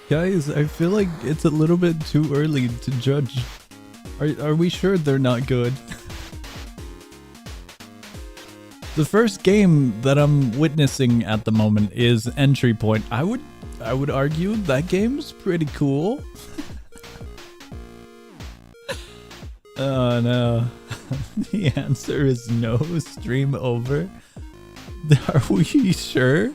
Guys, I feel like it's a little bit too early to judge. Are we sure they're not good? The first game that I'm witnessing at the moment is Entry Point. I would argue that game's pretty cool. Oh no. The answer is no. Stream over. Are we sure?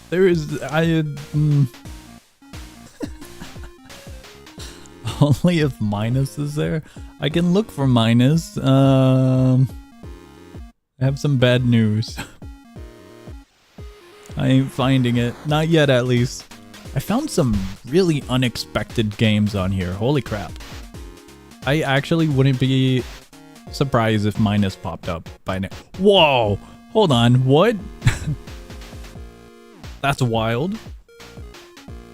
There is only if minus is there. I can look for minus. I have some bad news. I ain't finding it. Not yet, at least. I found some really unexpected games on here. Holy crap. I actually wouldn't be surprised if minus popped up by now. Whoa! Hold on, what? That's wild.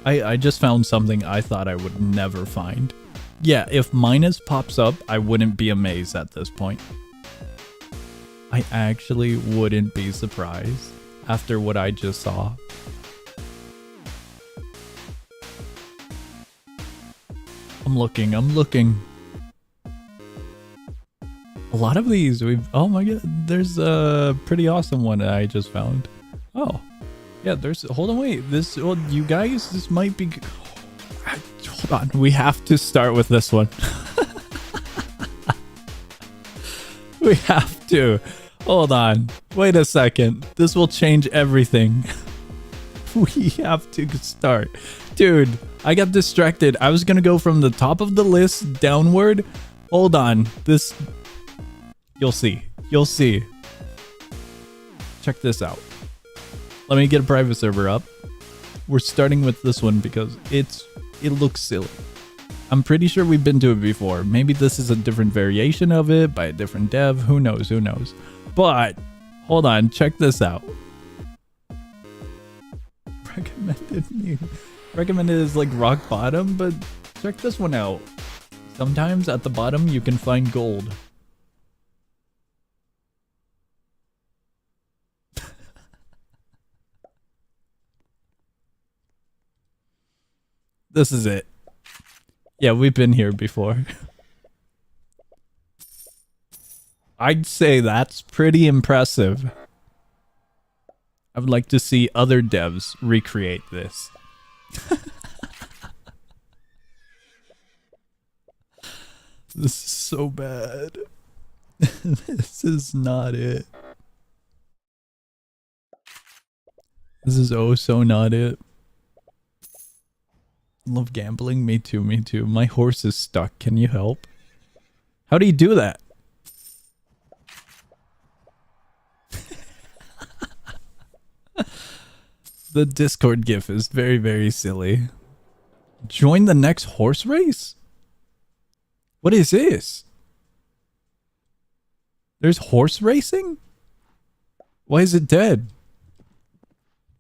I just found something I thought I would never find. Yeah, if minus pops up, I wouldn't be amazed at this point. I actually wouldn't be surprised after what I just saw. I'm looking. A lot of these oh my god, there's a pretty awesome one that I just found. Oh. Yeah, hold on, wait, you guys, this might be, hold on, we have to start with this one. We have to, hold on, wait a second, this will change everything. We have to start. Dude, I got distracted, I was gonna go from the top of the list downward. Hold on, you'll see. Check this out. Let me get a private server up. We're starting with this one because it looks silly. I'm pretty sure we've been to it before. Maybe this is a different variation of it by a different dev. Who knows? But hold on, check this out. Recommended is like rock bottom, but check this one out. Sometimes at the bottom you can find gold. This is it. Yeah, we've been here before. I'd say that's pretty impressive. I would like to see other devs recreate this. This is so bad. This is not it. This is oh so not it. Love gambling. Me too. My horse is stuck. Can you help? How do you do that? The Discord gif is very, very silly. Join the next horse race? What is this? There's horse racing? Why is it dead?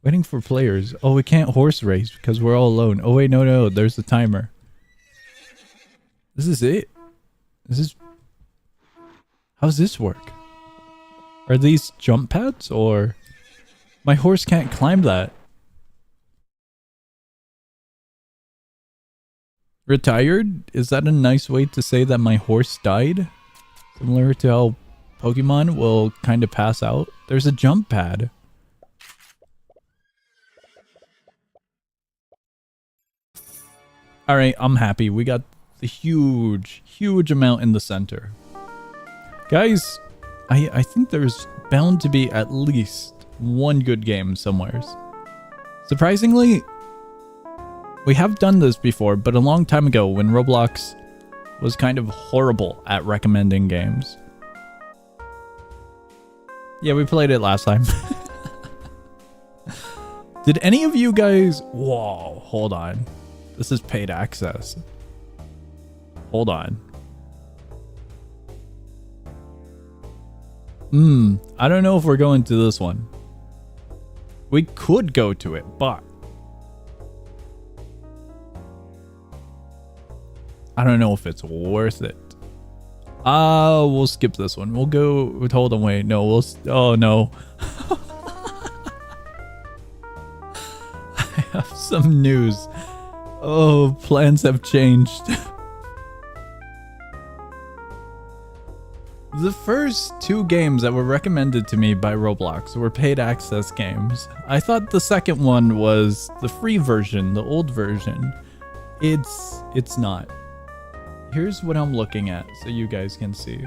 Waiting for players. Oh, we can't horse race because we're all alone. Oh wait, no, there's the timer. This is it. How does this work? Are these jump pads or... My horse can't climb that. Retired? Is that a nice way to say that my horse died? Similar to how Pokemon will kind of pass out. There's a jump pad. Alright, I'm happy. We got the huge amount in the center. Guys, I think there's bound to be at least one good game somewheres. Surprisingly, we have done this before, but a long time ago when Roblox was kind of horrible at recommending games. Yeah, we played it last time. Did any of you guys... Whoa, hold on. This is paid access. Hold on. I don't know if we're going to this one. We could go to it, but... I don't know if it's worth it. We'll skip this one. We'll go... Hold on, wait. No, oh, no. I have some news. Oh, plans have changed. The first 2 games that were recommended to me by Roblox were paid access games. I thought the second one was the free version, the old version. It's not. Here's what I'm looking at so you guys can see.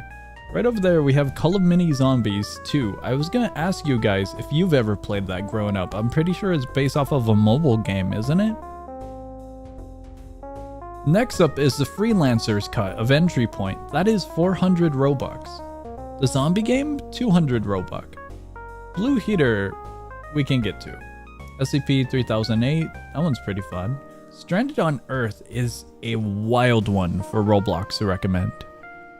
Right over there we have Call of Mini Zombies 2. I was gonna ask you guys if you've ever played that growing up. I'm pretty sure it's based off of a mobile game, isn't it? Next up is the Freelancer's Cut of Entry Point. That is 400 Robux. The zombie game, 200 Robux. Blue Heater, we can get to. SCP-3008, that one's pretty fun. Stranded on Earth is a wild one for Roblox to recommend.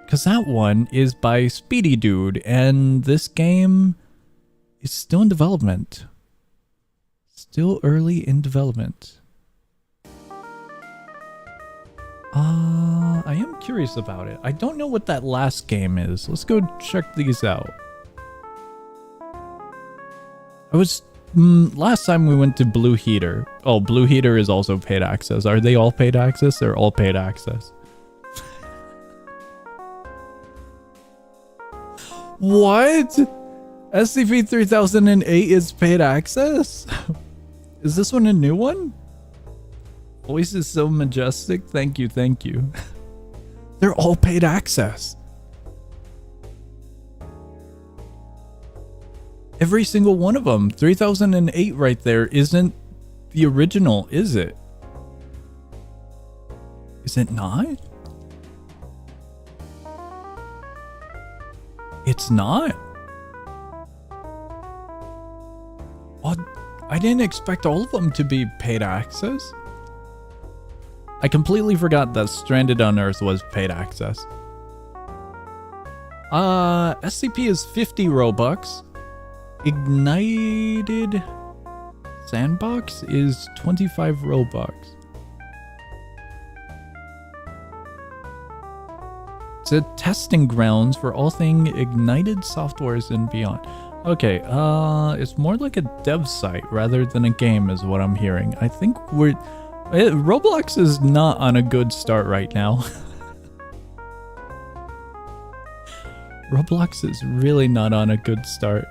Because that one is by Speedy Dude, and this game is still in development. Still early in development. I am curious about it. I don't know what that last game is. Let's go check these out. Last time we went to Blue Heater. Oh, Blue Heater is also paid access. Are they all paid access? They're all paid access. What? SCP-3008 is paid access? Is this one a new one? Voice is so majestic. Thank you, thank you. They're all paid access. Every single one of them. 3008 right there isn't the original, is it? Is it not? It's not? What? I didn't expect all of them to be paid access. I completely forgot that Stranded on Earth was paid access. SCP is 50 Robux. Ignited Sandbox is 25 Robux. It's a testing grounds for all things ignited softwares and beyond. Okay, it's more like a dev site rather than a game is what I'm hearing. I think Roblox is not on a good start right now. Roblox is really not on a good start.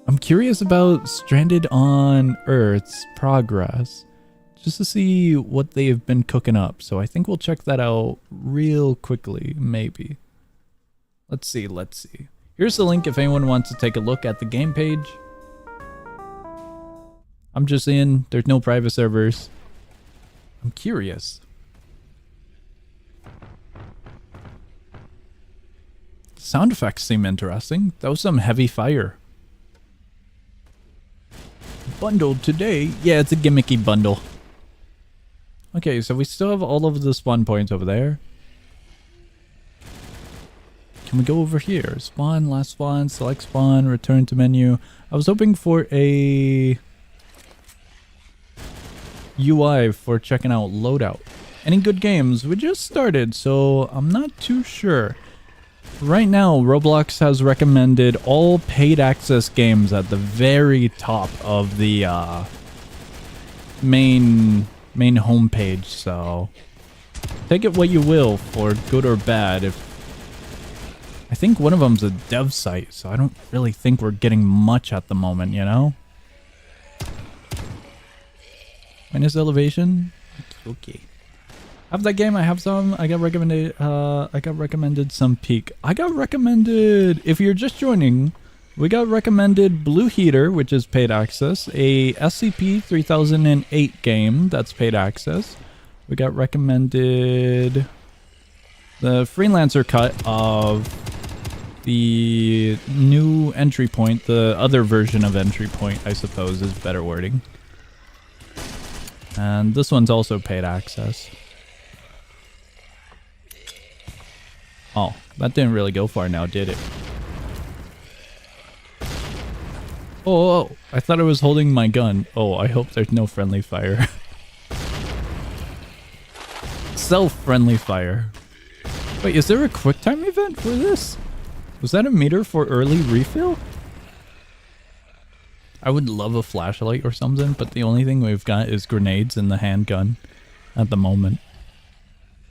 I'm curious about Stranded on Earth's progress, just to see what they've been cooking up. So I think we'll check that out real quickly, maybe. Let's see. Here's the link if anyone wants to take a look at the game page. I'm just in. There's no private servers. I'm curious. Sound effects seem interesting. That was some heavy fire. Bundled today? Yeah, it's a gimmicky bundle. Okay, so we still have all of the spawn points over there. Can we go over here? Spawn, last spawn, select spawn, return to menu. I was hoping for a UI for checking out loadout. Any good games? We just started, so I'm not too sure. Right now, Roblox has recommended all paid access games at the very top of the main homepage, so take it what you will for good or bad. I think one of them's a dev site, so I don't really think we're getting much at the moment, you know? Minus elevation? Okay. I have that game, I have some. I got recommended some Peak. I got recommended, if you're just joining, we got recommended Blue Heater, which is paid access, a SCP-3008 game that's paid access. We got recommended the Freelancer cut of the new entry point, the other version of entry point, I suppose is better wording. And this one's also paid access. Oh, that didn't really go far now, did it? Oh, I thought I was holding my gun. Oh, I hope there's no friendly fire. Self-friendly fire. Wait, is there a QuickTime event for this? Was that a meter for early refill? I would love a flashlight or something, but the only thing we've got is grenades and the handgun at the moment.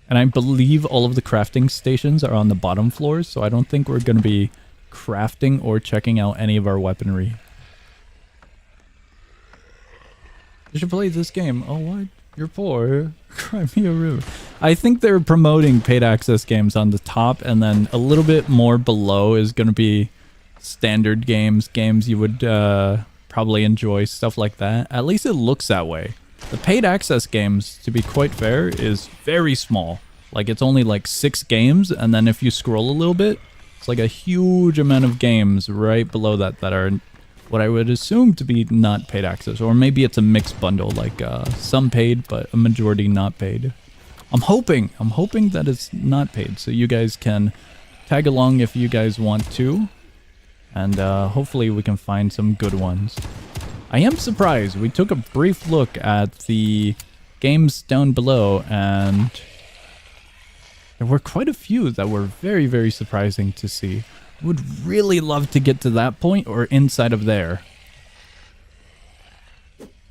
And I believe all of the crafting stations are on the bottom floors, so I don't think we're going to be crafting or checking out any of our weaponry. You should play this game. Oh, what? You're poor. Cry me a river. I think they're promoting paid access games on the top, and then a little bit more below is going to be standard games, games you would probably enjoy, stuff like that. At least it looks that way. The paid access games, to be quite fair, is very small. Like, it's only like 6 games, and then if you scroll a little bit, it's like a huge amount of games right below that that are what I would assume to be not paid access. Or maybe it's a mixed bundle, like some paid, but a majority not paid. I'm hoping that it's not paid, so you guys can tag along if you guys want to. And hopefully we can find some good ones. I am surprised. We took a brief look at the games down below, and there were quite a few that were very, very surprising to see. Would really love to get to that point or inside of there.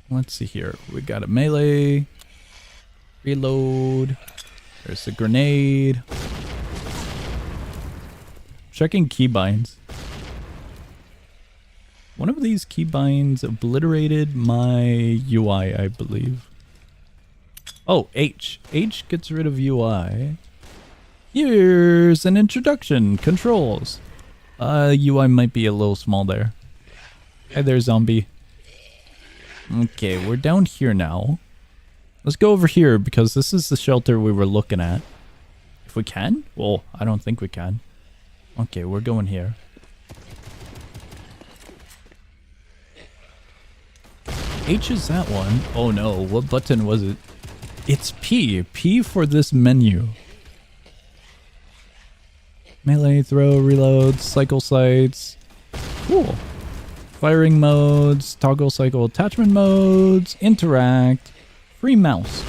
Let's see here. We got a melee. Reload. There's a grenade. Checking keybinds. One of these keybinds obliterated my UI, I believe. Oh, H. H gets rid of UI. Here's an introduction. Controls. UI might be a little small there. Hey there, zombie. Okay, we're down here now. Let's go over here because this is the shelter we were looking at. If we can? Well, I don't think we can. Okay, we're going here. H is that one. Oh no, what button was it? It's P. P for this menu. Melee, throw, reload, cycle sights. Cool. Firing modes, toggle cycle attachment modes, interact, free mouse.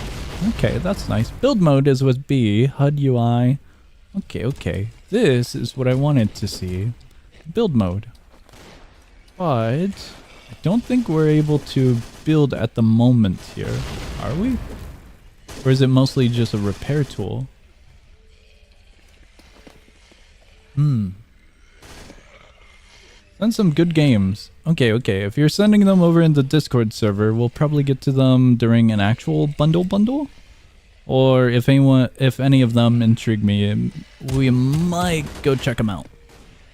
Okay, that's nice. Build mode is with B, HUD UI. Okay. This is what I wanted to see. Build mode. But I don't think we're able to build at the moment here. Are we? Or is it mostly just a repair tool? Send some good games. Okay. If you're sending them over in the Discord server, we'll probably get to them during an actual bundle. Or if any of them intrigue me, we might go check them out.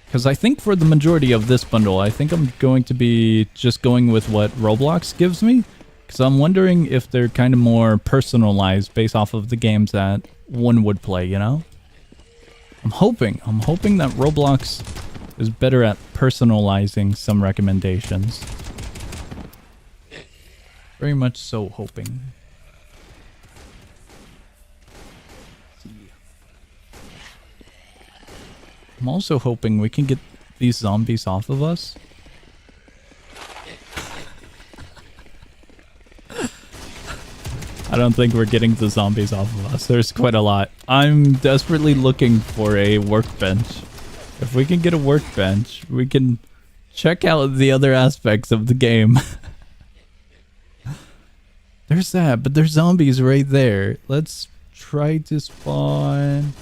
Because I think for the majority of this bundle, I think I'm going to be just going with what Roblox gives me. Because I'm wondering if they're kind of more personalized based off of the games that one would play, you know? I'm hoping that Roblox is better at personalizing some recommendations. Very much so hoping. I'm also hoping we can get these zombies off of us. I don't think we're getting the zombies off of us. There's quite a lot. I'm desperately looking for a workbench. If we can get a workbench, we can check out the other aspects of the game. There's that, but there's zombies right there. Let's try to spawn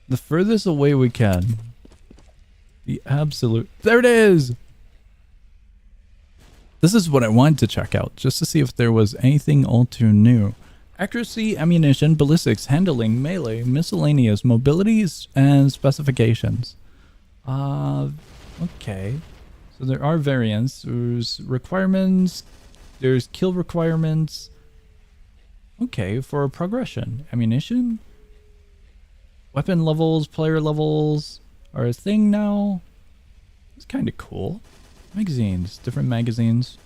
the furthest away we can. The absolute... There it is! This is what I wanted to check out, just to see if there was anything all too new. Accuracy, ammunition, ballistics, handling, melee, miscellaneous, mobilities, and specifications. Okay. So there are variants. There's requirements. There's kill requirements. Okay, for progression. Ammunition? Weapon levels, player levels are a thing now. It's kind of cool. Magazines, different magazines.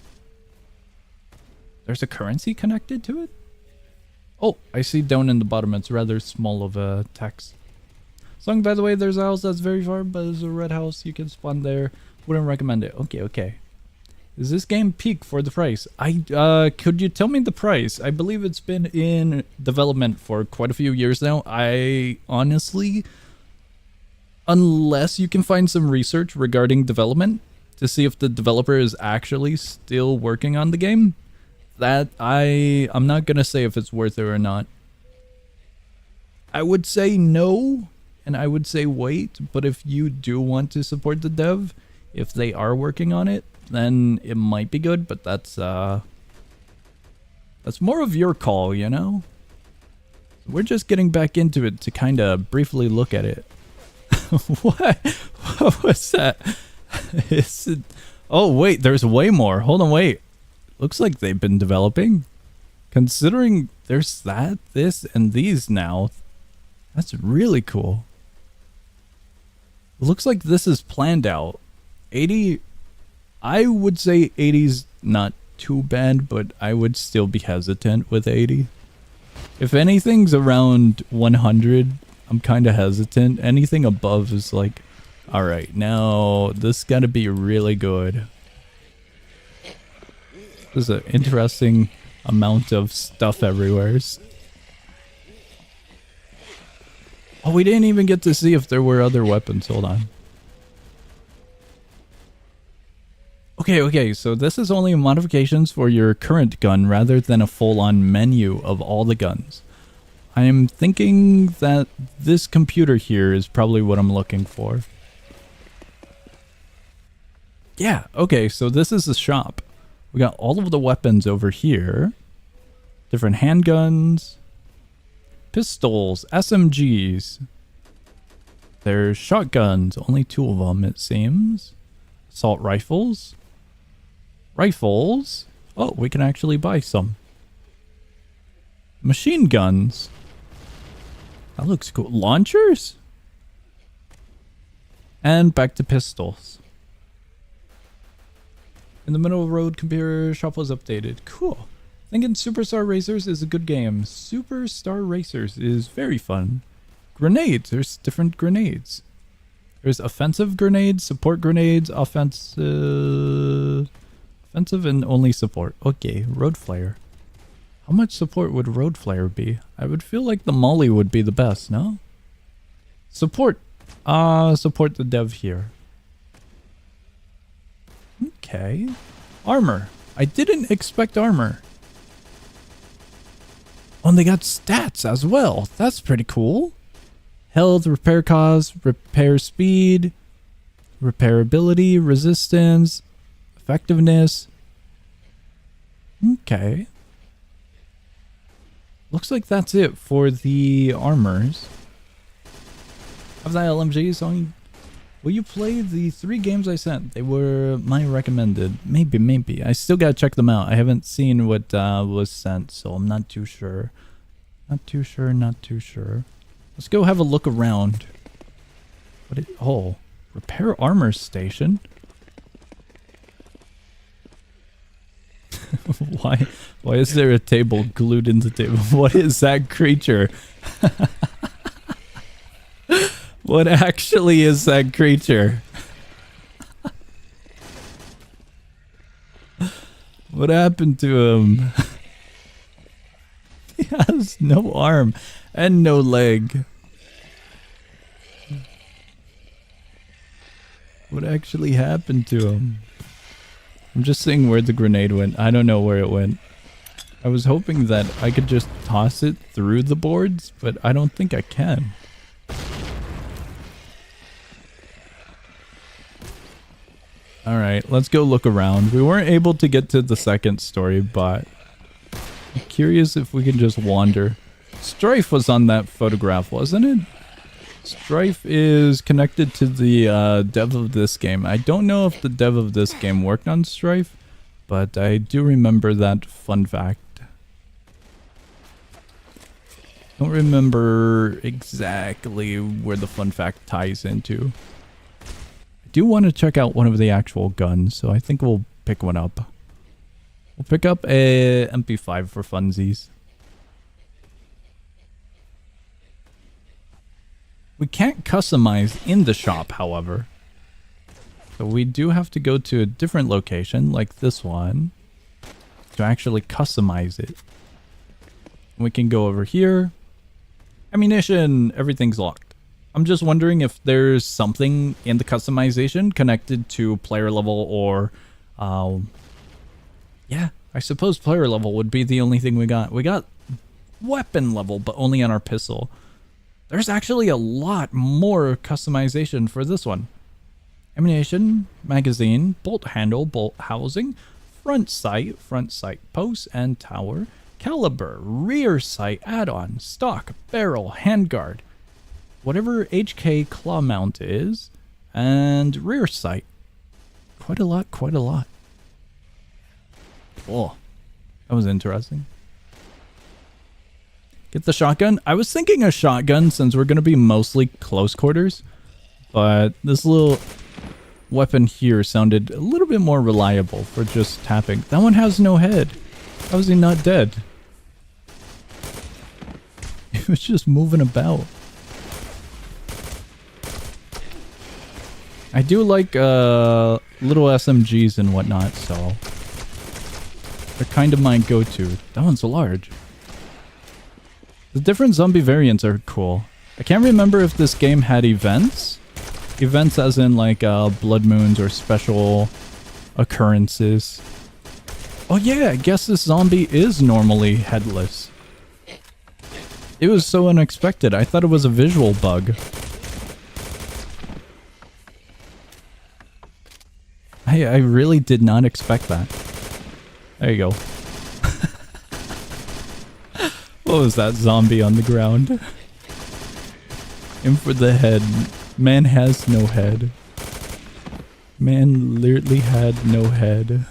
There's a currency connected to it? Oh, I see down in the bottom, it's rather small of a text. Song, by the way, there's a house that's very far, but there's a red house. You can spawn there. Wouldn't recommend it. Okay. Is this game peak for the price? Could you tell me the price? I believe it's been in development for quite a few years now. I honestly, unless you can find some research regarding development, to see if the developer is actually still working on the game. That I'm not gonna say if it's worth it or not. I would say no, and I would say wait, but if you do want to support the dev, if they are working on it, then it might be good, but that's more of your call, you know? We're just getting back into it to kind of briefly look at it. What? What was that? Is it... Oh, wait, there's way more. Hold on, wait. Looks like they've been developing. Considering there's that, this, and these now, that's really cool. Looks like this is planned out. 80, I would say 80's not too bad, but I would still be hesitant with 80. If anything's around 100, I'm kind of hesitant. Anything above is like, alright, now this gotta be really good. There's an interesting amount of stuff everywhere. Oh, we didn't even get to see if there were other weapons. Hold on. Okay, so this is only modifications for your current gun rather than a full-on menu of all the guns. I am thinking that this computer here is probably what I'm looking for. Yeah, okay, so this is the shop. We got all of the weapons over here. Different handguns. Pistols, SMGs. There's shotguns, only 2 of them it seems. Assault rifles. Rifles. Oh, we can actually buy some. Machine guns. That looks cool. Launchers? And back to pistols. In the middle of the road, computer shop was updated. Cool. Thinking Superstar Racers is a good game. Superstar Racers is very fun. Grenades. There's different grenades. There's offensive grenades, support grenades, offensive, and only support. Okay, road flare. How much support would road flare be? I would feel like the molly would be the best, no? Support. Support the dev here. Okay. Armor. I didn't expect armor. Oh, and they got stats as well. That's pretty cool. Health, repair cost, repair speed, repairability, resistance, effectiveness. Okay. Looks like that's it for the armors. Have that LMG song. Will you play the 3 games I sent? They were my recommended. Maybe. I still gotta check them out. I haven't seen what was sent, so I'm not too sure. Not too sure. Let's go have a look around. Oh, repair armor station. Why is there a table glued into the table? What is that creature? What actually is that creature? What happened to him? He has no arm and no leg. What actually happened to him? I'm just seeing where the grenade went. I don't know where it went. I was hoping that I could just toss it through the boards, but I don't think I can. Alright, let's go look around. We weren't able to get to the second story, but I'm curious if we can just wander. Strife was on that photograph, wasn't it? Strife is connected to the dev of this game. I don't know if the dev of this game worked on Strife, but I do remember that fun fact. Don't remember exactly where the fun fact ties into. I do want to check out one of the actual guns, so I think we'll pick one up. We'll pick up a MP5 for funsies. We can't customize in the shop, however. So we do have to go to a different location, like this one, to actually customize it. We can go over here. Ammunition, everything's locked. I'm just wondering if there's something in the customization connected to player level or, yeah, I suppose player level would be the only thing we got. We got weapon level, but only on our pistol. There's actually a lot more customization for this one. Ammunition, magazine, bolt handle, bolt housing, front sight post and tower, caliber, rear sight add-on, stock, barrel, handguard, whatever HK claw mount is, and rear sight. Quite a lot, quite a lot. Oh, that was interesting. Get the shotgun. I was thinking a shotgun since we're going to be mostly close quarters, but this little weapon here sounded a little bit more reliable for just tapping. That one has no head. How is he not dead? It was just moving about. I do like little SMGs and whatnot, so they're kind of my go-to. That one's large. The different zombie variants are cool. I can't remember if this game had events. Events as in like blood moons or special occurrences. Oh yeah, I guess this zombie is normally headless. It was so unexpected. I thought it was a visual bug. I really did not expect that. There you go. What was that zombie on the ground? In for the head. Man has no head. Man literally had no head.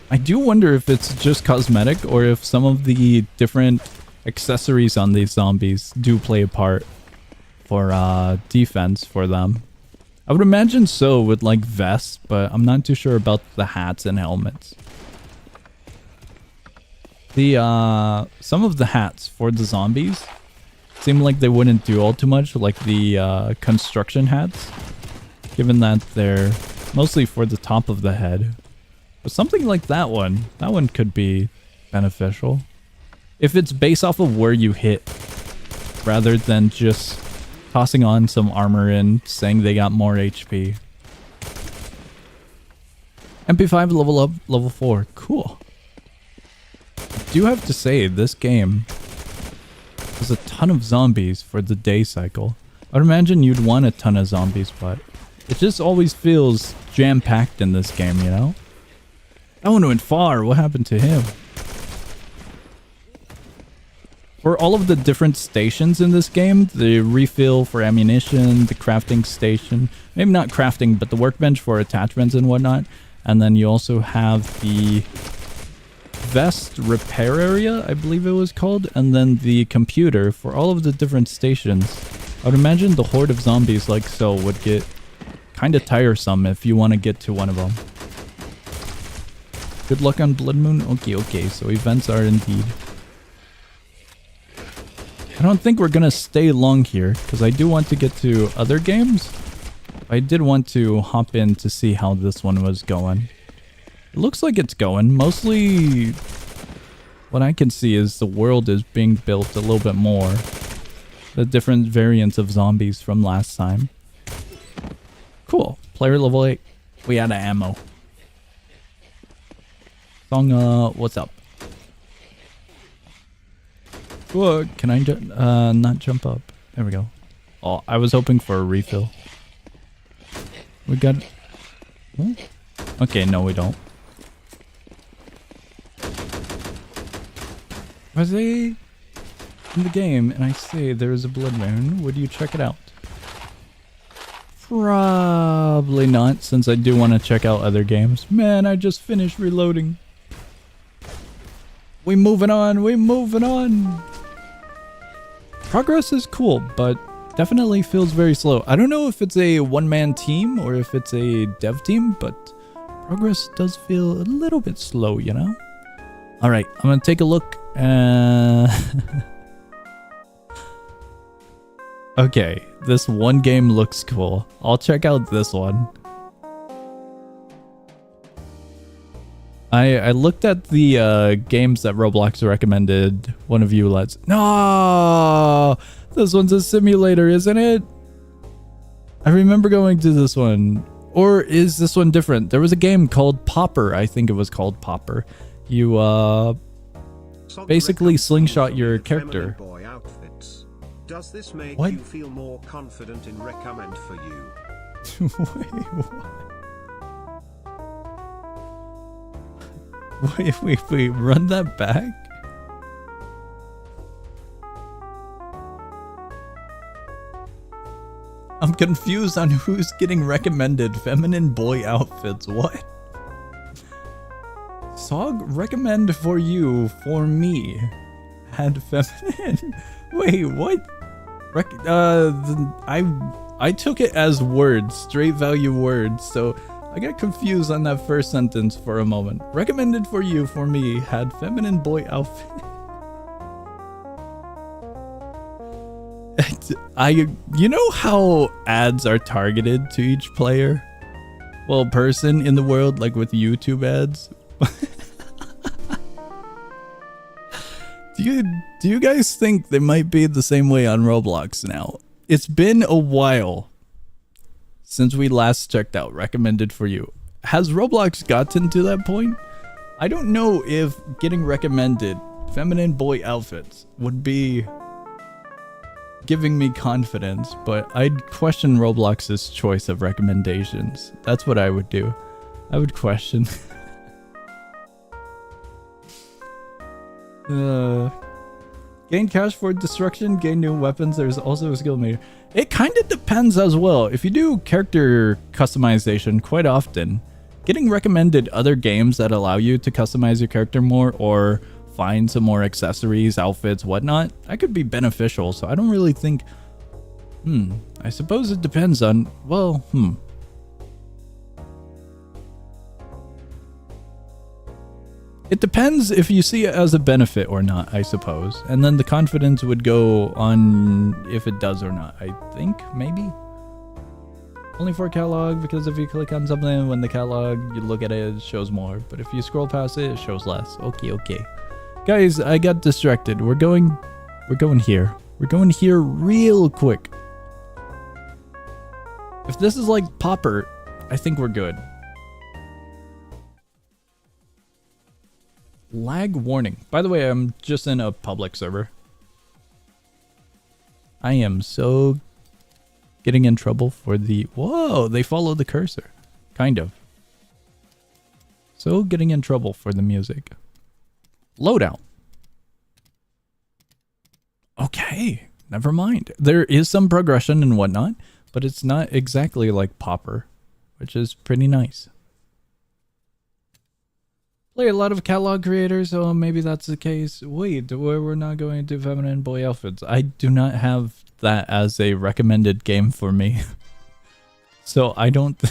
I do wonder if it's just cosmetic or if some of the different accessories on these zombies do play a part for defense for them. I would imagine so with like vests, but I'm not too sure about the hats and helmets. The some of the hats for the zombies seem like they wouldn't do all too much, like the construction hats, given that they're mostly for the top of the head. But something like that one could be beneficial. If it's based off of where you hit, rather than just tossing on some armor and saying they got more HP. MP5 level up, level 4. Cool. I do have to say, this game has a ton of zombies for the day cycle. I'd imagine you'd want a ton of zombies, but it just always feels jam-packed in this game, you know? That one went far. What happened to him? For all of the different stations in this game, the refill for ammunition, the crafting station, maybe not crafting, but the workbench for attachments and whatnot, and then you also have the vest repair area, I believe it was called, and then the computer for all of the different stations. I would imagine the horde of zombies like so would get kind of tiresome if you want to get to one of them. Good luck on Blood Moon? Okay, so events are indeed. I don't think we're gonna stay long here, because I do want to get to other games. I did want to hop in to see how this one was going. It looks like it's going. Mostly, what I can see is the world is being built a little bit more. The different variants of zombies from last time. Cool. Player level 8. We out of ammo. Song, what's up? Whoa, can I not jump up? There we go. Oh, I was hoping for a refill. We got... Huh? Okay, no we don't. Was I in the game and I say there is a blood moon, would you check it out? Probably not, since I do want to check out other games. Man, I just finished reloading. We moving on. Progress is cool, but definitely feels very slow. I don't know if it's a one-man team or if it's a dev team, but progress does feel a little bit slow, you know? Alright, I'm gonna take a look. Okay, this one game looks cool. I'll check out this one. I looked at the games that Roblox recommended. One of you lets. No, this one's a simulator, isn't it? I remember going to this one. Or is this one different? There was a game called Popper. I think it was called Popper. You basically slingshot your character. Does this make what? you feel more confident in recommend for you? Wait, what? Wait, run that back? I'm confused on who's getting recommended feminine boy outfits. What? Sog recommend for you for me had feminine. Wait, what? I took it as words, straight value words, so I got confused on that first sentence for a moment. Recommended for you for me had feminine boy outfit. You know how ads are targeted to each player? Well, person in the world, like with YouTube ads. Do you guys think they might be the same way on Roblox now? It's been a while since we last checked out recommended for you. Has Roblox gotten to that point? I don't know if getting recommended feminine boy outfits would be giving me confidence, but I'd question Roblox's choice of recommendations. That's what I would do. I would question. Gain cash for destruction, gain new weapons. There's also a skill meter. It kind of depends as well. If you do character customization quite often, getting recommended other games that allow you to customize your character more or find some more accessories, outfits, whatnot, that could be beneficial. So I don't really think... I suppose it depends on... Well, It depends if you see it as a benefit or not, I suppose. And then the confidence would go on if it does or not, I think, maybe? Only for catalog, because if you click on something, when the catalog, you look at it, it shows more. But if you scroll past it, it shows less. Okay. Guys, I got distracted. We're going here. We're going here real quick. If this is like Popper, I think we're good. Lag warning. By the way, I'm just in a public server. I am so getting in trouble for the... Whoa, they follow the cursor. Kind of. So getting in trouble for the music. Loadout. Okay, never mind. There is some progression and whatnot, but it's not exactly like Popper, which is pretty nice. Play a lot of catalog creators, so maybe that's the case. Wait, we're not going to feminine boy outfits. I do not have that as a recommended game for me. So I don't...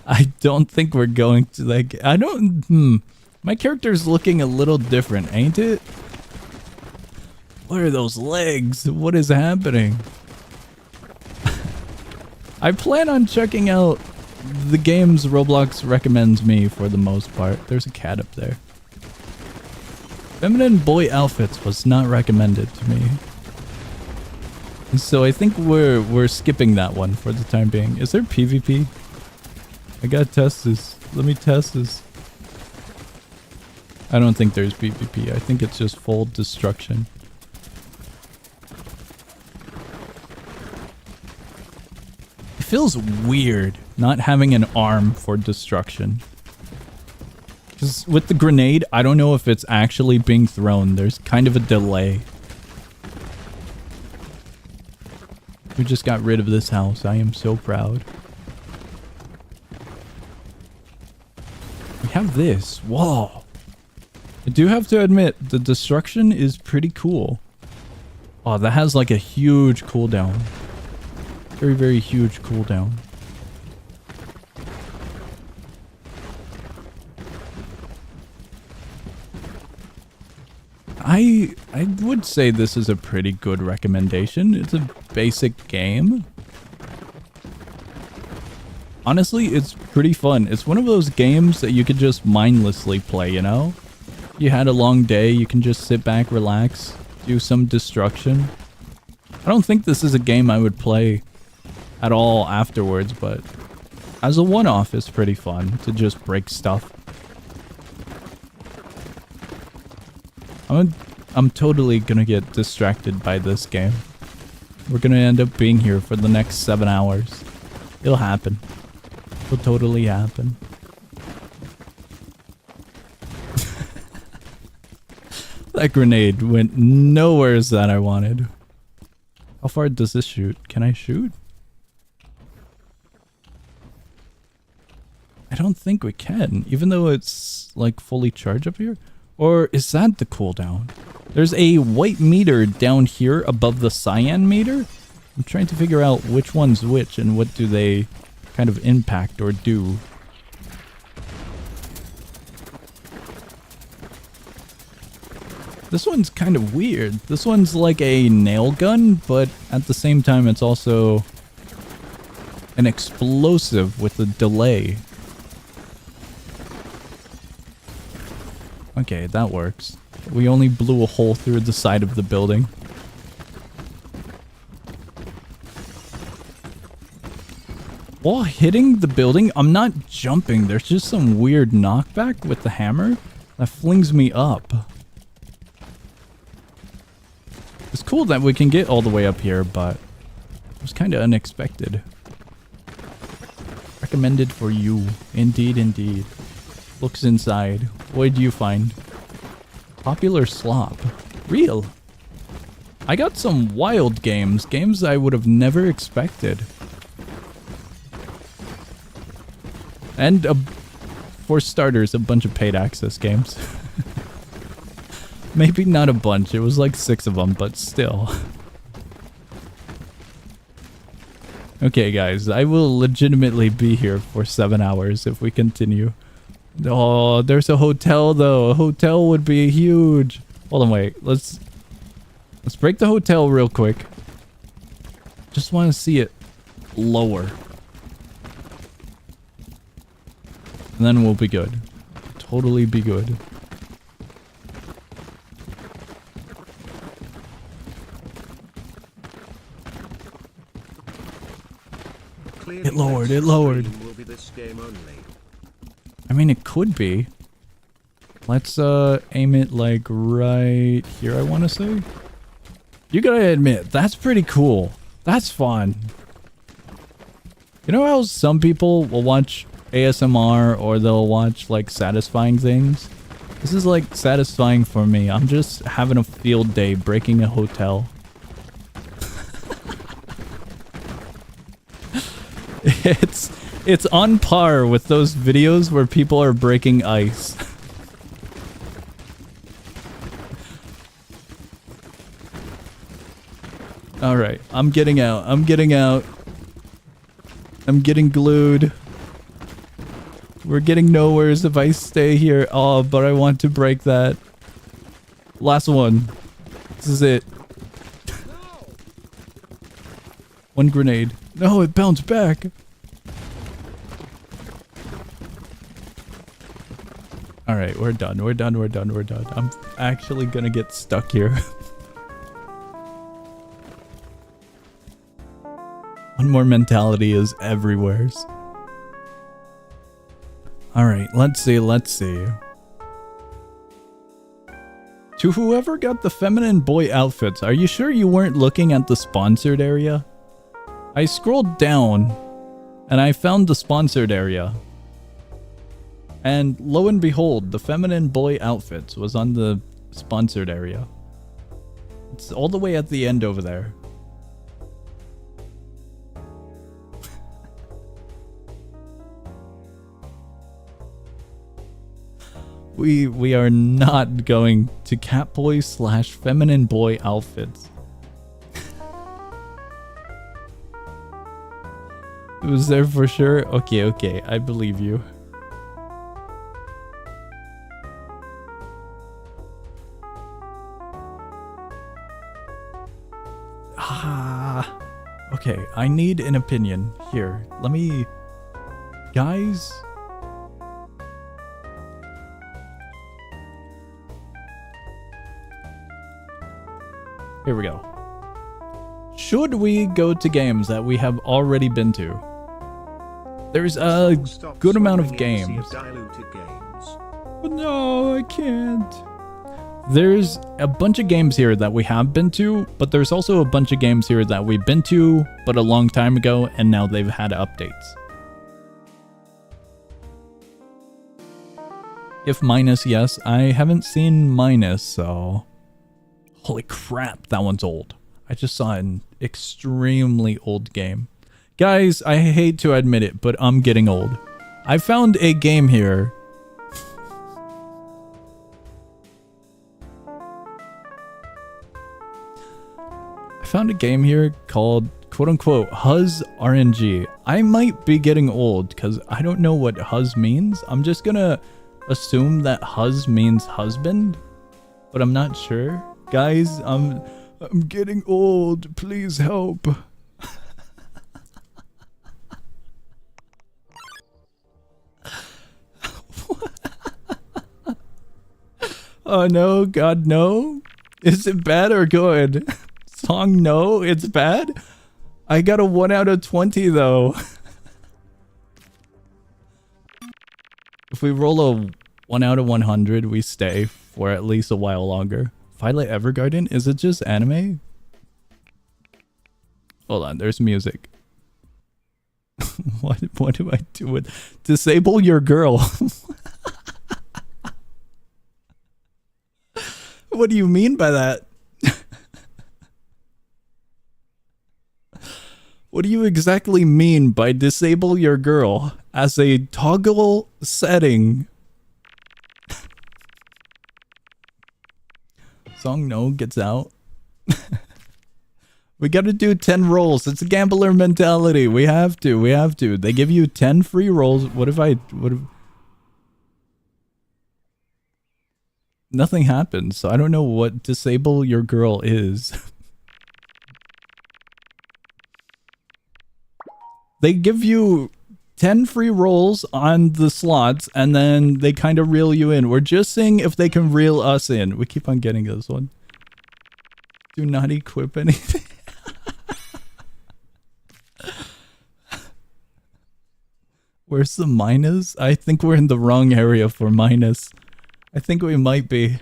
I don't think we're going to like... I don't... My character's looking a little different, ain't it? What are those legs? What is happening? I plan on checking out the games Roblox recommends me for the most part. There's a cat up there. Feminine boy outfits was not recommended to me. So I think we're skipping that one for the time being. Is there PvP? I gotta test this. Let me test this. I don't think there's PvP. I think it's just full destruction. It feels weird not having an arm for destruction. Because with the grenade, I don't know if it's actually being thrown. There's kind of a delay. We just got rid of this house. I am so proud. We have this. Whoa. I do have to admit, the destruction is pretty cool. Oh, that has like a huge cooldown. Very, very huge cooldown. I would say this is a pretty good recommendation. It's a basic game. Honestly, it's pretty fun. It's one of those games that you could just mindlessly play, you know? You had a long day, you can just sit back, relax, do some destruction. I don't think this is a game I would play at all afterwards, but as a one-off, it's pretty fun to just break stuff. I'm totally gonna get distracted by this game. We're gonna end up being here for the next 7 hours. It'll happen. It'll totally happen. That grenade went nowhere that I wanted. How far does this shoot? Can I shoot? I don't think we can, even though it's like fully charged up here. Or is that the cooldown? There's a white meter down here above the cyan meter. I'm trying to figure out which one's which and what do they kind of impact or do. This one's kind of weird. This one's like a nail gun, but at the same time it's also an explosive with a delay. Okay, that works. We only blew a hole through the side of the building. While hitting the building, I'm not jumping. There's just some weird knockback with the hammer that flings me up. It's cool that we can get all the way up here, but it was kind of unexpected. Recommended for you. Indeed, indeed. Looks inside. What did you find? Popular slop. Real. I got some wild games. Games I would have never expected. And for starters, a bunch of paid access games. Maybe not a bunch. It was like 6 of them, but still. Okay, guys. I will legitimately be here for 7 hours if we continue. Oh, there's a hotel, though. A hotel would be huge. Hold on, wait. Let's break the hotel real quick. Just want to see it lower. And then we'll be good. Totally be good. It lowered, it lowered. Will be this game only. I mean, it could be. Let's aim it like right here, I want to say. You gotta admit, that's pretty cool. That's fun. You know how some people will watch ASMR or they'll watch like satisfying things? This is like satisfying for me. I'm just having a field day breaking a hotel. It's on par with those videos where people are breaking ice. Alright, I'm getting out. I'm getting out. I'm getting glued. We're getting nowheres if I stay here. Oh, but I want to break that. Last one. This is it. One grenade. No, it bounced back. Alright, we're done. We're done. We're done. We're done. I'm actually gonna get stuck here. One more mentality is everywhere's. Alright, let's see, let's see. To whoever got the feminine boy outfits, are you sure you weren't looking at the sponsored area? I scrolled down and I found the sponsored area. And lo and behold, the feminine boy outfits was on the sponsored area. It's all the way at the end over there. We are not going to catboy / feminine boy outfits. It was there for sure? Okay, okay, I believe you. Okay, I need an opinion. Here, let me Guys, here we go. Should we go to games that we have already been to? There's a good amount of games. But no, I can't. There's a bunch of games here that we have been to, but there's also a bunch of games here that we've been to, but a long time ago, and now they've had updates. If Minus, yes. I haven't seen Minus, so... Holy crap, that one's old. I just saw an extremely old game. Guys, I hate to admit it, but I'm getting old. I found a game here. I found a game here called quote-unquote HUZZ RNG. I might be getting old because I don't know what HUZZ means. I'm just gonna assume that HUZZ means husband, but I'm not sure. Guys, I'm getting old. Please help. Oh no, God no. Is it bad or good? Song no, it's bad? I got a 1 out of 20 though. If we roll a 1 out of 100, we stay for at least a while longer. Violet Evergarden? Is it just anime? Hold on, there's music. What do I do with disable your girl? What do you mean by that? What do you exactly mean by disable your girl as a toggle setting? Song no gets out. We gotta do 10 rolls. It's a gambler mentality. We have to. They give you 10 free rolls. What if nothing happens, so I don't know what disable your girl is. They give you 10 free rolls on the slots, and then they kind of reel you in. We're just seeing if they can reel us in. We keep on getting this one. Do not equip anything. Where's the minus? I think we're in the wrong area for minus. I think we might be.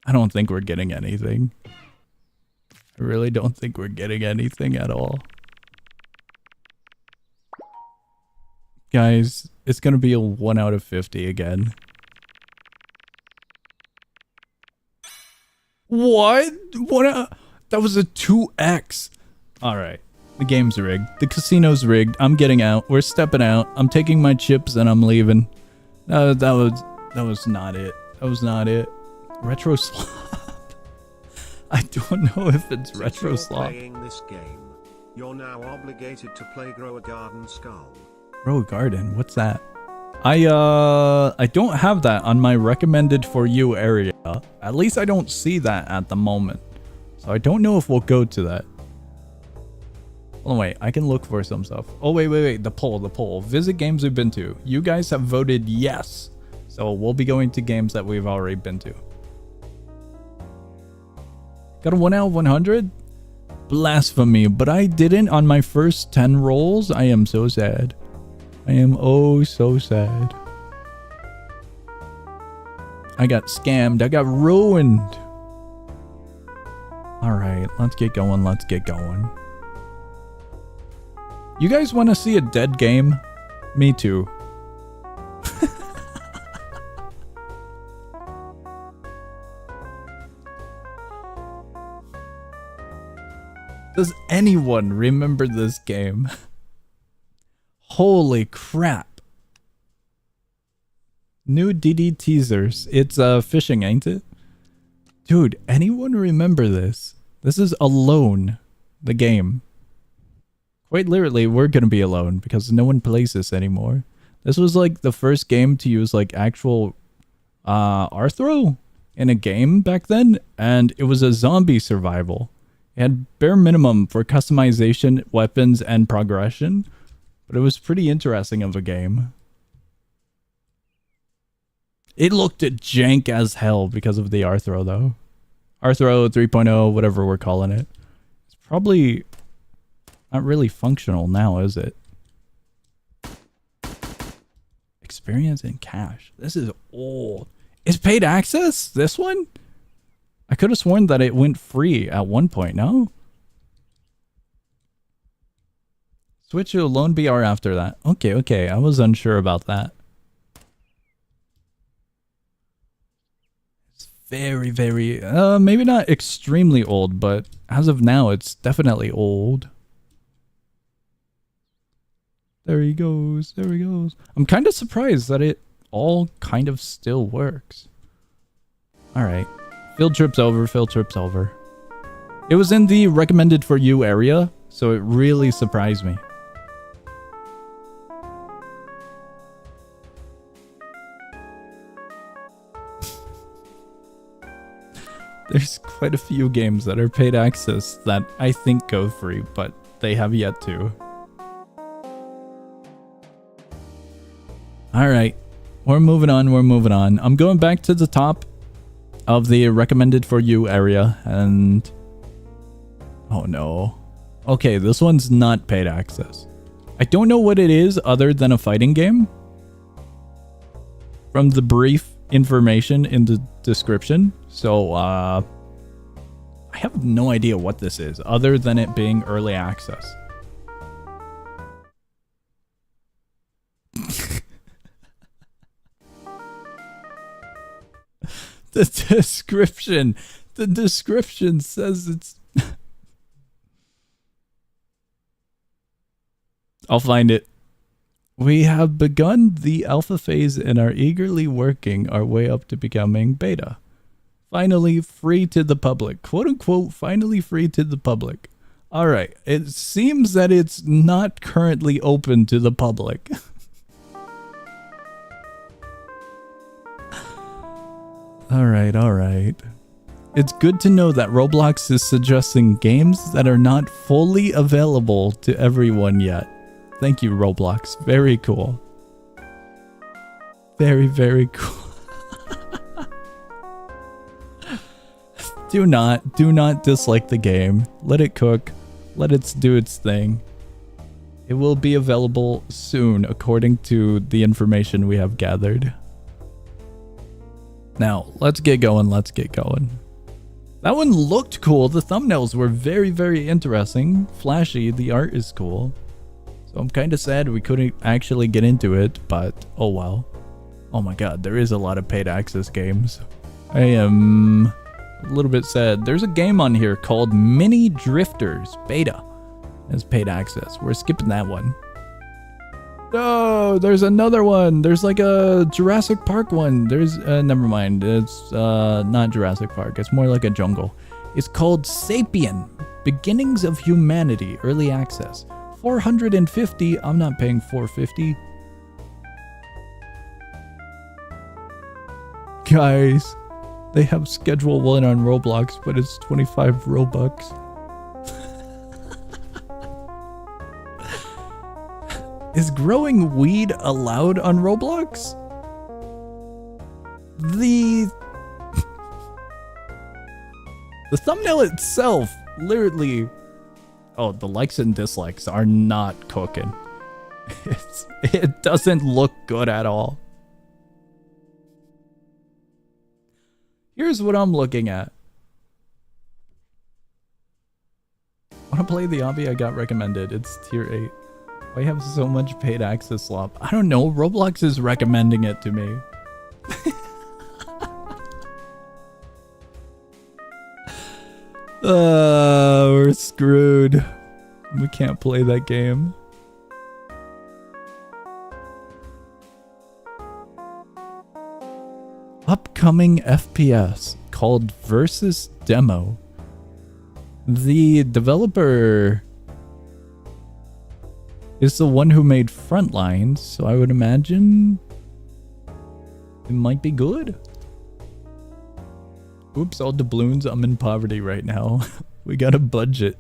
I don't think we're getting anything. I really don't think we're getting anything at all. Guys, it's gonna be a 1 out of 50 again. What? That was a 2x. Alright. The game's rigged. The casino's rigged. I'm getting out. We're stepping out. I'm taking my chips and I'm leaving. That was not it. That was not it. Retro slop. I don't know if it's retro slop. Playing this game, you're now obligated to play Grow a Garden Skull. Grow a Garden? What's that? I don't have that on my recommended for you area. At least I don't see that at the moment. So I don't know if we'll go to that. Oh wait, I can look for some stuff. Oh wait. The poll. Visit games we've been to. You guys have voted yes. So we'll be going to games that we've already been to. Got a 1 out of 100? Blasphemy, but I didn't on my first 10 rolls. I am so sad. I am oh so sad. I got scammed. I got ruined. Alright, let's get going. You guys want to see a dead game? Me too. Does anyone remember this game? Holy crap. New DD teasers. It's fishing, ain't it? Dude, anyone remember this? This is Alone, the game. Quite literally, we're gonna be alone because no one plays this anymore. This was like the first game to use like actual Arthro in a game back then, and it was a zombie survival. It had bare minimum for customization, weapons, and progression, but it was pretty interesting of a game. It looked jank as hell because of the Arthro, though. Arthro 3.0, whatever we're calling it. It's probably not really functional now, is it? Experience and cash. This is old. It's paid access? This one? I could have sworn that it went free at one point, no? Switch to Lone BR after that. Okay. I was unsure about that. It's very, maybe not extremely old, but as of now, it's definitely old. There he goes. I'm kind of surprised that it all kind of still works. Alright. Field trip's over. It was in the recommended for you area, so it really surprised me. There's quite a few games that are paid access that I think go free, but they have yet to. Alright, we're moving on. I'm going back to the top of the recommended for you area, and oh no. Okay, this one's not paid access. I don't know what it is other than a fighting game. From the brief information in the description, so I have no idea what this is other than it being early access. The description says it's I'll find it. We have begun the alpha phase and are eagerly working our way up to becoming beta. Finally free to the public. Quote unquote, finally free to the public. Alright, it seems that it's not currently open to the public. Alright. It's good to know that Roblox is suggesting games that are not fully available to everyone yet. Thank you, Roblox. Very cool. Very cool. Do not dislike the game. Let it cook. Let it do its thing. It will be available soon, according to the information we have gathered. Now, let's get going. That one looked cool. The thumbnails were very interesting. Flashy. The art is cool. So I'm kind of sad we couldn't actually get into it, but oh well. Oh my god, there is a lot of paid access games. I am a little bit sad. There's a game on here called Mini Drifters Beta. It's paid access. We're skipping that one. No, there's another one. There's like a Jurassic Park one. There's never mind. It's not Jurassic Park. It's more like a jungle. It's called Sapien, Beginnings of Humanity, Early Access. 450. I'm not paying 450. Guys, they have Schedule 1 on Roblox, but it's 25 Robux. Is growing weed allowed on Roblox? The thumbnail itself literally... Oh, the likes and dislikes are not cooking. It doesn't look good at all. Here's what I'm looking at. Want to play the Obby I got recommended? It's tier 8. Why have so much paid access slop? I don't know. Roblox is recommending it to me. We're screwed. We can't play that game. Upcoming FPS called Versus Demo. The developer is the one who made Frontlines, so I would imagine it might be good. Oops, all doubloons. I'm in poverty right now. We gotta budget.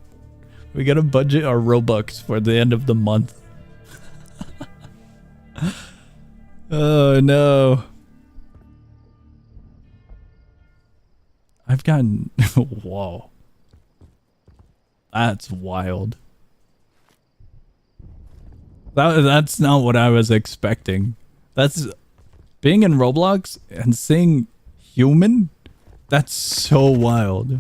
We gotta budget our Robux for the end of the month. Oh no. I've gotten... Whoa. That's wild. That's not what I was expecting. That's... Being in Roblox and seeing human? That's so wild.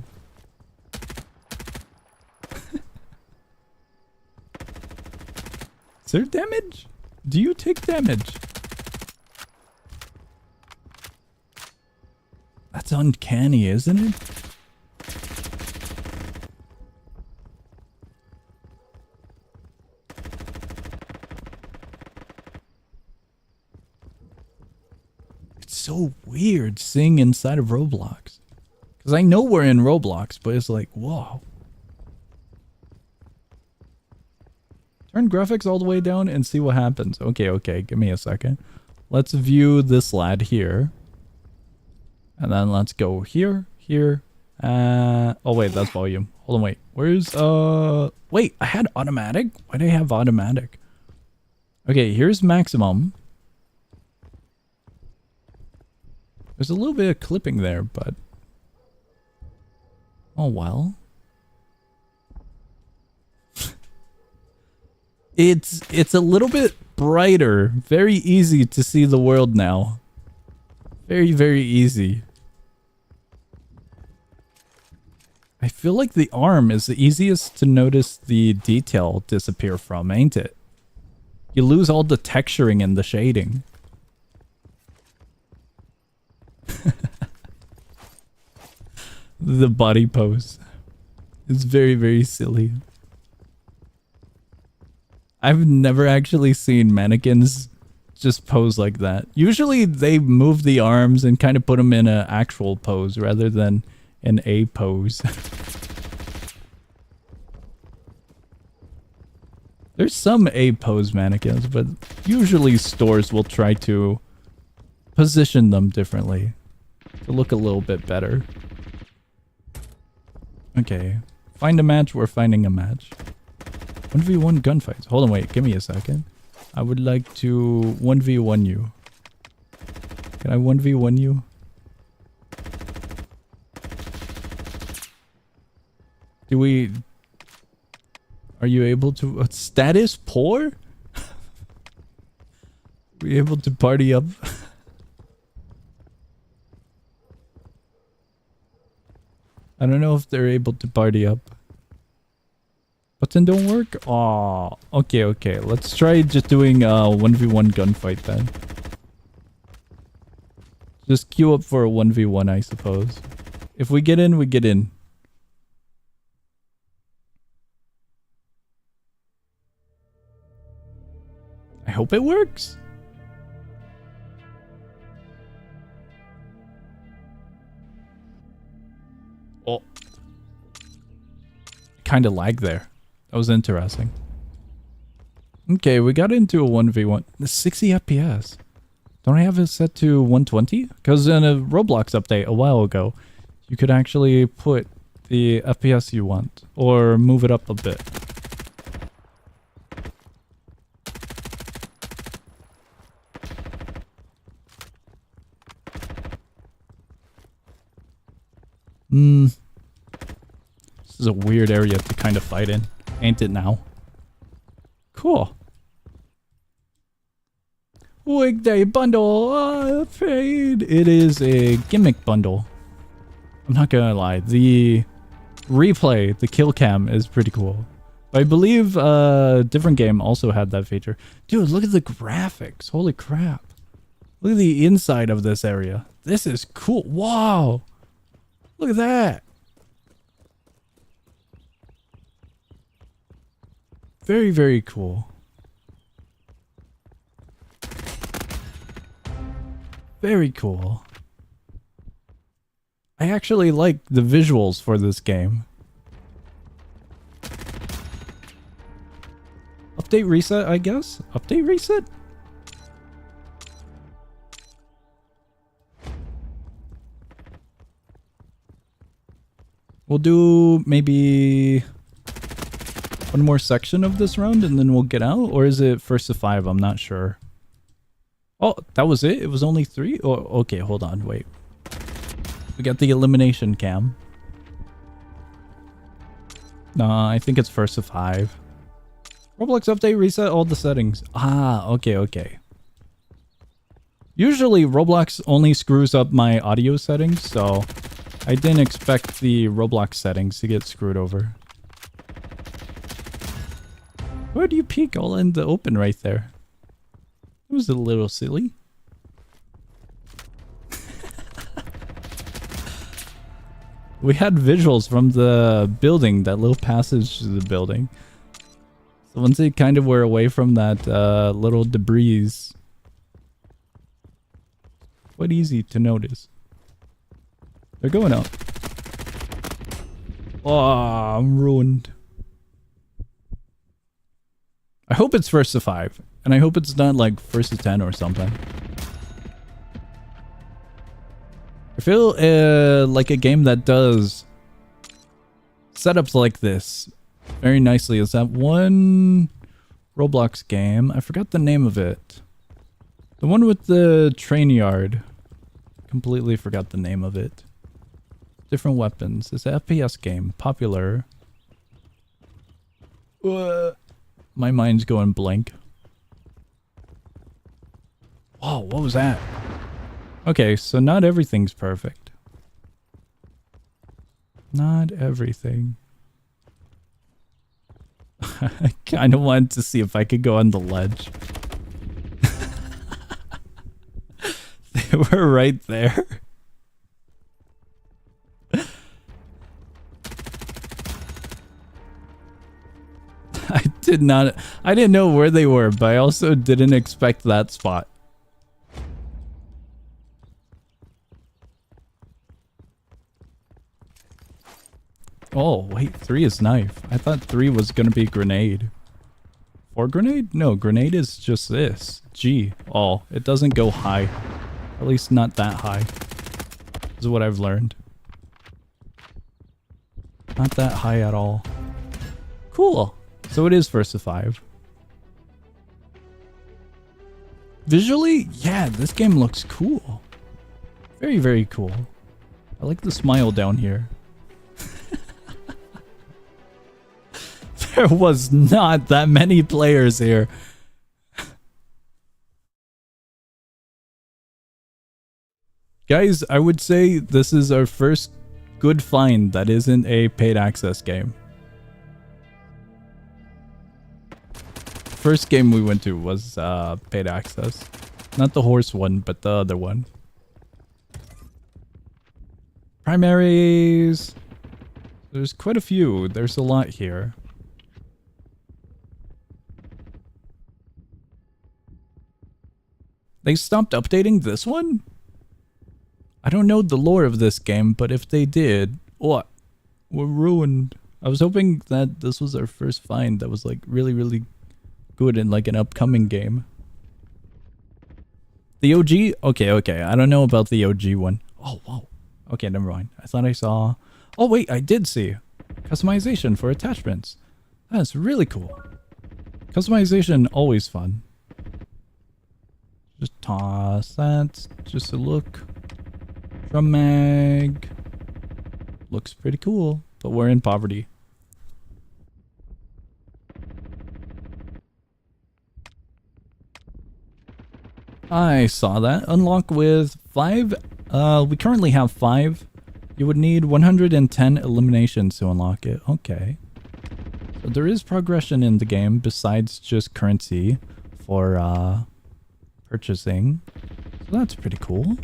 Is there damage? Do you take damage? That's uncanny, isn't it? It's so weird seeing inside of Roblox. Because I know we're in Roblox, but it's like, whoa. Turn graphics all the way down and see what happens. Okay, okay, give me a second. Let's view this lad here. And then let's go here, here. Oh wait, that's volume. Hold on, wait. Where's, wait, I had automatic? Why do I have automatic? Okay, here's maximum. There's a little bit of clipping there, but... Oh well. It's a little bit brighter. Very easy to see the world now. Very, very easy. I feel like the arm is the easiest to notice the detail disappear from, ain't it? You lose all the texturing and the shading. The body pose. It's very, very silly. I've never actually seen mannequins just pose like that. Usually they move the arms and kind of put them in an actual pose rather than an A pose. There's some A pose mannequins, but usually stores will try to position them differently to look a little bit better. Okay, find a match. We're finding a match. 1v1 gunfights. Hold on, wait. Give me a second. I would like to 1v1 you. Can I 1v1 you? Do we... Are you able to... status poor? Are we able to party up? I don't know if they're able to party up. Button don't work? Aw. Okay, okay. Let's try just doing a 1v1 gunfight then. Just queue up for a 1v1, I suppose. If we get in, we get in. I hope it works. Oh. Kind of lag there. That was interesting. Okay, we got into a 1v1. 60 FPS. Don't I have it set to 120? Because in a Roblox update a while ago, you could actually put the FPS you want. Or move it up a bit. This is a weird area to kind of fight in. Ain't it now? Cool. Weekday bundle. Paid. It is a gimmick bundle. I'm not gonna lie. The replay, the kill cam is pretty cool. I believe a different game also had that feature. Dude, look at the graphics. Holy crap. Look at the inside of this area. This is cool. Wow. Look at that. Very, very cool. Very cool. I actually like the visuals for this game. Update reset, I guess? Update reset? We'll do maybe one more section of this round and then we'll get out. Or is it first to 5? I'm not sure. Oh, that was it? It was only 3? Oh, okay, hold on. Wait. We got the elimination cam. Nah, I think it's first to 5. Roblox update, reset all the settings. Ah, okay, okay. Usually Roblox only screws up my audio settings, so I didn't expect the Roblox settings to get screwed over. Where do you peek all in the open right there? It was a little silly. We had visuals from the building, that little passage to the building. So once they kind of were away from that little debris, quite easy to notice. They're going up. Oh, I'm ruined. I hope it's first to 5. And I hope it's not like first to 10 or something. I feel like a game that does setups like this very nicely is that one Roblox game. I forgot the name of it. The one with the train yard. Completely forgot the name of it. Different weapons. It's an FPS game. Popular. My mind's going blank. Whoa, what was that? Okay, so not everything's perfect. Not everything. I kind of wanted to see if I could go on the ledge. They were right there. I didn't know where they were, but I also didn't expect that spot. Oh, wait, 3 is knife. I thought 3 was gonna be grenade. 4 grenade? No, grenade is just this. G. Oh, it doesn't go high. At least not that high. This is what I've learned. Not that high at all. Cool. So it is first to 5. Visually, yeah, this game looks cool. Very, very cool. I like the smile down here. There was not that many players here. Guys, I would say this is our first good find that isn't a paid access game. First game we went to was paid access. Not the horse one, but the other one. Primaries. There's quite a few. There's a lot here. They stopped updating this one? I don't know the lore of this game, but if they did, what? We're ruined. I was hoping that this was our first find that was like really, really good in like an upcoming game. The OG? Okay. I don't know about the OG one. Oh, whoa. Okay, never mind. I thought I saw... Oh, wait, I did see. Customization for attachments. That's really cool. Customization, always fun. Just toss that. Just a look. Drum mag. Looks pretty cool, but we're in poverty. I saw that. Unlock with 5. We currently have 5. You would need 110 eliminations to unlock it. Okay. So there is progression in the game besides just currency for purchasing. So that's pretty cool.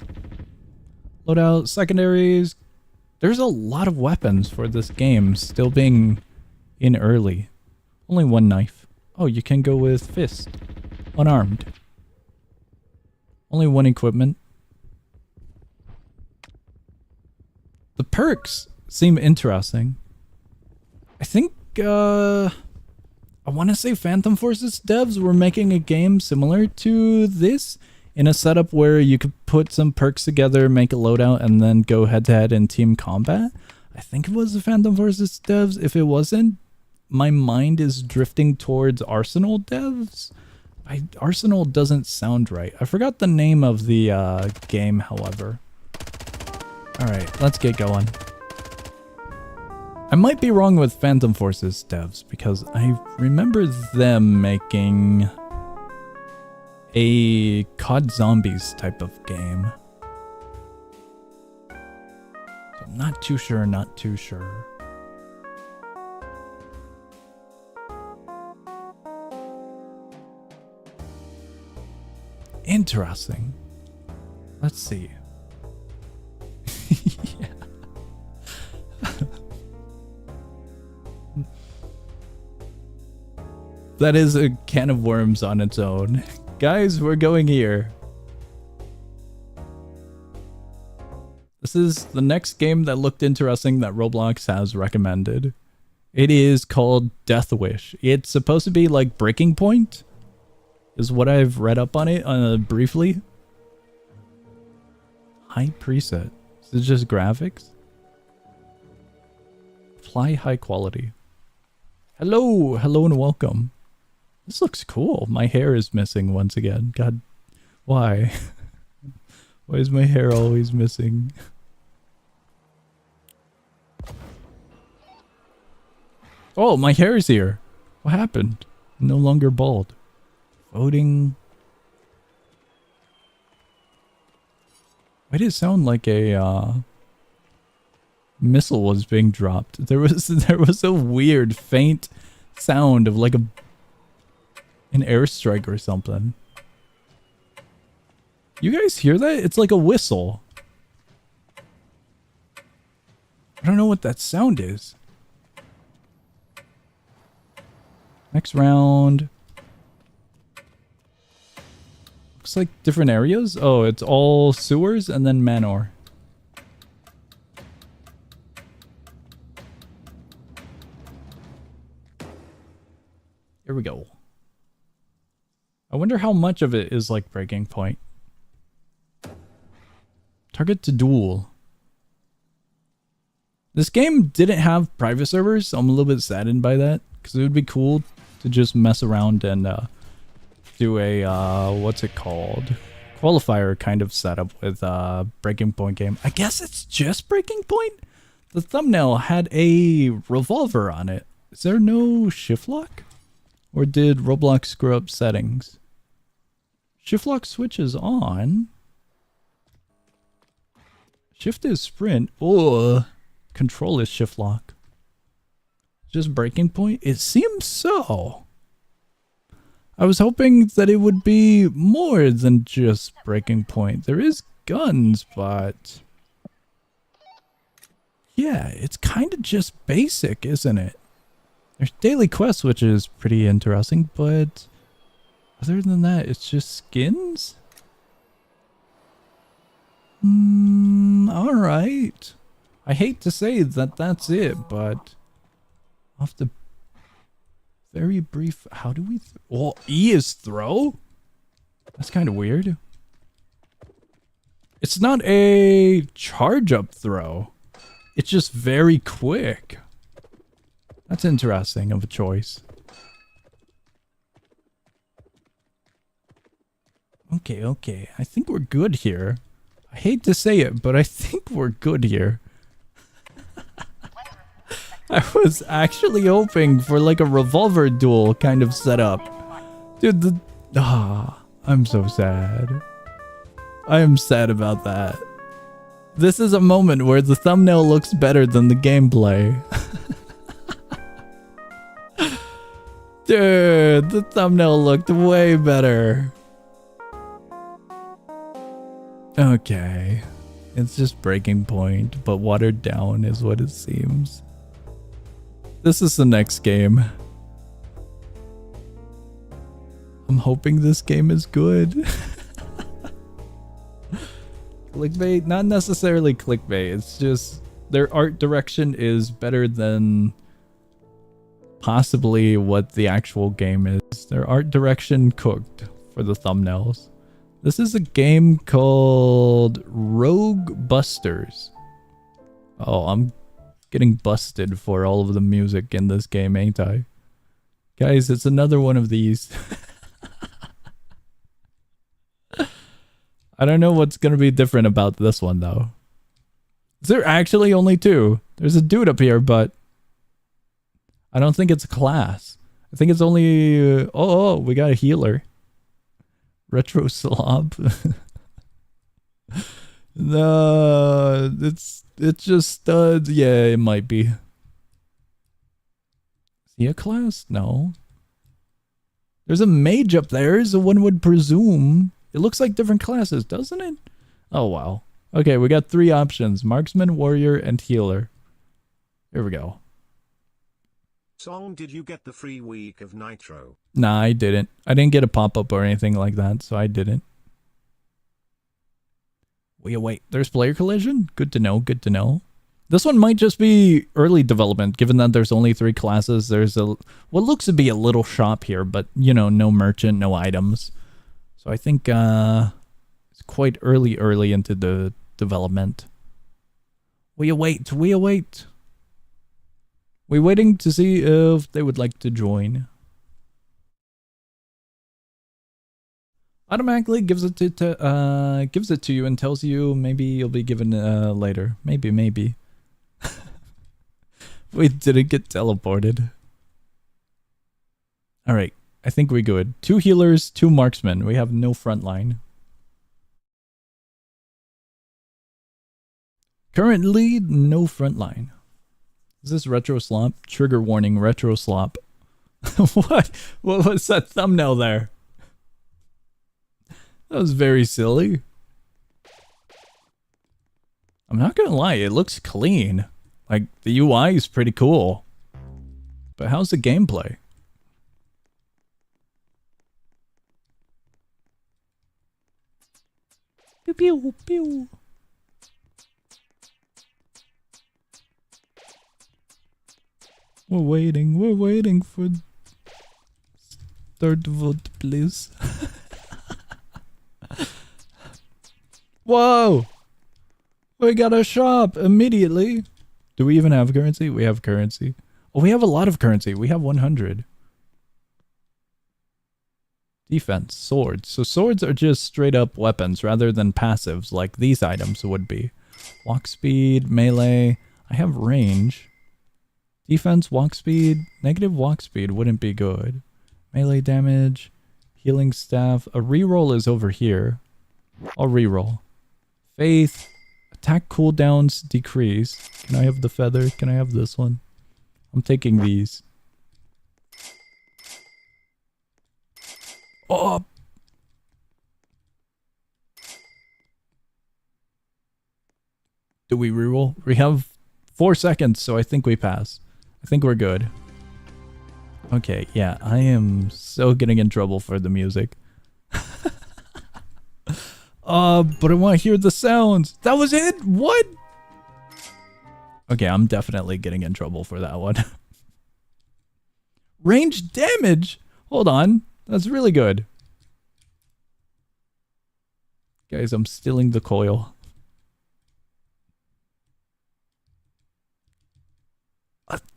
Loadout, secondaries. There's a lot of weapons for this game still being in early. Only 1 knife. Oh, you can go with fist. Unarmed. Only 1 equipment. The perks seem interesting. I think, I want to say Phantom Forces devs were making a game similar to this in a setup where you could put some perks together, make a loadout, and then go head-to-head in team combat. I I think it was the Phantom Forces devs. If it wasn't, my mind is drifting towards Arsenal devs. Arsenal doesn't sound right. I forgot the name of the game, however. Alright, let's get going. I might be wrong with Phantom Forces devs because I remember them making a COD Zombies type of game. So I'm not too sure, not too sure. Interesting. Let's see. Yeah. That is a can of worms on its own. Guys, we're going here. This is the next game that looked interesting that Roblox has recommended. It is called DEATHWISH. It's supposed to be like Breaking Point, is what I've read up on it briefly. High preset. Is it just graphics? Apply high quality. Hello, hello and welcome. This looks cool. My hair is missing once again. God, why? Why is my hair always missing? Oh, my hair is here. What happened? I'm no longer bald. Voting. Why did it sound like a missile was being dropped? There was a weird faint sound of like an airstrike or something. You guys hear that? It's like a whistle. I don't know what that sound is. Next round. Looks like different areas. Oh, it's all sewers and then manor. Here we go. I wonder how much of it is like Breaking Point. Target to duel. This game didn't have private servers, so I'm a little bit saddened by that. Because it would be cool to just mess around and do a, what's it called? Qualifier kind of setup with Breaking Point game. I guess it's just Breaking Point? The thumbnail had a revolver on it. Is there no shift lock? Or did Roblox screw up settings? Shift lock switch is on. Shift is sprint. Oh, control is shift lock. Just Breaking Point? It seems so. I was hoping that it would be more than just Breaking Point. There is guns, but yeah, it's kind of just basic, isn't it? There's daily quests, which is pretty interesting, but other than that, it's just skins? Alright. I hate to say that that's it, but off the very brief, how do we... Oh, E is throw? That's kind of weird. It's not a charge up throw. It's just very quick. That's interesting of a choice. Okay, okay. I think we're good here. I hate to say it, but I think we're good here. I was actually hoping for like a revolver duel kind of setup. Dude, I'm so sad. I am sad about that. This is a moment where the thumbnail looks better than the gameplay. Dude, the thumbnail looked way better. Okay. It's just Breaking Point, but watered down is what it seems. This is the next game. I'm hoping this game is good. Clickbait? Not necessarily clickbait. It's just their art direction is better than possibly what the actual game is. Their art direction cooked for the thumbnails. This is a game called Roguebusters. Oh, I'm Getting busted for all of the music in this game, ain't I? Guys, it's another one of these. I don't know what's going to be different about this one, though. Is there actually only 2? There's a dude up here, but I don't think it's a class. I think it's only... oh, we got a healer. Retro Slob. No, it's just... yeah, it might be. Is he a class? No. There's a mage up there, so one would presume. It looks like different classes, doesn't it? Oh, wow. Okay, we got 3 options. Marksman, warrior, and healer. Here we go. Song, did you get the free week of Nitro? Nah, I didn't. I didn't get a pop-up or anything like that, so I didn't. Wait, there's player collision? Good to know, good to know. This one might just be early development, given that there's only 3 classes. There's a what looks to be a little shop here, but, you know, no merchant, no items. So I think it's quite early into the development. We await. We're waiting to see if they would like to join. Automatically gives it to you and tells you maybe you'll be given later. Maybe. We didn't get teleported. All right, I think we're good. 2 healers, 2 marksmen. We have no front line. Currently, no front line. Is this retro slop? Trigger warning, retro slop. What? What was that thumbnail there? That was very silly. I'm not gonna lie, it looks clean. Like, the UI is pretty cool. But how's the gameplay? Pew pew pew. We're waiting for start vote, please. Whoa! We got a shop immediately. Do we even have currency? We have currency. Oh, we have a lot of currency. We have 100. Defense, swords. So swords are just straight up weapons rather than passives like these items would be. Walk speed, melee. I have range. Defense, walk speed. Negative walk speed wouldn't be good. Melee damage. Healing staff. A reroll is over here. I'll reroll. Faith. Attack cooldowns decrease. Can I have the feather? Can I have this one? I'm taking these. Oh! Do we reroll? We have 4 seconds, so I think we pass. I think we're good. Okay, yeah, I am so getting in trouble for the music. But I want to hear the sounds. That was it? What? Okay, I'm definitely getting in trouble for that one. Range damage? Hold on. That's really good. Guys, I'm stealing the coil.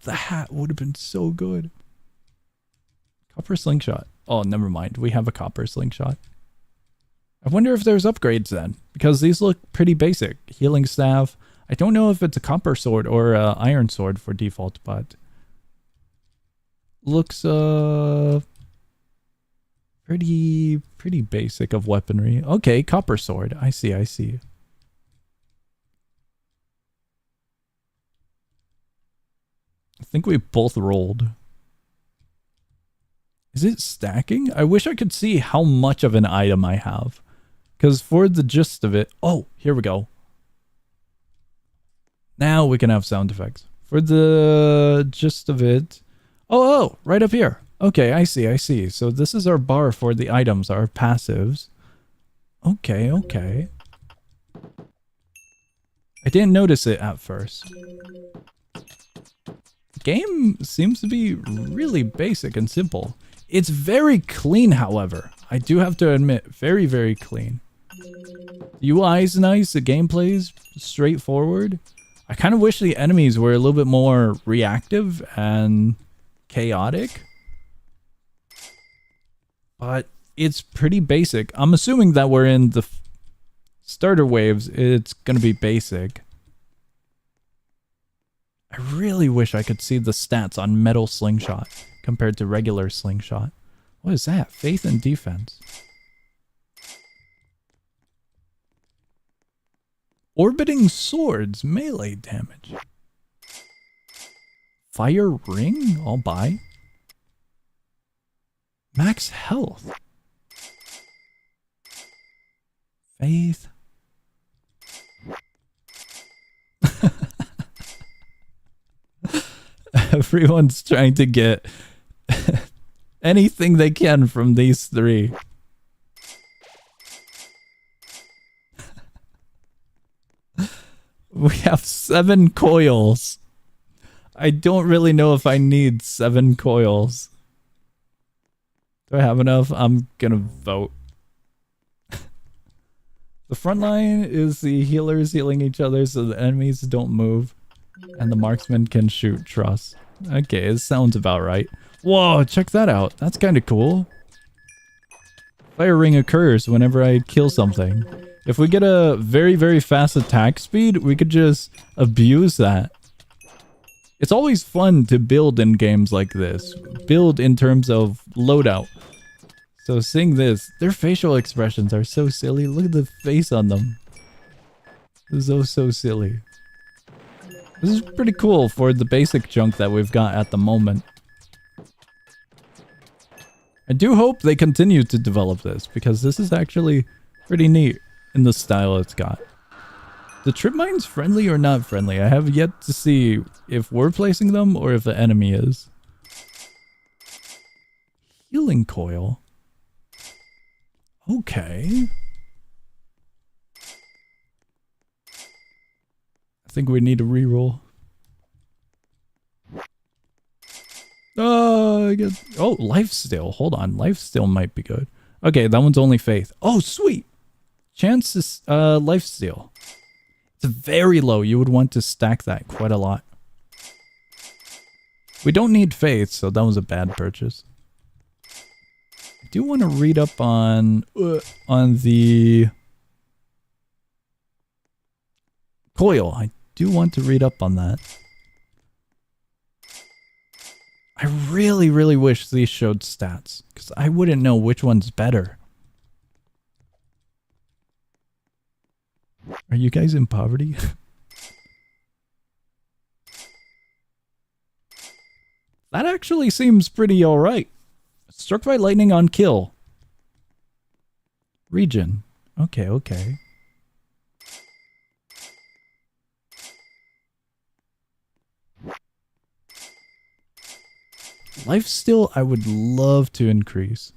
The hat would have been so good. Copper slingshot. Oh, never mind. We have a copper slingshot. I wonder if there's upgrades then, because these look pretty basic. Healing staff. I don't know if it's a copper sword or an iron sword for default, but looks pretty basic of weaponry. Okay, copper sword. I see. I think we both rolled. Is it stacking? I wish I could see how much of an item I have. Because for the gist of it... Oh, here we go. Now we can have sound effects. For the gist of it... Oh, right up here. Okay, I see. So this is our bar for the items, our passives. Okay. I didn't notice it at first. The game seems to be really basic and simple. It's very clean, however. I do have to admit, very, very clean. The UI is nice, the gameplay is straightforward. I kind of wish the enemies were a little bit more reactive and chaotic. But it's pretty basic. I'm assuming that we're in the starter waves. It's going to be basic. I really wish I could see the stats on Metal Slingshot compared to regular Slingshot. What is that? Faith and defense. Orbiting swords, melee damage. Fire ring, I'll buy. Max health. Faith. Everyone's trying to get anything they can from these three. We have 7 coils. I don't really know if I need 7 coils. Do I have enough? I'm gonna vote. The front line is the healers healing each other so the enemies don't move. And the marksman can shoot truss. Okay, it sounds about right. Whoa, check that out. That's kind of cool. Fire ring occurs whenever I kill something. If we get a very, very fast attack speed, we could just abuse that. It's always fun to build in games like this. Build in terms of loadout. So seeing this, their facial expressions are so silly. Look at the face on them. This is so silly. This is pretty cool for the basic junk that we've got at the moment. I do hope they continue to develop this, because this is actually pretty neat in the style it's got. The trip mines friendly or not friendly? I have yet to see if we're placing them or if the enemy is. Healing coil. Okay. I think we need a reroll. Oh, lifesteal. Hold on. Lifesteal might be good. Okay, that one's only faith. Oh, sweet. Chance is lifesteal. It's very low. You would want to stack that quite a lot. We don't need faith, so that was a bad purchase. I do want to read up on the coil. I do want to read up on that. I really, really wish these showed stats, because I wouldn't know which one's better. Are you guys in poverty? That actually seems pretty alright. Struck by lightning on kill. Region. Okay, okay. Lifesteal, I would love to increase.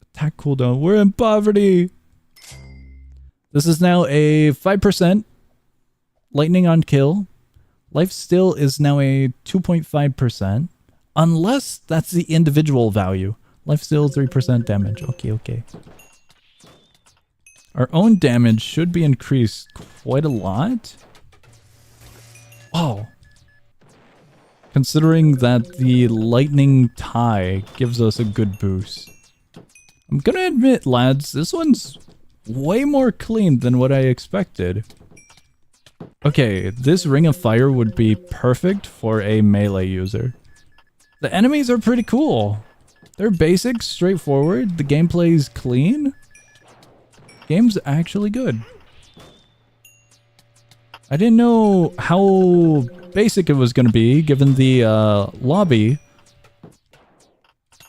Attack cooldown. We're in poverty. This is now a 5% lightning on kill. Lifesteal is now a 2.5%. Unless that's the individual value. Lifesteal 3% damage. Okay, okay. Our own damage should be increased quite a lot. Oh. Considering that the lightning tie gives us a good boost. I'm gonna admit, lads, this one's way more clean than what I expected. Okay, this Ring of Fire would be perfect for a melee user. The enemies are pretty cool. They're basic, straightforward. The gameplay's clean. Game's actually good. I didn't know how basic it was going to be, given the lobby.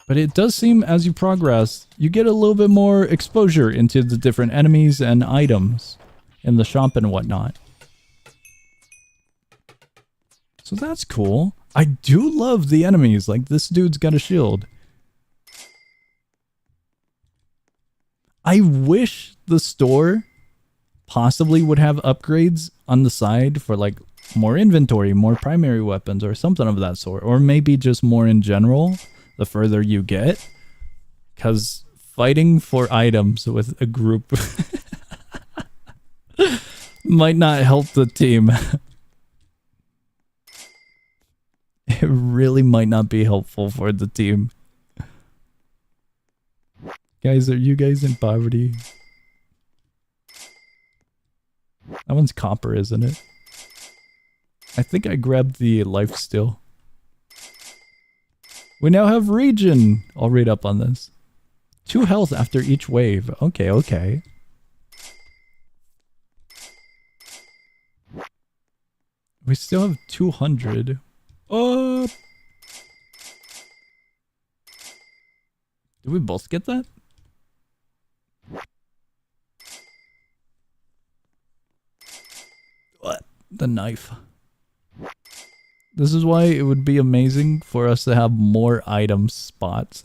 But it does seem, as you progress, you get a little bit more exposure into the different enemies and items in the shop and whatnot. So that's cool. I do love the enemies. Like, this dude's got a shield. I wish the store possibly would have upgrades on the side for, like, more inventory, more primary weapons, or something of that sort. Or maybe just more in general, the further you get. Because fighting for items with a group might not help the team. It really might not be helpful for the team. Guys, are you guys in poverty? That one's copper, isn't it? I think I grabbed the life steal. We now have region. I'll read up on this. 2 health after each wave. Okay, okay. We still have 200. Did we both get that? What? The knife. This is why it would be amazing for us to have more item spots.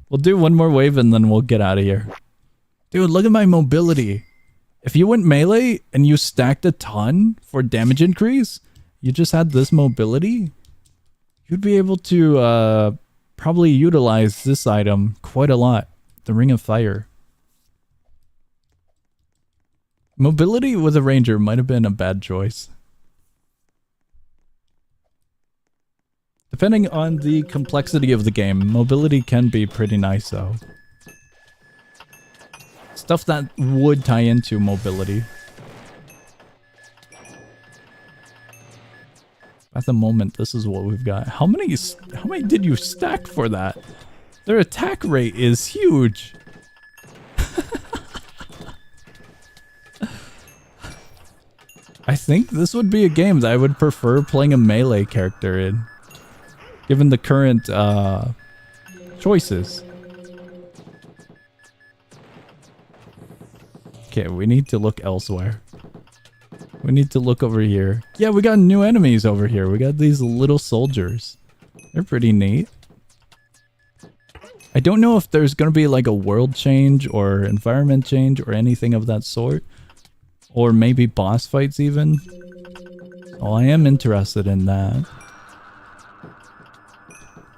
We'll do one more wave and then we'll get out of here. Dude, look at my mobility. If you went melee and you stacked a ton for damage increase, you just had this mobility, you'd be able to probably utilize this item quite a lot. The Ring of Fire. Mobility with a ranger might have been a bad choice. Depending on the complexity of the game, mobility can be pretty nice though. Stuff that would tie into mobility. At the moment, this is what we've got. How many did you stack for that? Their attack rate is huge. I think this would be a game that I would prefer playing a melee character in, given the current choices. Okay, we need to look elsewhere. We need to look over here. Yeah, we got new enemies over here. We got these little soldiers. They're pretty neat. I don't know if there's going to be like a world change or environment change or anything of that sort. Or maybe boss fights even. Oh, I am interested in that.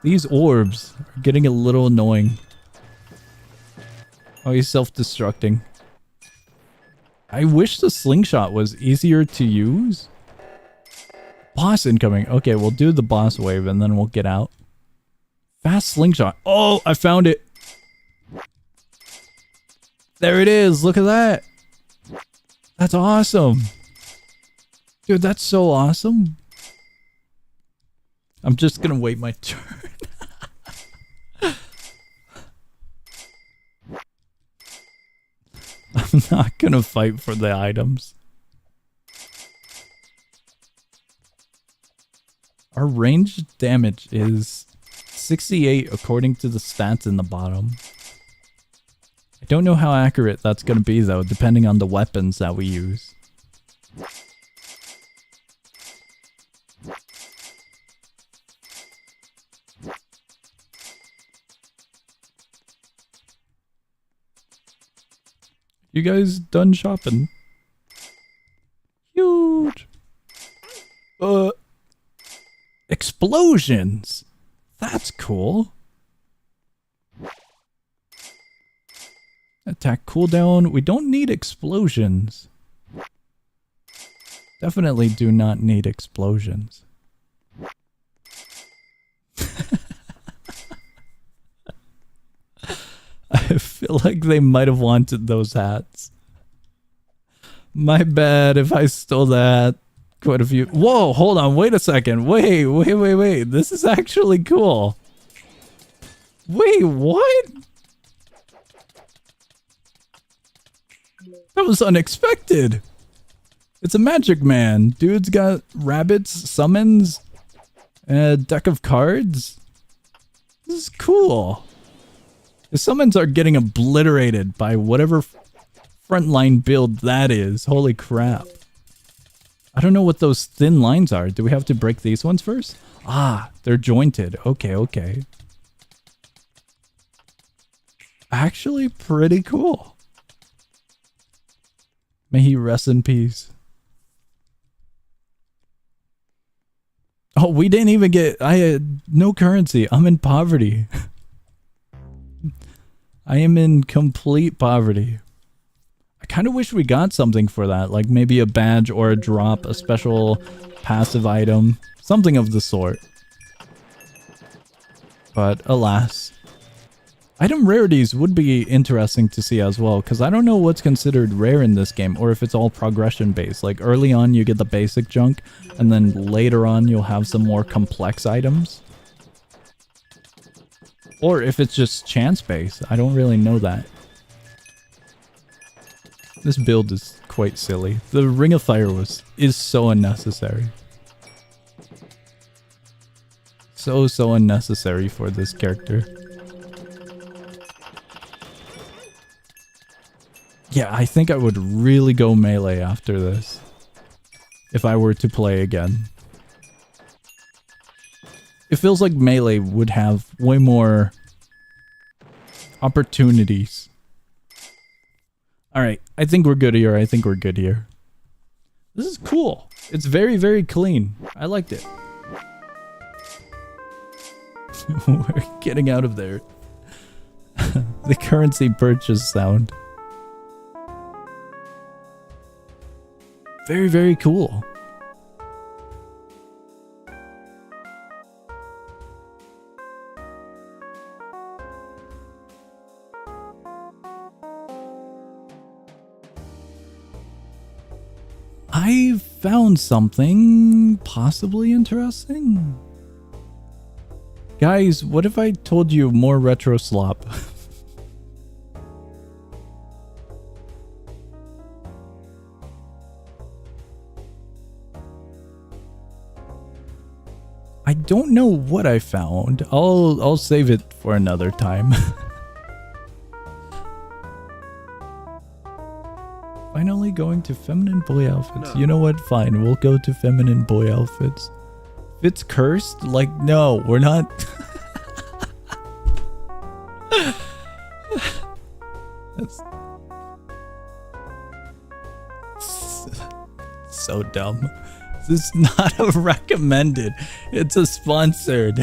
These orbs are getting a little annoying. Oh, he's self-destructing. I wish the slingshot was easier to use. Boss incoming. Okay, we'll do the boss wave and then we'll get out. Fast slingshot. Oh, I found it. There it is. Look at that. That's awesome. Dude, that's so awesome. I'm just gonna wait my turn. I'm not gonna fight for the items. Our range damage is 68 according to the stats in the bottom. I don't know how accurate that's gonna be though, depending on the weapons that we use. You guys done shopping? Huge. Explosions. That's cool. Attack cooldown. We don't need explosions. Definitely do not need explosions. I feel like they might have wanted those hats. My bad if I stole that. Quite a few. Whoa, hold on. Wait a second. Wait. This is actually cool. Wait, what? That was unexpected. It's a magic man. Dude's got rabbits, summons, and a deck of cards. This is cool. The summons are getting obliterated by whatever frontline build that is. Holy crap. I don't know what those thin lines are. Do we have to break these ones first? Ah, they're jointed. Okay. Actually, pretty cool. May he rest in peace. Oh, we didn't even get... I had no currency. I'm in poverty. I am in complete poverty. I kind of wish we got something for that, like maybe a badge or a drop, a special passive item, something of the sort. But alas. Item rarities would be interesting to see as well, because I don't know what's considered rare in this game, or if it's all progression based. Like early on you get the basic junk, and then later on you'll have some more complex items. Or if it's just chance based, I don't really know that. This build is quite silly. The Ring of Fire is so unnecessary. So unnecessary for this character. Yeah, I think I would really go melee after this. If I were to play again. It feels like melee would have way more opportunities. Alright, I think we're good here. I think we're good here. This is cool. It's very, very clean. I liked it. We're getting out of there. The currency purchase sound. Very, very cool. I found something possibly interesting. Guys, what if I told you more retro slop? I don't know what I found. I'll save it for another time. Finally going to feminine boy outfits. No. You know what? Fine, we'll go to feminine boy outfits. If it's cursed, like, no, we're not. That's so dumb. This is not a recommended. It's a sponsored.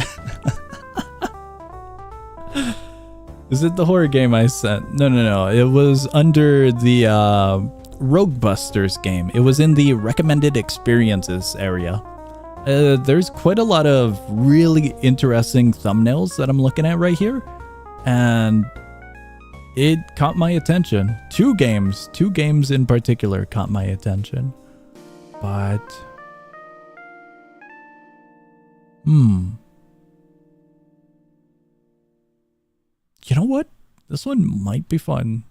Is it the horror game I sent? No. It was under the Roguebusters game. It was in the recommended experiences area. There's quite a lot of really interesting thumbnails that I'm looking at right here. And it caught my attention. Two games in particular caught my attention. But... You know what? This one might be fun.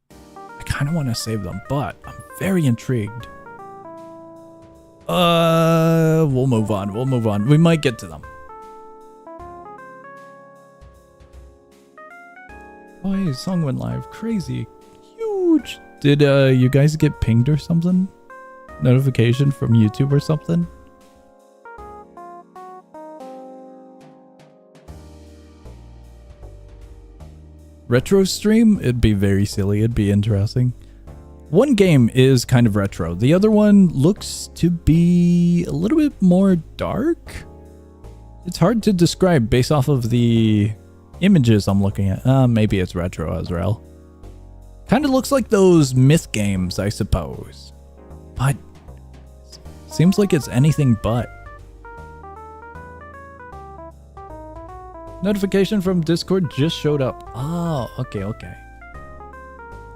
I kind of want to save them, but I'm very intrigued. We'll move on. We might get to them. Oh, hey, song went live. Crazy. Huge. Did you guys get pinged or something? Notification from YouTube or something? Retro stream? It'd be very silly. It'd be interesting. One game is kind of retro. The other one looks to be a little bit more dark. It's hard to describe based off of the images I'm looking at. Maybe it's retro as well. Kind of looks like those myth games, I suppose. But seems like it's anything but. Notification from Discord just showed up. Oh, okay.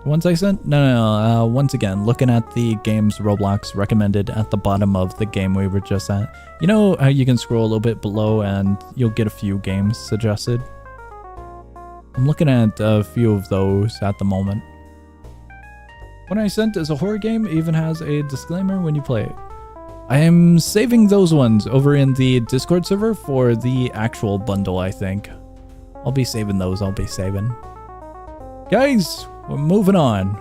Once I sent? No. Once again, looking at the games Roblox recommended at the bottom of the game we were just at. You know how you can scroll a little bit below and you'll get a few games suggested? I'm looking at a few of those at the moment. What I sent is a horror game, even has a disclaimer when you play it. I am saving those ones over in the Discord server for the actual bundle, I think. I'll be saving those, Guys, we're moving on.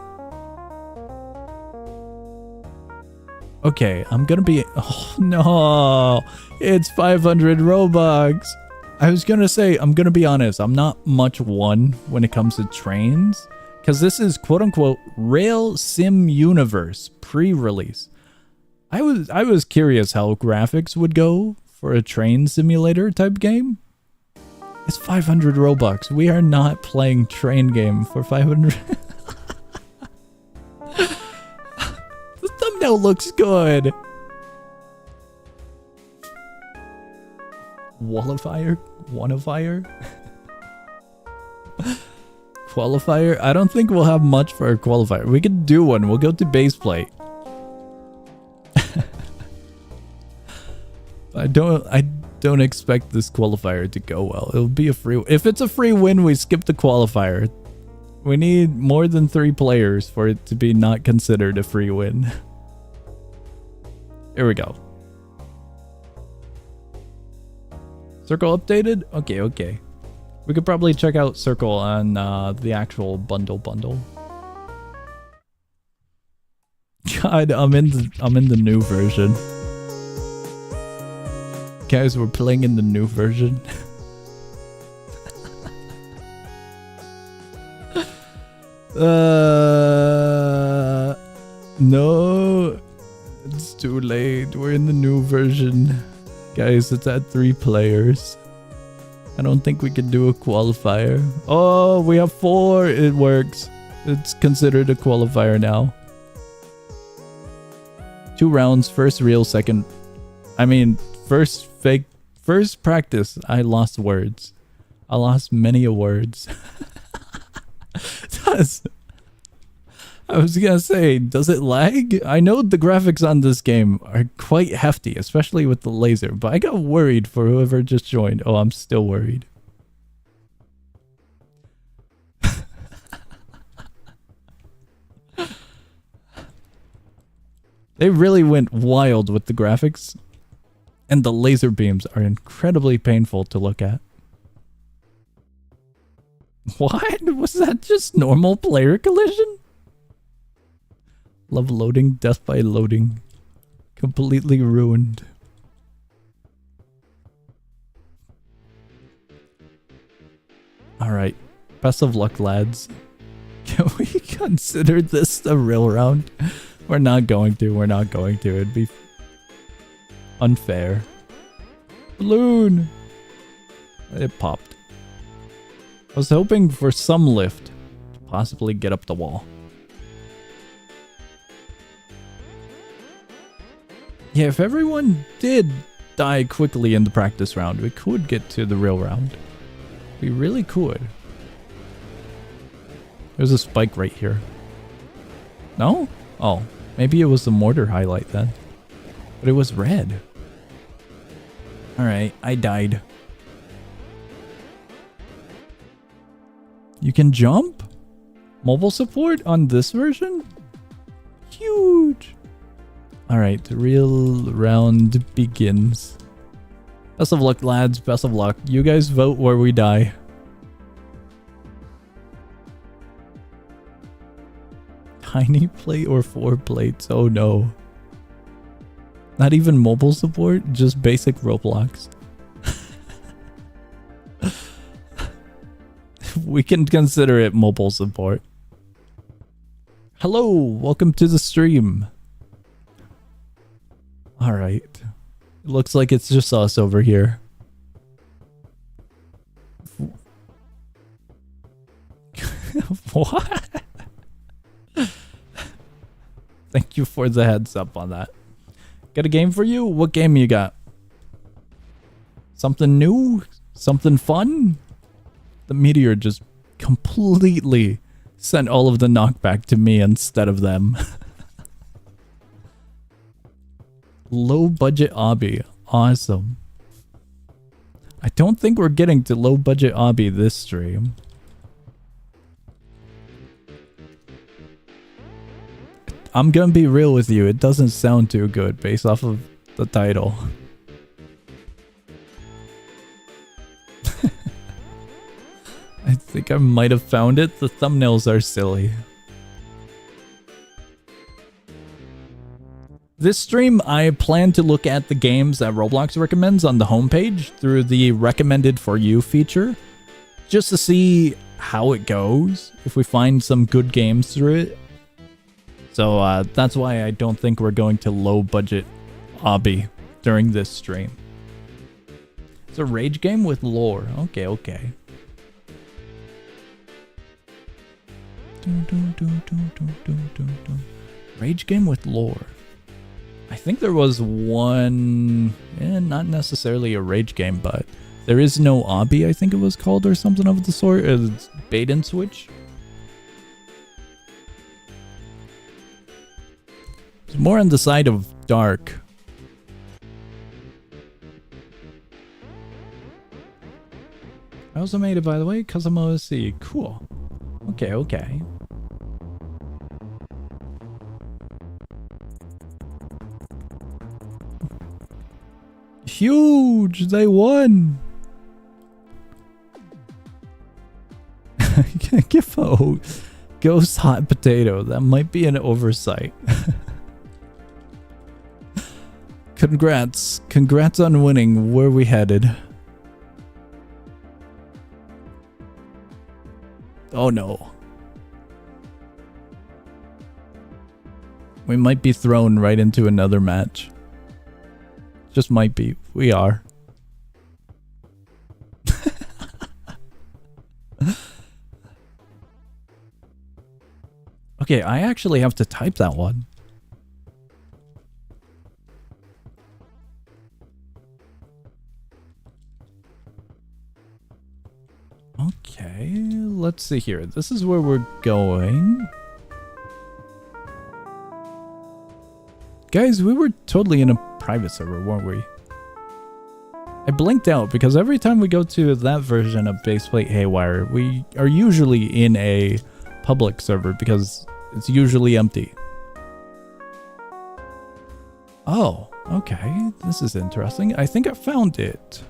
Okay, I'm gonna be... Oh, no. It's 500 Robux. I was gonna say, I'm gonna be honest, I'm not much one when it comes to trains. Because this is quote-unquote Rail Sim Universe pre-release. I was curious how graphics would go for a train simulator type game. It's 500 Robux. We are not playing train game for 500. thumbnail looks good. Qualifier? Qualifier? I don't think we'll have much for a qualifier. We could do one. We'll go to Baseplate. I don't expect this qualifier to go well. It'll be a free... If it's a free win, we skip the qualifier. We need more than 3 players for it to be not considered a free win. Here we go. Circle updated? Okay. We could probably check out Circle on the actual bundle. God, I'm in the new version. Guys, we're playing in the new version. No, it's too late. We're in the new version. Guys, it's at 3 players. I don't think we can do a qualifier. Oh, we have 4. It works. It's considered a qualifier now. 2 rounds, first real, second... I mean, first fake... First practice, I lost words. I lost many words. I was gonna say, does it lag? I know the graphics on this game are quite hefty, especially with the laser, but I got worried for whoever just joined. Oh, I'm still worried. They really went wild with the graphics, and the laser beams are incredibly painful to look at. What? Was that just normal player collision? Love loading, death by loading. Completely ruined. Alright. Best of luck, lads. Can we consider this a real round? We're not going to. It'd be unfair. Balloon! It popped. I was hoping for some lift to possibly get up the wall. Yeah, if everyone did die quickly in the practice round, we could get to the real round. We really could. There's a spike right here. No? Oh, maybe it was the mortar highlight then. But it was red. Alright, I died. You can jump? Mobile support on this version? Huge! Alright, the real round begins. Best of luck, lads. Best of luck. You guys vote where we die. Tiny plate or 4 plates? Oh no. Not even mobile support? Just basic Roblox. We can consider it mobile support. Hello, welcome to the stream. Alright. It looks like it's just us over here. What? Thank you for the heads up on that. Got a game for you? What game you got? Something new? Something fun? The meteor just completely sent all of the knockback to me instead of them. Low budget Obby. Awesome. I don't think we're getting to low budget Obby this stream. I'm gonna be real with you, it doesn't sound too good based off of the title. I think I might have found it. The thumbnails are silly. This stream, I plan to look at the games that Roblox recommends on the homepage through the recommended for you feature, just to see how it goes, if we find some good games through it. So that's why I don't think we're going to low budget Obby during this stream. It's a rage game with lore. Okay, okay. Rage game with lore. I think there was one, not necessarily a rage game, but there is no Obby, I think it was called, or something of the sort. It's bait and switch. It's more on the side of dark. I also made it, by the way, custom OSC. Cool. Okay, okay. Huge! They won! Give a ghost hot potato. That might be an oversight. Congrats. Congrats on winning. Where are we headed? Oh no. We might be thrown right into another match. Just might be. We are. Okay, I actually have to type that one. Okay, let's see here. This is where we're going. Guys, we were totally in a private server, weren't we? I blinked out because every time we go to that version of Baseplate Haywire, we are usually in a public server because it's usually empty. Oh, okay. This is interesting. I think I found it.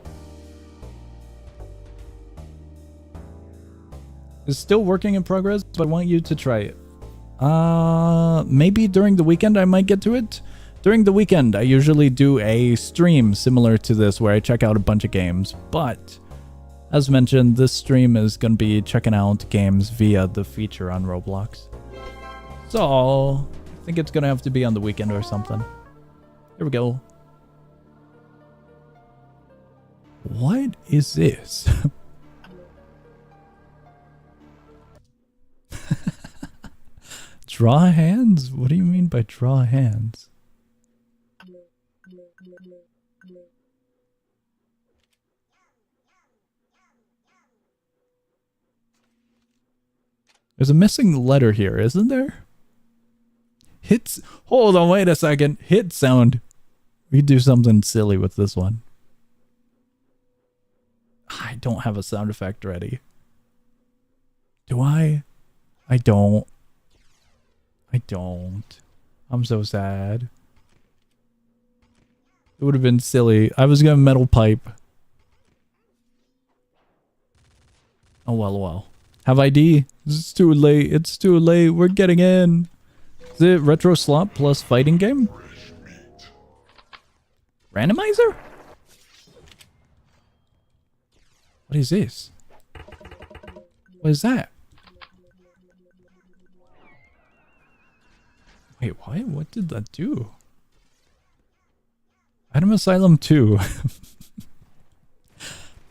It's still working in progress, but I want you to try it. Maybe during the weekend I might get to it. During the weekend, I usually do a stream similar to this where I check out a bunch of games. But, as mentioned, this stream is going to be checking out games via the feature on Roblox. So, I think it's going to have to be on the weekend or something. Here we go. What is this? Draw hands? What do you mean by draw hands? There's a missing letter here, isn't there? Hits. Hold on, wait a second. Hit sound. We do something silly with this one. I don't have a sound effect ready. Do I? I don't. I don't. I'm so sad. It would have been silly. I was gonna metal pipe. Oh well, well. Have ID? It's too late. It's too late. We're getting in. Is it retro slot plus fighting game? Randomizer? What is this? What is that? Wait, what? What did that do? Item Asylum 2.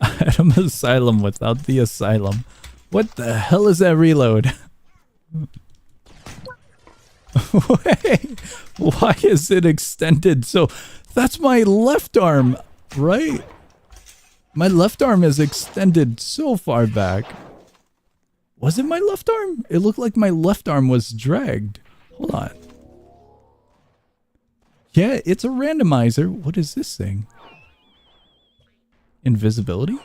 Item Asylum without the asylum. What the hell is that reload? Wait, why is it extended? So that's my left arm, right? My left arm is extended so far back. Was it my left arm? It looked like my left arm was dragged. Hold on. Yeah, it's a randomizer. What is this thing? Invisibility?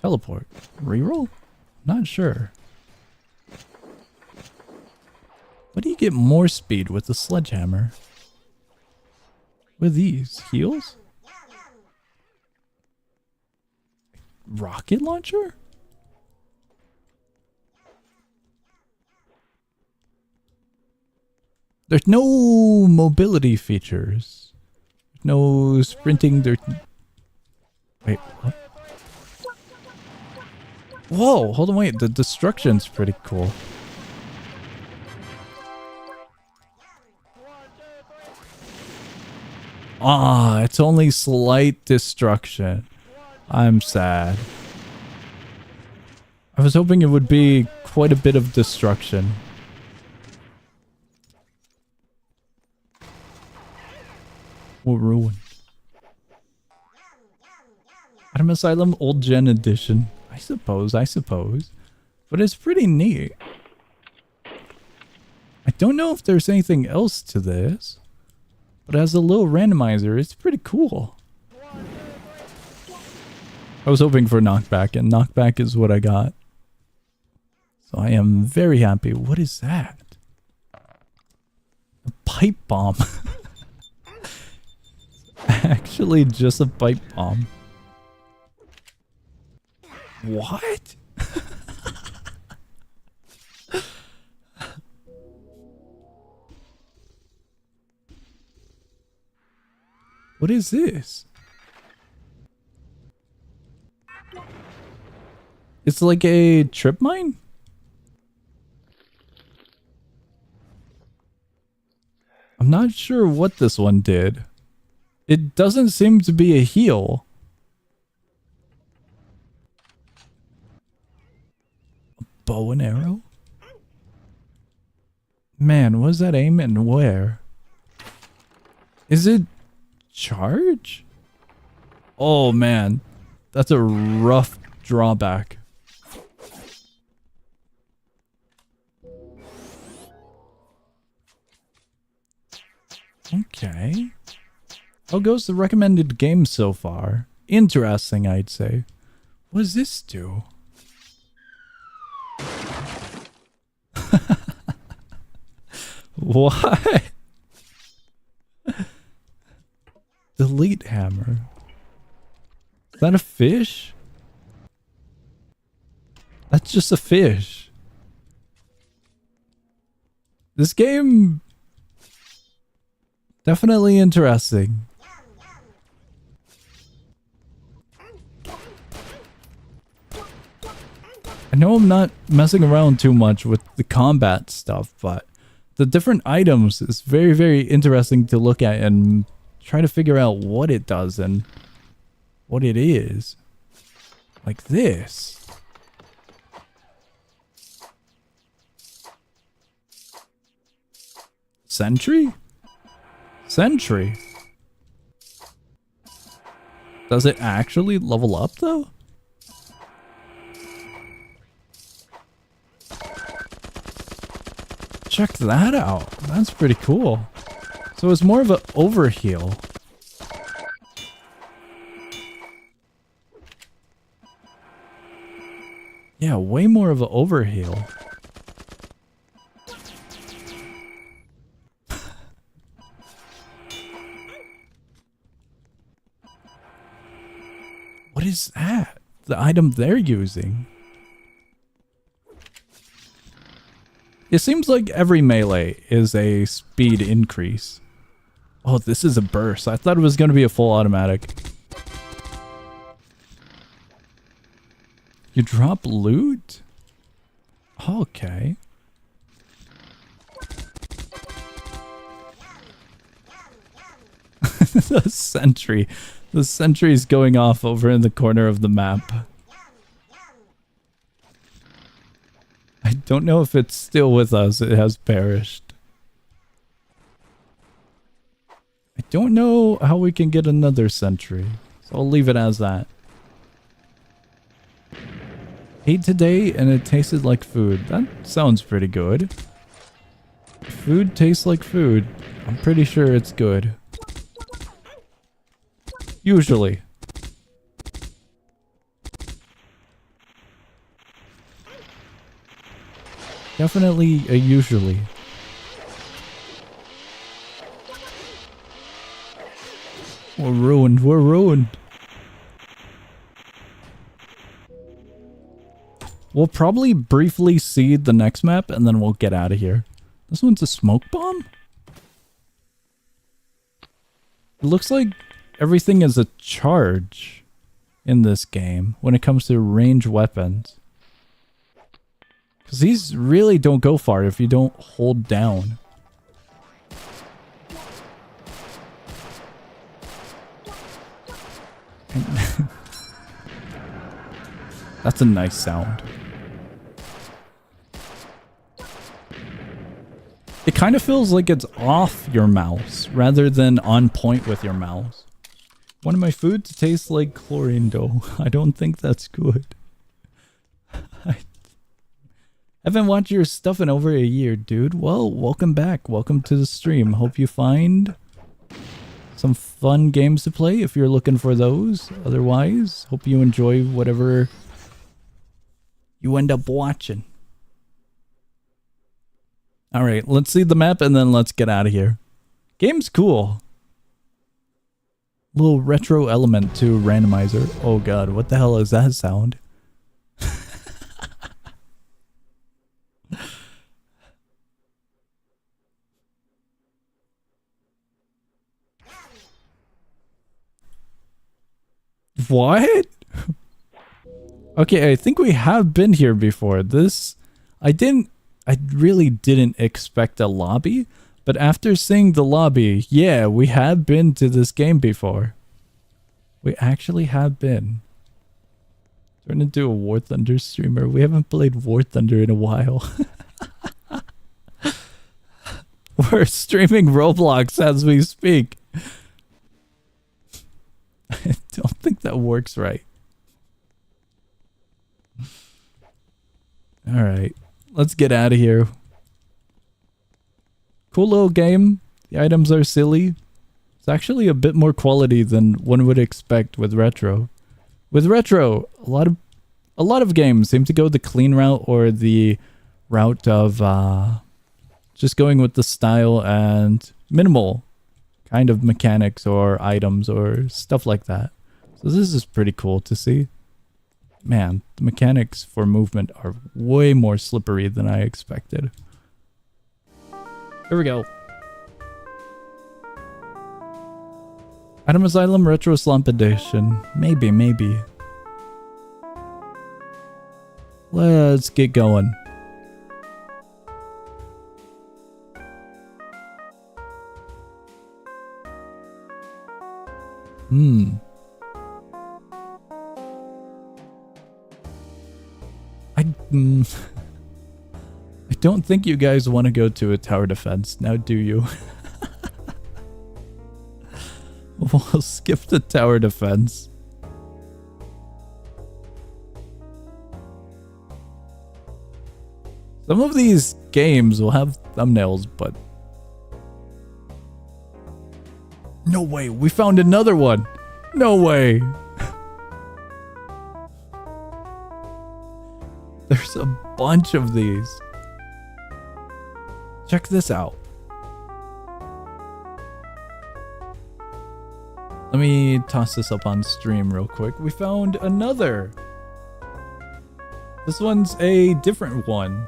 Teleport. Reroll? Not sure. What do you get more speed with the sledgehammer? What are these? Heals? Rocket launcher? There's no mobility features. No sprinting. Wait, what? Whoa, hold on, wait. The destruction's pretty cool. Ah, it's only slight destruction. I'm sad. I was hoping it would be quite a bit of destruction. We're ruined. Adam Asylum Old Gen Edition. I suppose. But it's pretty neat. I don't know if there's anything else to this. But as a little randomizer, it's pretty cool. I was hoping for knockback, and knockback is what I got. So I am very happy. What is that? A pipe bomb. Actually, just a pipe bomb. What? What is this? It's like a trip mine? I'm not sure what this one did. It doesn't seem to be a heal. A bow and arrow? Man, was that aim and where? Is it charge? Oh man, that's a rough drawback. Okay. How goes the recommended game so far? Interesting, I'd say. What does this do? What? Delete hammer. Is that a fish? That's just a fish. This game... definitely interesting. I know I'm not messing around too much with the combat stuff, but the different items is very, very interesting to look at and try to figure out what it does and what it is. Like this. Sentry? Sentry. Does it actually level up though? Check that out. That's pretty cool. So it's more of an overheal. Yeah, way more of an overheal. What is that? The item they're using. It seems like every melee is a speed increase. Oh, this is a burst. I thought it was going to be a full automatic. You drop loot? Okay. The sentry. The sentry's going off over in the corner of the map. I don't know if it's still with us. It has perished. I don't know how we can get another sentry. So I'll leave it as that. Ate today and it tasted like food. That sounds pretty good. Food tastes like food. I'm pretty sure it's good. Usually. Definitely a usually. We're ruined. We're ruined. We'll probably briefly see the next map and then we'll get out of here. This one's a smoke bomb? It looks like everything is a charge in this game when it comes to range weapons. Because these really don't go far if you don't hold down. That's a nice sound. It kind of feels like it's off your mouse rather than on point with your mouse. Wanted my food to taste like chlorine dough. I don't think that's good. I haven't watched your stuff in over a year, dude. Well, welcome back. Welcome to the stream. Hope you find some fun games to play if you're looking for those. Otherwise, hope you enjoy whatever you end up watching. Alright, let's see the map and then let's get out of here. Game's cool. Little retro element to randomizer. Oh god, what the hell is that sound? What? Okay, I think we have been here before. I really didn't expect a lobby, but after seeing the lobby, yeah, we have been to this game before. We actually have been. Turn into a War Thunder streamer. We haven't played War Thunder in a while. We're streaming Roblox as we speak. I don't think that works right. Alright. Let's get out of here. Cool little game. The items are silly. It's actually a bit more quality than one would expect with retro. With retro, a lot of games seem to go the clean route or the route of just going with the style and minimal kind of mechanics or items or stuff like that. So this is pretty cool to see. Man, the mechanics for movement are way more slippery than I expected. Here we go. Item Asylum Retro Slump Edition. Maybe. Let's get going. I don't think you guys want to go to a tower defense, now do you? We'll skip the tower defense. Some of these games will have thumbnails, but... No way, we found another one! No way! There's a bunch of these. Check this out. Let me toss this up on stream real quick. We found another. This one's a different one.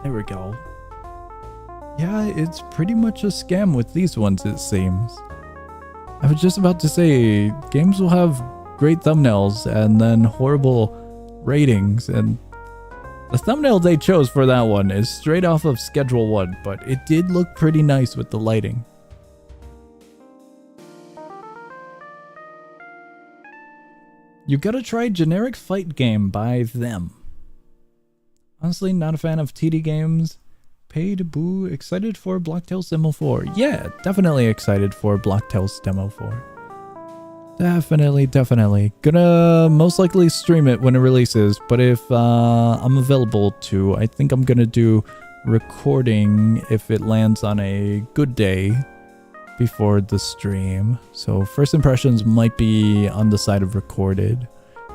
There we go. Yeah, it's pretty much a scam with these ones, it seems. I was just about to say, games will have great thumbnails and then horrible ratings, and the thumbnail they chose for that one is straight off of Schedule 1, but it did look pretty nice with the lighting. You gotta try Generic Fight Game by them. Honestly, not a fan of TD games. Paid boo. Excited for Blocktails Demo 4. Yeah, definitely excited for Blocktails Demo 4. Definitely. Gonna most likely stream it when it releases, but if I'm available to, I think I'm gonna do recording if it lands on a good day before the stream. So first impressions might be on the side of recorded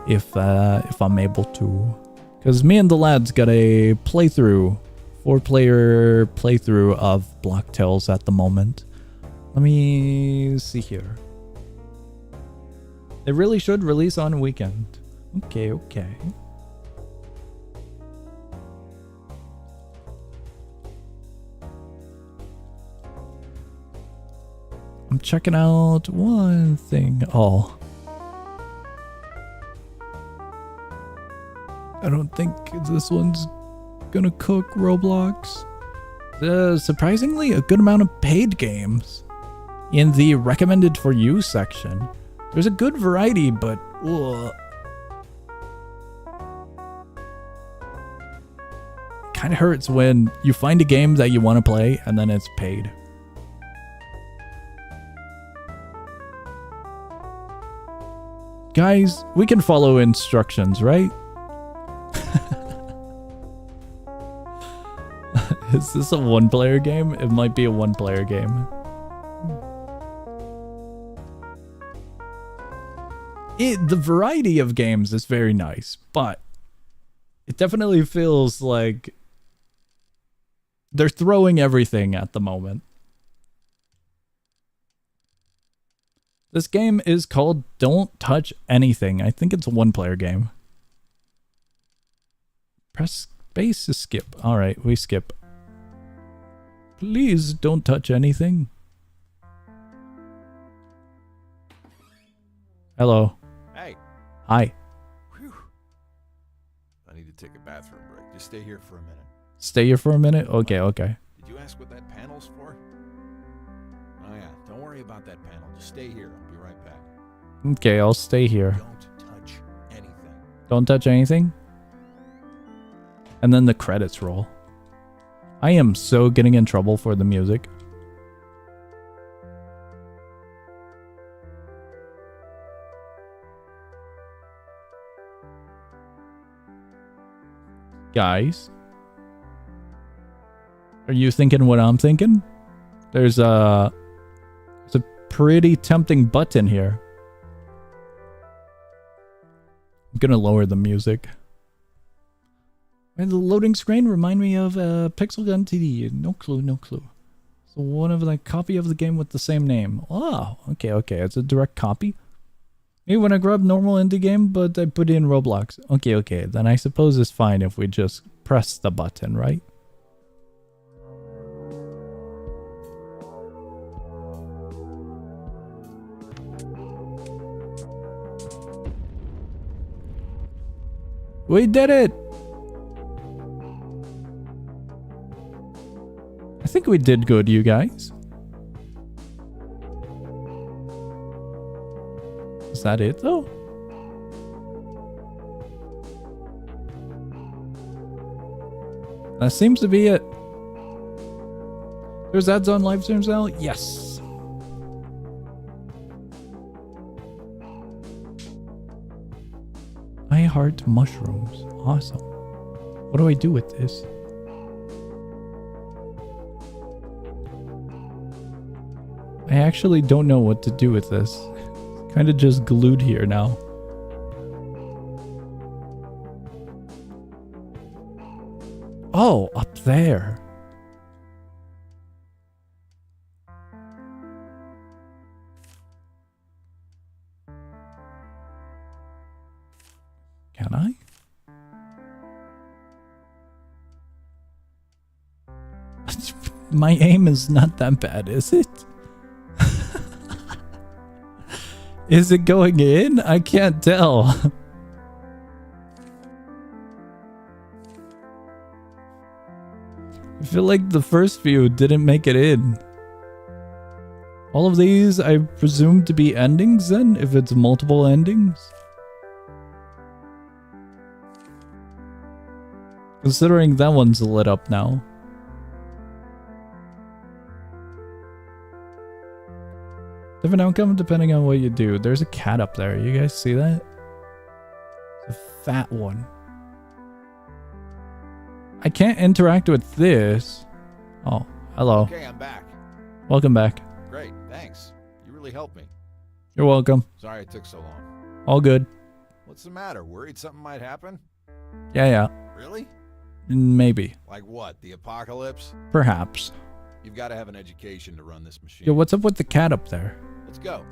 if I'm able to. Because me and the lads got a playthrough, 4-player playthrough of Blocktails at the moment. Let me see here. They really should release on a weekend. Okay. I'm checking out one thing. Oh. I don't think this one's gonna cook Roblox. Surprisingly, a good amount of paid games in the recommended for you section. There's a good variety, but Ugh. Kind of hurts when you find a game that you want to play and then it's paid. Guys, we can follow instructions, right? Is this a one-player game? It might be a one-player game. The variety of games is very nice, but it definitely feels like they're throwing everything at the moment. This game is called Don't Touch Anything. I think it's a one-player game. Press space to skip. Alright, we skip. Please don't touch anything. Hello. Hey. Hi. Whew. I need to take a bathroom break. Just stay here for a minute. Stay here for a minute? Okay, okay. Did you ask what that panel's for? Oh yeah, don't worry about that panel. Just stay here. I'll be right back. Okay, I'll stay here. Don't touch anything. Don't touch anything? And then the credits roll. I am so getting in trouble for the music. Guys, are you thinking what I'm thinking? There's a pretty tempting button here. I'm gonna lower the music. And the loading screen remind me of Pixel Gun TD. No clue, no clue. So one of the copy of the game with the same name. Oh, okay, okay. It's a direct copy. Maybe when I grab normal indie game, but I put in Roblox. Okay, okay. Then I suppose it's fine if we just press the button, right? We did it! I think we did good, you guys. Is that it, though? That seems to be it. There's ads on live streams now? Yes. I heart mushrooms. Awesome. What do I do with this? I actually don't know what to do with this. It's kind of just glued here now. Oh, up there. Can I? My aim is not that bad, is it? Is it going in? I can't tell. I feel like the first few didn't make it in. All of these I presume to be endings then, if it's multiple endings. Considering that one's lit up now. Different outcome depending on what you do. There's a cat up there. You guys see that? It's a fat one. I can't interact with this. Oh, hello. Okay, I'm back. Welcome back. Great, thanks. You really helped me. You're welcome. Sorry it took so long. All good. What's the matter? Worried something might happen? Yeah. Really? Maybe. Like what? The apocalypse? Perhaps. You've got to have an education to run this machine. Yo, what's up with the cat up there? Let's go.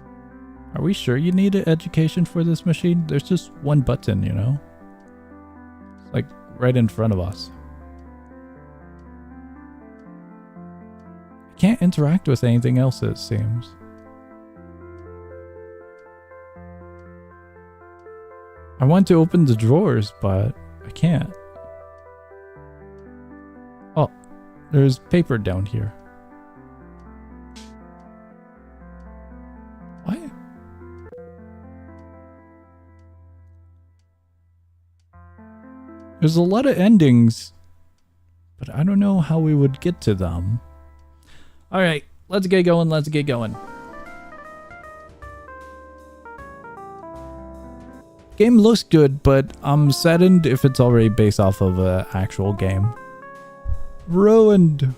Are we sure you need an education for this machine? There's just one button, you know? It's like right in front of us. I can't interact with anything else, it seems. I want to open the drawers, but I can't. Oh, there's paper down here. What? There's a lot of endings, but I don't know how we would get to them. Alright, let's get going, let's get going. Game looks good, but I'm saddened if it's already based off of an actual game. Ruined.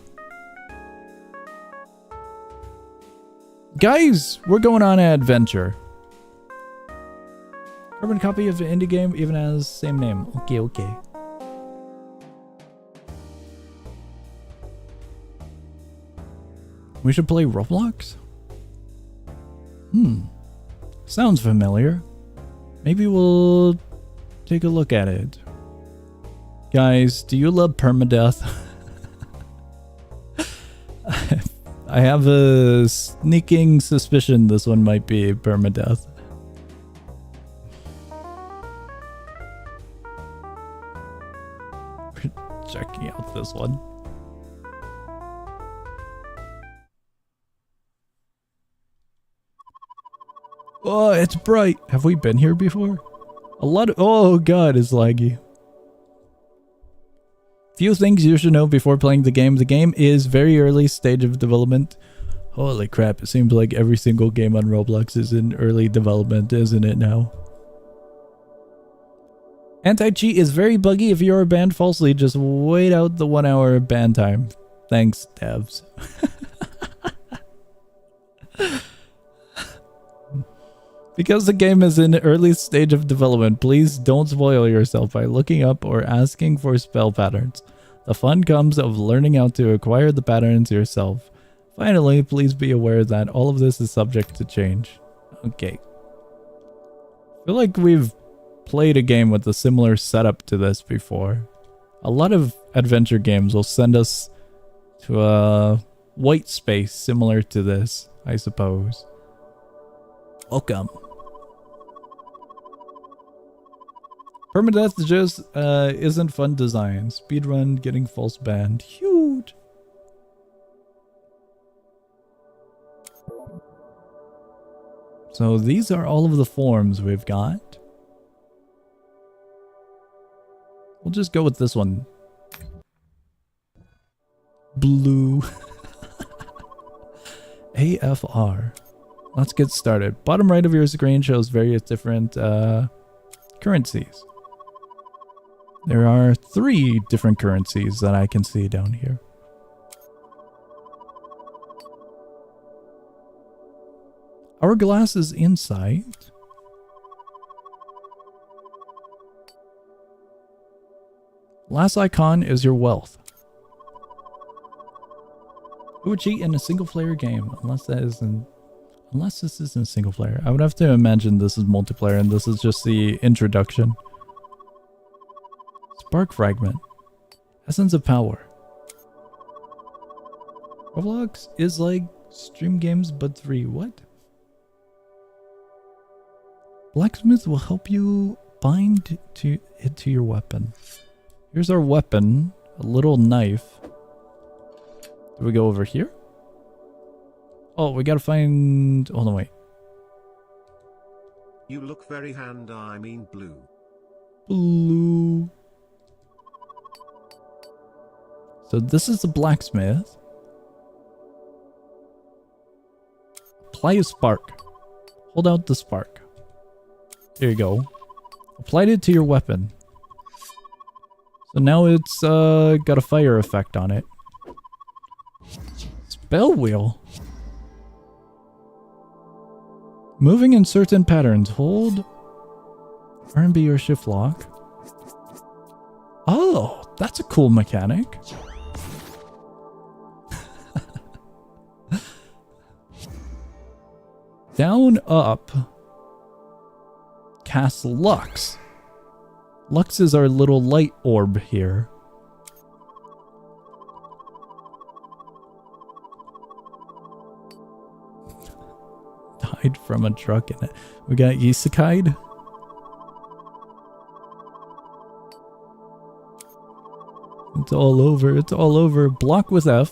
Guys, we're going on an adventure. Carbon copy of an indie game even has same name. Okay, okay. We should play Roblox? Sounds familiar. Maybe we'll take a look at it. Guys, do you love permadeath? I have a sneaking suspicion this one might be permadeath. We're checking out this one. Oh, it's bright. Have we been here before? A lot of... Oh god, it's laggy. Few things you should know before playing the game. The game is very early stage of development. Holy crap, it seems like every single game on Roblox is in early development, isn't it now? Anti-cheat is very buggy. If you are banned falsely, just wait out the 1 hour ban time. Thanks, devs. Because the game is in early stage of development, please don't spoil yourself by looking up or asking for spell patterns. The fun comes of learning how to acquire the patterns yourself. Finally, please be aware that all of this is subject to change. Okay. I feel like we've played a game with a similar setup to this before. A lot of adventure games will send us to a white space similar to this, I suppose. Welcome. Permadeath just isn't fun design. Speedrun getting false banned. Huge. So these are all of the forms we've got. We'll just go with this one. Blue. AFR. Let's get started. Bottom right of your screen shows various different currencies. There are 3 different currencies that I can see down here. Hourglass is inside. Last icon is your wealth. Who would cheat in a single player game unless this isn't a single player? I would have to imagine this is multiplayer and this is just the introduction. Spark fragment. Essence of power. Roblox is like stream games but 3. What? Blacksmith will help you bind it to your weapon. Here's our weapon. A little knife. Do we go over here? Oh, we gotta find... Hold on, wait. You look very I mean blue. Blue. So this is the blacksmith. Apply a spark. Hold out the spark. There you go. Applied it to your weapon. So now it's got a fire effect on it. Spell wheel. Moving in certain patterns. Hold R&B or shift lock. Oh, that's a cool mechanic. Down, up. Cast Lux. Lux is our little light orb here. Died from a truck in it. We got Isekai'd. It's all over. It's all over. Block with F.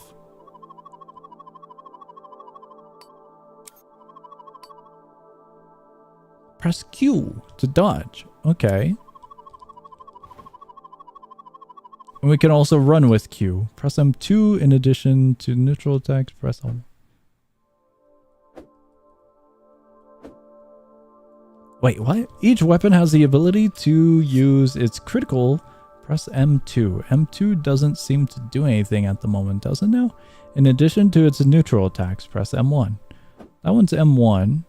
Press Q to dodge. Okay. And we can also run with Q. Press M2 in addition to neutral attacks. Press L1. Wait, what? Each weapon has the ability to use its critical. Press M2. M2 doesn't seem to do anything at the moment, does it now? In addition to its neutral attacks, press M1. That one's M1.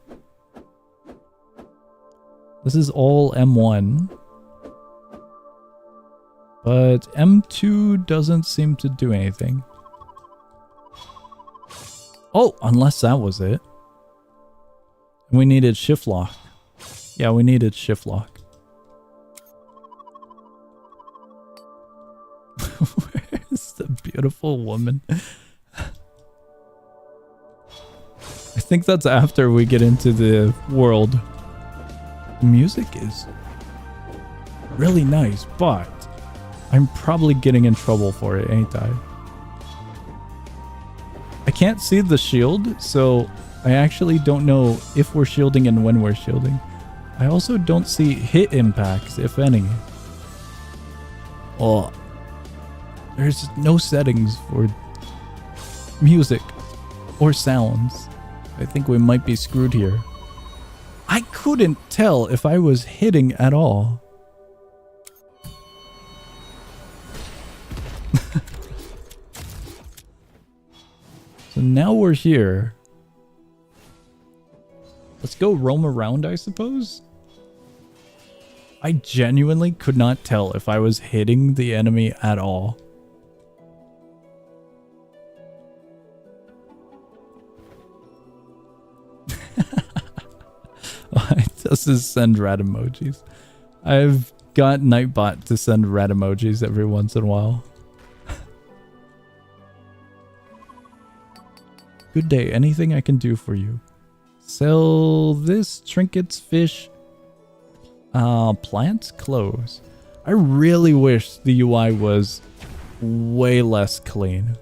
This is all M1. But M2 doesn't seem to do anything. Oh, unless that was it. We needed shift lock. Yeah, we needed shift lock. Where's the beautiful woman? I think that's after we get into the world. The music is really nice, but I'm probably getting in trouble for it, ain't I? I can't see the shield, so I actually don't know if we're shielding and when we're shielding. I also don't see hit impacts, if any. Oh, there's no settings for music or sounds. I think we might be screwed here. I couldn't tell if I was hitting at all. So now we're here. Let's go roam around, I suppose. I genuinely could not tell if I was hitting the enemy at all. This is send rat emojis. I've got Nightbot to send rat emojis every once in a while. Good day. Anything I can do for you? Sell this, trinkets, fish, plants, clothes. I really wish the UI was way less clean.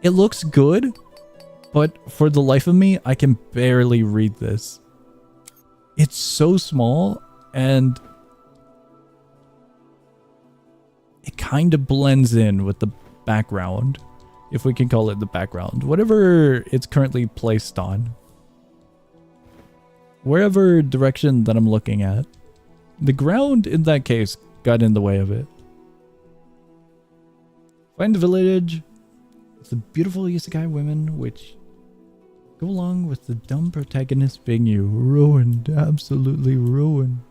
It looks good, but for the life of me, I can barely read this. It's so small, and it kind of blends in with the background, if we can call it the background. Whatever it's currently placed on. Wherever direction that I'm looking at. The ground, in that case, got in the way of it. Find the village. It's the beautiful isekai women, which go along with the dumb protagonist being you. Ruined. Absolutely ruined.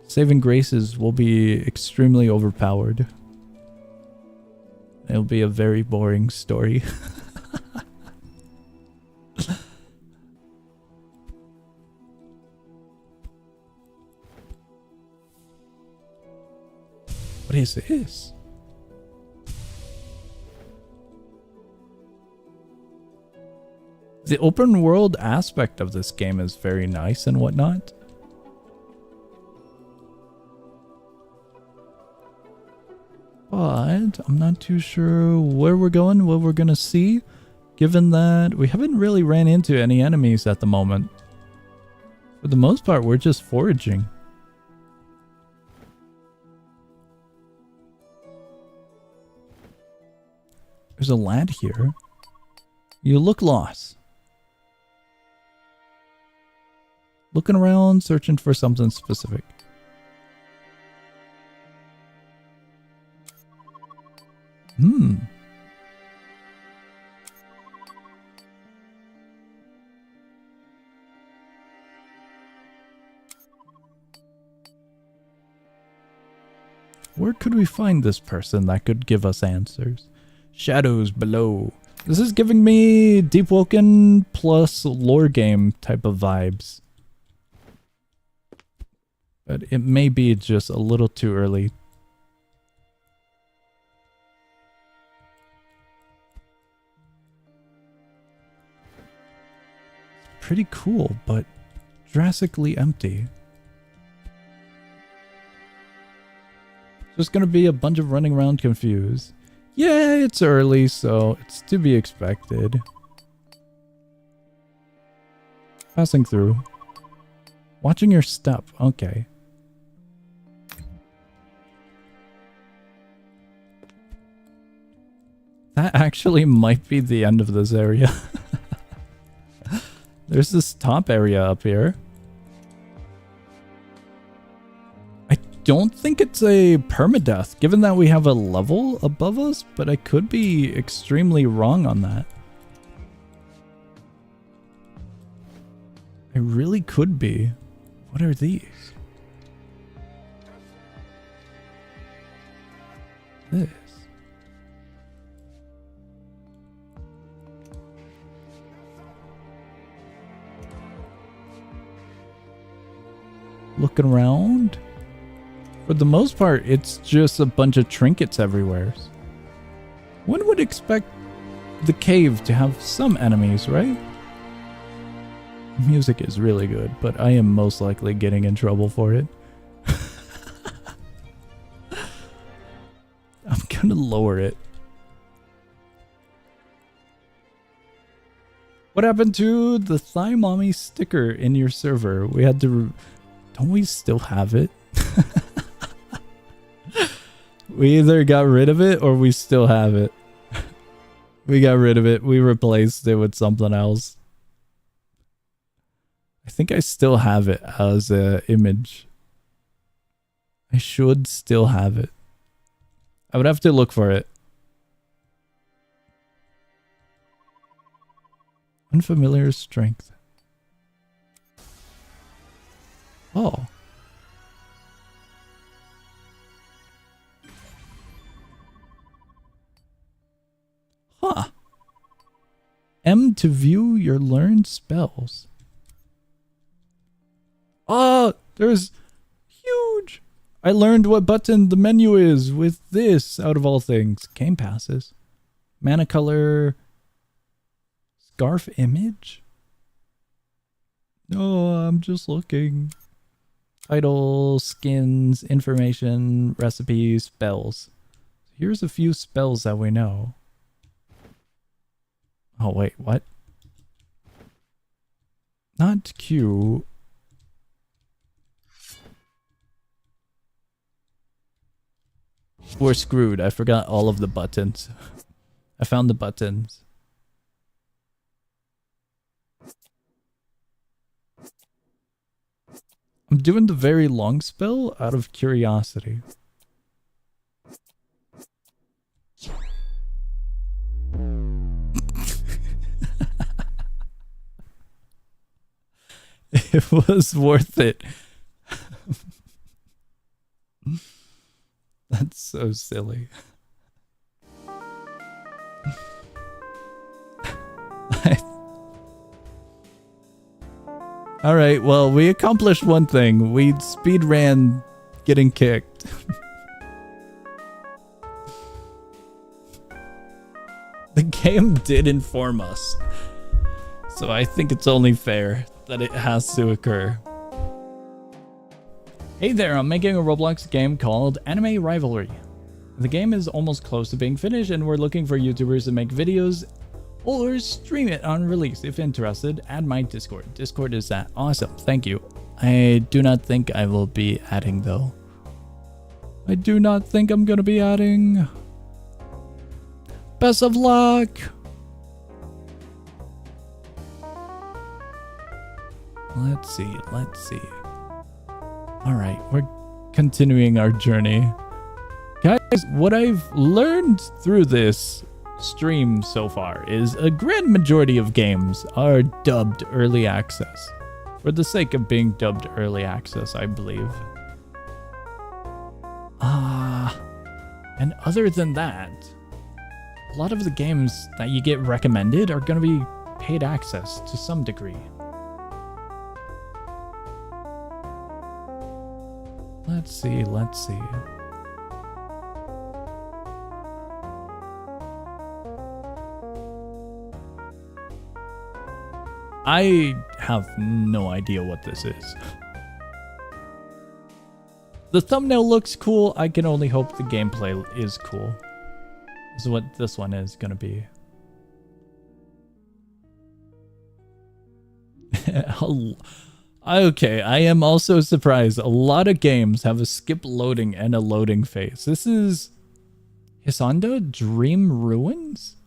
Saving graces will be extremely overpowered. It'll be a very boring story. What is this? The open world aspect of this game is very nice and whatnot. But I'm not too sure where we're going, what we're gonna see, given that we haven't really ran into any enemies at the moment. For the most part, we're just foraging. There's a lad here. You look lost. Looking around, searching for something specific. Where could we find this person that could give us answers? Shadows below. This is giving me Deep Woken plus lore game type of vibes. But it may be just a little too early. It's pretty cool, but drastically empty. Just gonna be a bunch of running around confused. Yeah, it's early, so it's to be expected. Passing through. Watching your step. Okay. That actually might be the end of this area. There's this top area up here. I don't think it's a permadeath, given that we have a level above us, but I could be extremely wrong on that. I really could be. What are these? This. Looking around. For the most part, it's just a bunch of trinkets everywhere. One would expect the cave to have some enemies, right? Music is really good, but I am most likely getting in trouble for it. I'm gonna lower it. What happened to the Thigh Mommy sticker in your server? We had to... Don't we still have it? We either got rid of it or we still have it. We got rid of it. We replaced it with something else. I think I still have it as an image. I should still have it. I would have to look for it. Unfamiliar strength. Oh. Huh. M to view your learned spells. Oh, there's huge. I learned what button the menu is with this, out of all things. Game passes. Mana color. Scarf image? No, I'm just looking. Title, skins, information, recipes, spells. Here's a few spells that we know. Oh, wait, what? Not Q. We're screwed. I forgot all of the buttons. I found the buttons. I'm doing the very long spell out of curiosity. It was worth it. That's so silly. Alright, well, we accomplished one thing. We speed ran getting kicked. The game did inform us. So I think it's only fair that it has to occur. Hey there, I'm making a Roblox game called Anime Rivalry. The game is almost close to being finished and we're looking for YouTubers to make videos or stream it on release. If interested, add my Discord. Discord is that awesome. Thank you. I do not think I will be adding though. I do not think I'm gonna be adding. Best of luck. Let's see. All right, we're continuing our journey. Guys, what I've learned through this stream so far is a grand majority of games are dubbed early access. For the sake of being dubbed early access, I believe. And other than that, a lot of the games that you get recommended are going to be paid access to some degree. Let's see. I have no idea what this is. The thumbnail looks cool. I can only hope the gameplay is cool. This is what this one is gonna be. Okay, I am also surprised. A lot of games have a skip loading and a loading phase. This is Hisanda Dream Ruins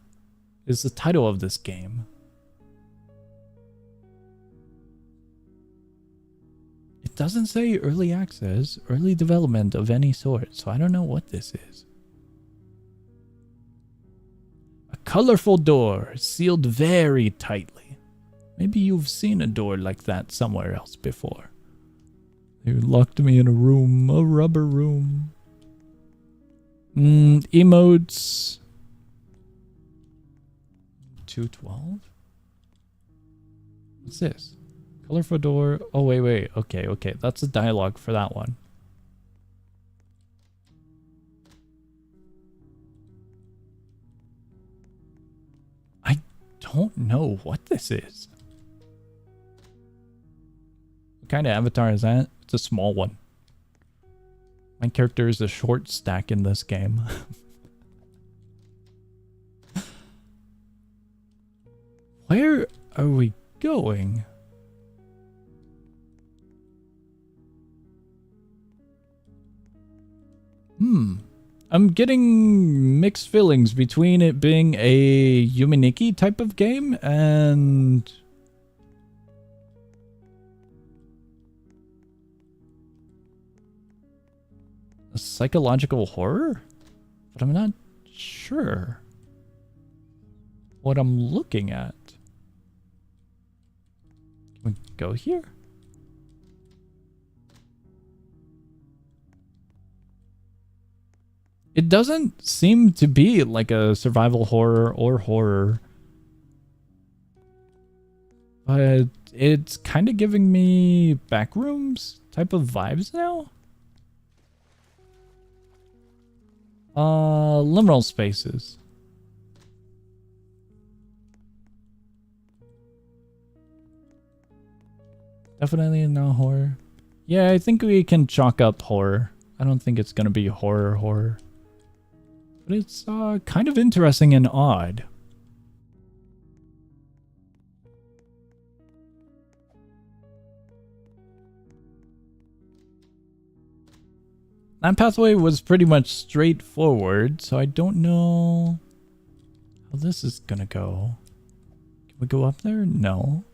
is the title of this game. It doesn't say early access, early development of any sort, so I don't know what this is. A colorful door, sealed very tightly. Maybe you've seen a door like that somewhere else before. They locked me in a room, a rubber room. Emotes. 212? What's this? Colorful door. Oh, wait. Okay. That's the dialogue for that one. I don't know what this is. What kind of avatar is that? It's a small one. My character is a short stack in this game. Where are we going? I'm getting mixed feelings between it being a Yuminiki type of game and a psychological horror, but I'm not sure what I'm looking at. Can we go here? It doesn't seem to be like a survival horror or horror, but it's kind of giving me Backrooms type of vibes now. Liminal spaces. Definitely not horror. Yeah, I think we can chalk up horror. I don't think it's gonna be horror. But it's kind of interesting and odd. That pathway was pretty much straightforward, so I don't know how this is gonna go. Can we go up there? No.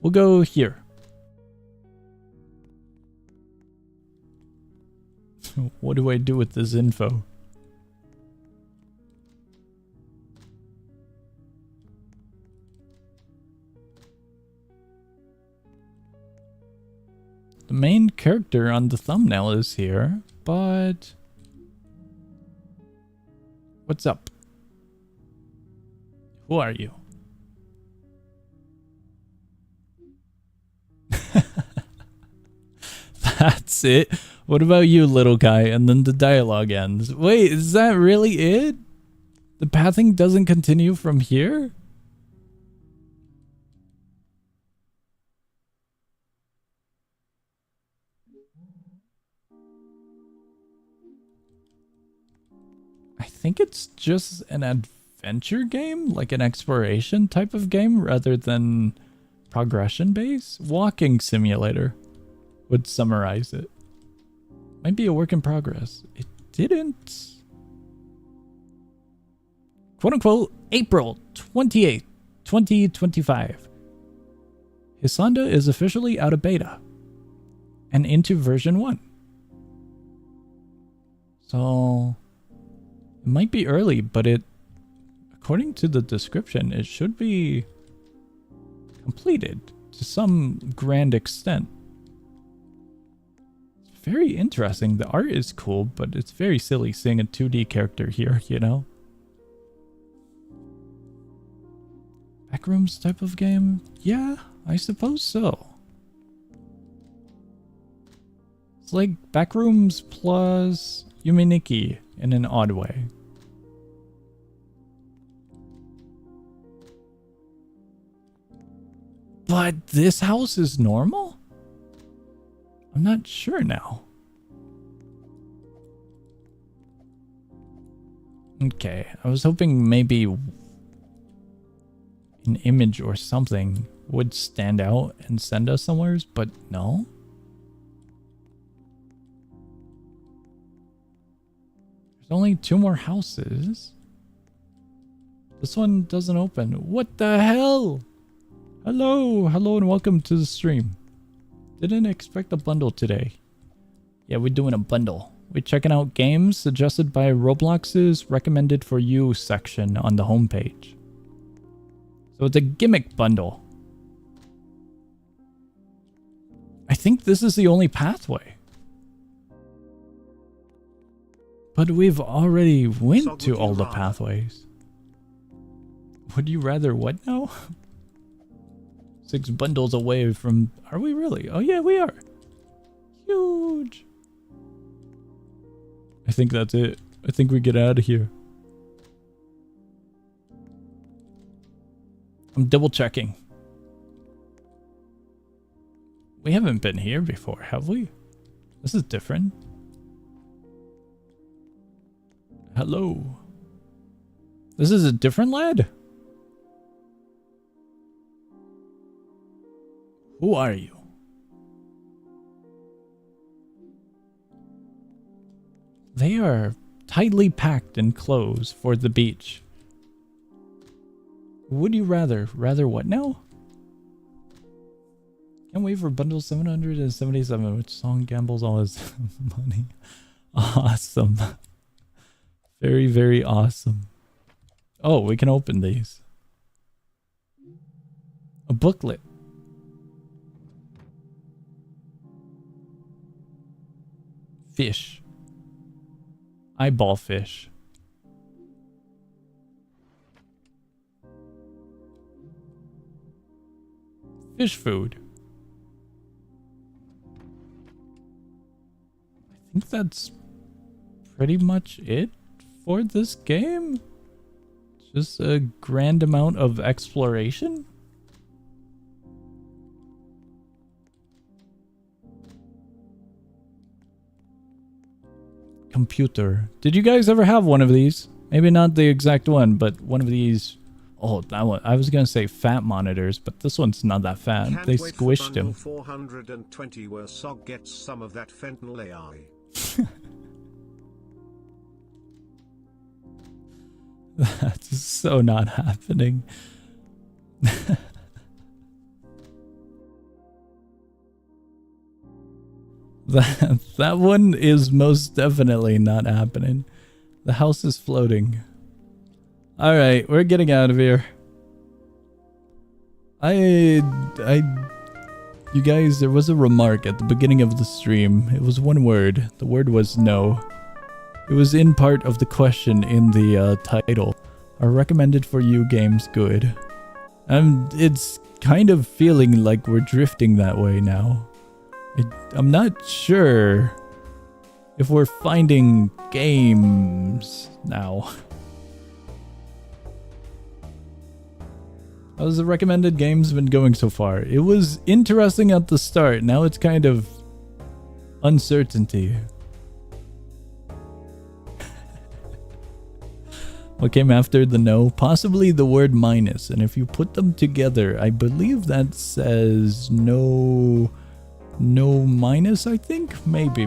We'll go here. What do I do with this info? The main character on the thumbnail is here, but what's up? Who are you? That's it. What about you, little guy? And then the dialogue ends. Wait, is that really it? The pathing doesn't continue from here? I think it's just an adventure game, like an exploration type of game rather than progression based. Walking simulator would summarize it. Might be a work in progress. It didn't. Quote unquote, April 28th, 2025. Hisanda is officially out of beta and into version 1. So it might be early, but according to the description, it should be completed to some grand extent. It's very interesting. The art is cool, but it's very silly seeing a 2D character here, you know? Backrooms type of game? Yeah, I suppose so. It's like Backrooms plus Yuminiki in an odd way. But this house is normal? I'm not sure now. Okay, I was hoping maybe an image or something would stand out and send us somewhere, but no. There's only 2 more houses. This one doesn't open. What the hell? Hello, hello and welcome to the stream. Didn't expect a bundle today. Yeah, we're doing a bundle. We're checking out games suggested by Roblox's recommended for you section on the homepage. So it's a gimmick bundle. I think this is the only pathway. But we've already went to all the pathways. Would you rather what now? 6 bundles away from... Are we really? Oh yeah, we are. Huge. I think that's it. I think we get out of here. I'm double checking. We haven't been here before, have we? This is different. Hello. This is a different lad? Who are you? They are tightly packed in clothes for the beach. Would you rather what now? Can't wait for bundle 777, which song gambles all his money. Awesome. Very, very awesome. Oh, we can open these. A booklet. Fish. Eyeball fish. Fish food. I think that's pretty much it for this game. Just a grand amount of exploration. Computer. Did you guys ever have one of these? Maybe not the exact one, but one of these. Oh, that one. I was gonna say fat monitors, but this one's not that fat. Can't they wait squished for him. 420 where SOG gets some of that fentanyl AI. That's so not happening. That one is most definitely not happening. The house is floating. Alright, we're getting out of here. You guys, there was a remark at the beginning of the stream. It was one word. The word was no. It was in part of the question in the title. Are recommended for you games good? It's kind of feeling like we're drifting that way now. I'm not sure if we're finding games now. How's the recommended games been going so far? It was interesting at the start. Now it's kind of uncertainty. What came after the no? Possibly the word minus. And if you put them together, I believe that says no minus, I think? Maybe.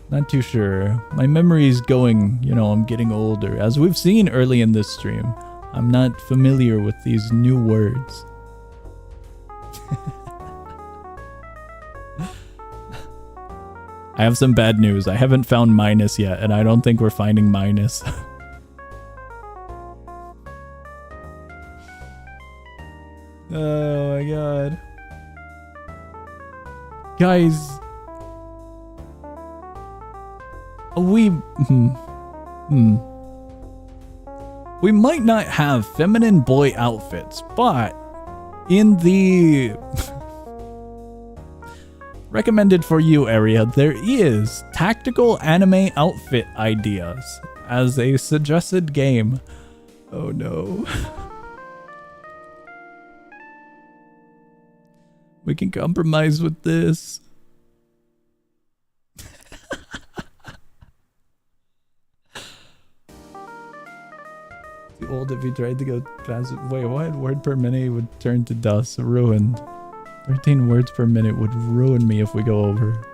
Not too sure. My memory's going, I'm getting older. As we've seen early in this stream, I'm not familiar with these new words. I have some bad news. I haven't found minus yet, and I don't think we're finding minus. Oh my god. Guys. We might not have feminine boy outfits, but in the recommended for you area, there is tactical anime outfit ideas as a suggested game. Oh no. We can compromise with this. Too old if you tried to go fast. Wait, what? Word per minute would turn to dust. Ruined. 13 words per minute would ruin me if we go over.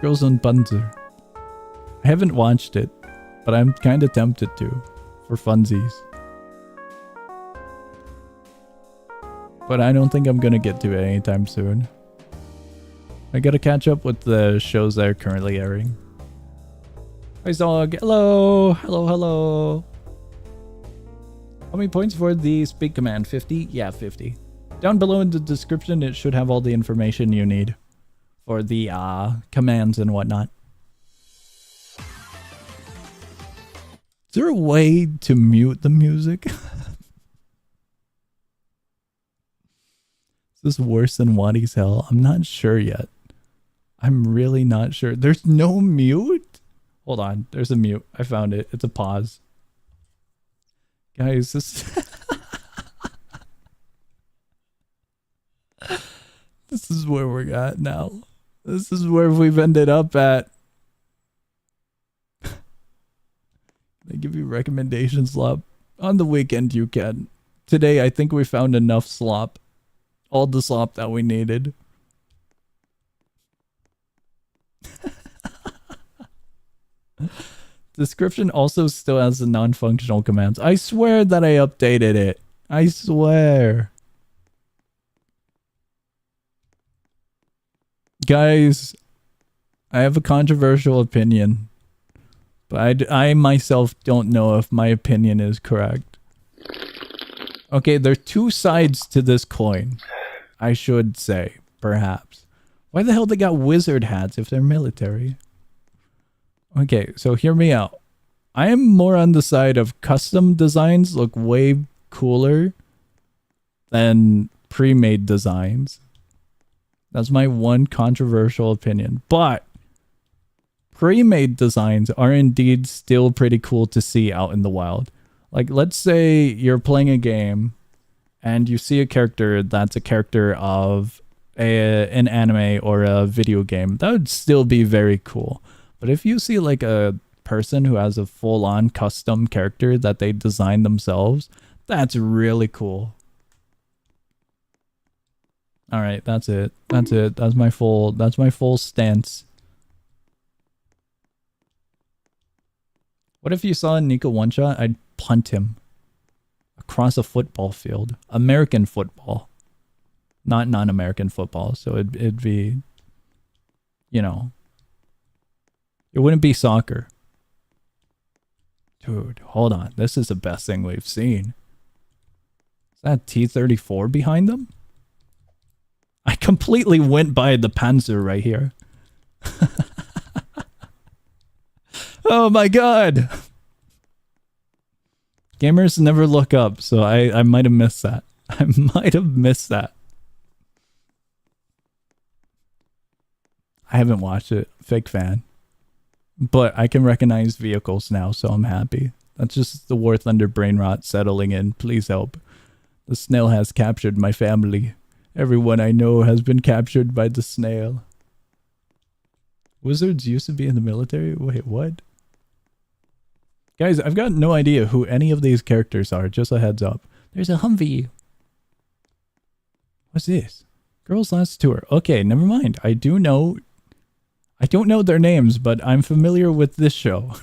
Girls on Panzer. I haven't watched it, but I'm kind of tempted to, for funsies. But I don't think I'm gonna get to it anytime soon. I gotta catch up with the shows that are currently airing. Hi Zog, hello, hello, hello. How many points for the speak command? 50? Yeah, 50. Down below in the description, it should have all the information you need for the commands and whatnot. Is there a way to mute the music? Is this worse than Waddy's Hell? I'm not sure yet. I'm really not sure. There's no mute? Hold on. There's a mute. I found it. It's a pause. Guys, this... this is where we're at now. This is where we've ended up at. They give you recommendation slop. On the weekend you can. Today I think we found enough slop. All the slop that we needed. Description also still has the non-functional commands. I swear that I updated it. I swear. Guys, I have a controversial opinion. But I myself don't know if my opinion is correct. Okay, there are two sides to this coin. I should say, perhaps. Why the hell they got wizard hats if they're military? Okay, so hear me out. I am more on the side of custom designs look way cooler than pre-made designs. That's my one controversial opinion. But pre-made designs are indeed still pretty cool to see out in the wild. Like, let's say you're playing a game and you see a character that's a character of an anime or a video game. That would still be very cool. But if you see like a person who has a full-on custom character that they designed themselves, that's really cool. All right, that's it. That's it. That's my full stance. What if you saw Nico one shot? I'd punt him across a football field. American football. Not non-American football. So it'd be, you know, it wouldn't be soccer. Dude, hold on. This is the best thing we've seen. Is that T-34 behind them? I completely went by the Panzer right here. Oh my god! Gamers never look up, so I might have missed that. I might have missed that. I haven't watched it. Fake fan. But I can recognize vehicles now, so I'm happy. That's just the War Thunder brain rot settling in. Please help. The snail has captured my family. Everyone I know has been captured by the snail. Wizards used to be in the military? Wait, what? Guys, I've got no idea who any of these characters are. Just a heads up. There's a Humvee. What's this? Girls Last Tour. Okay, never mind. I don't know their names, but I'm familiar with this show.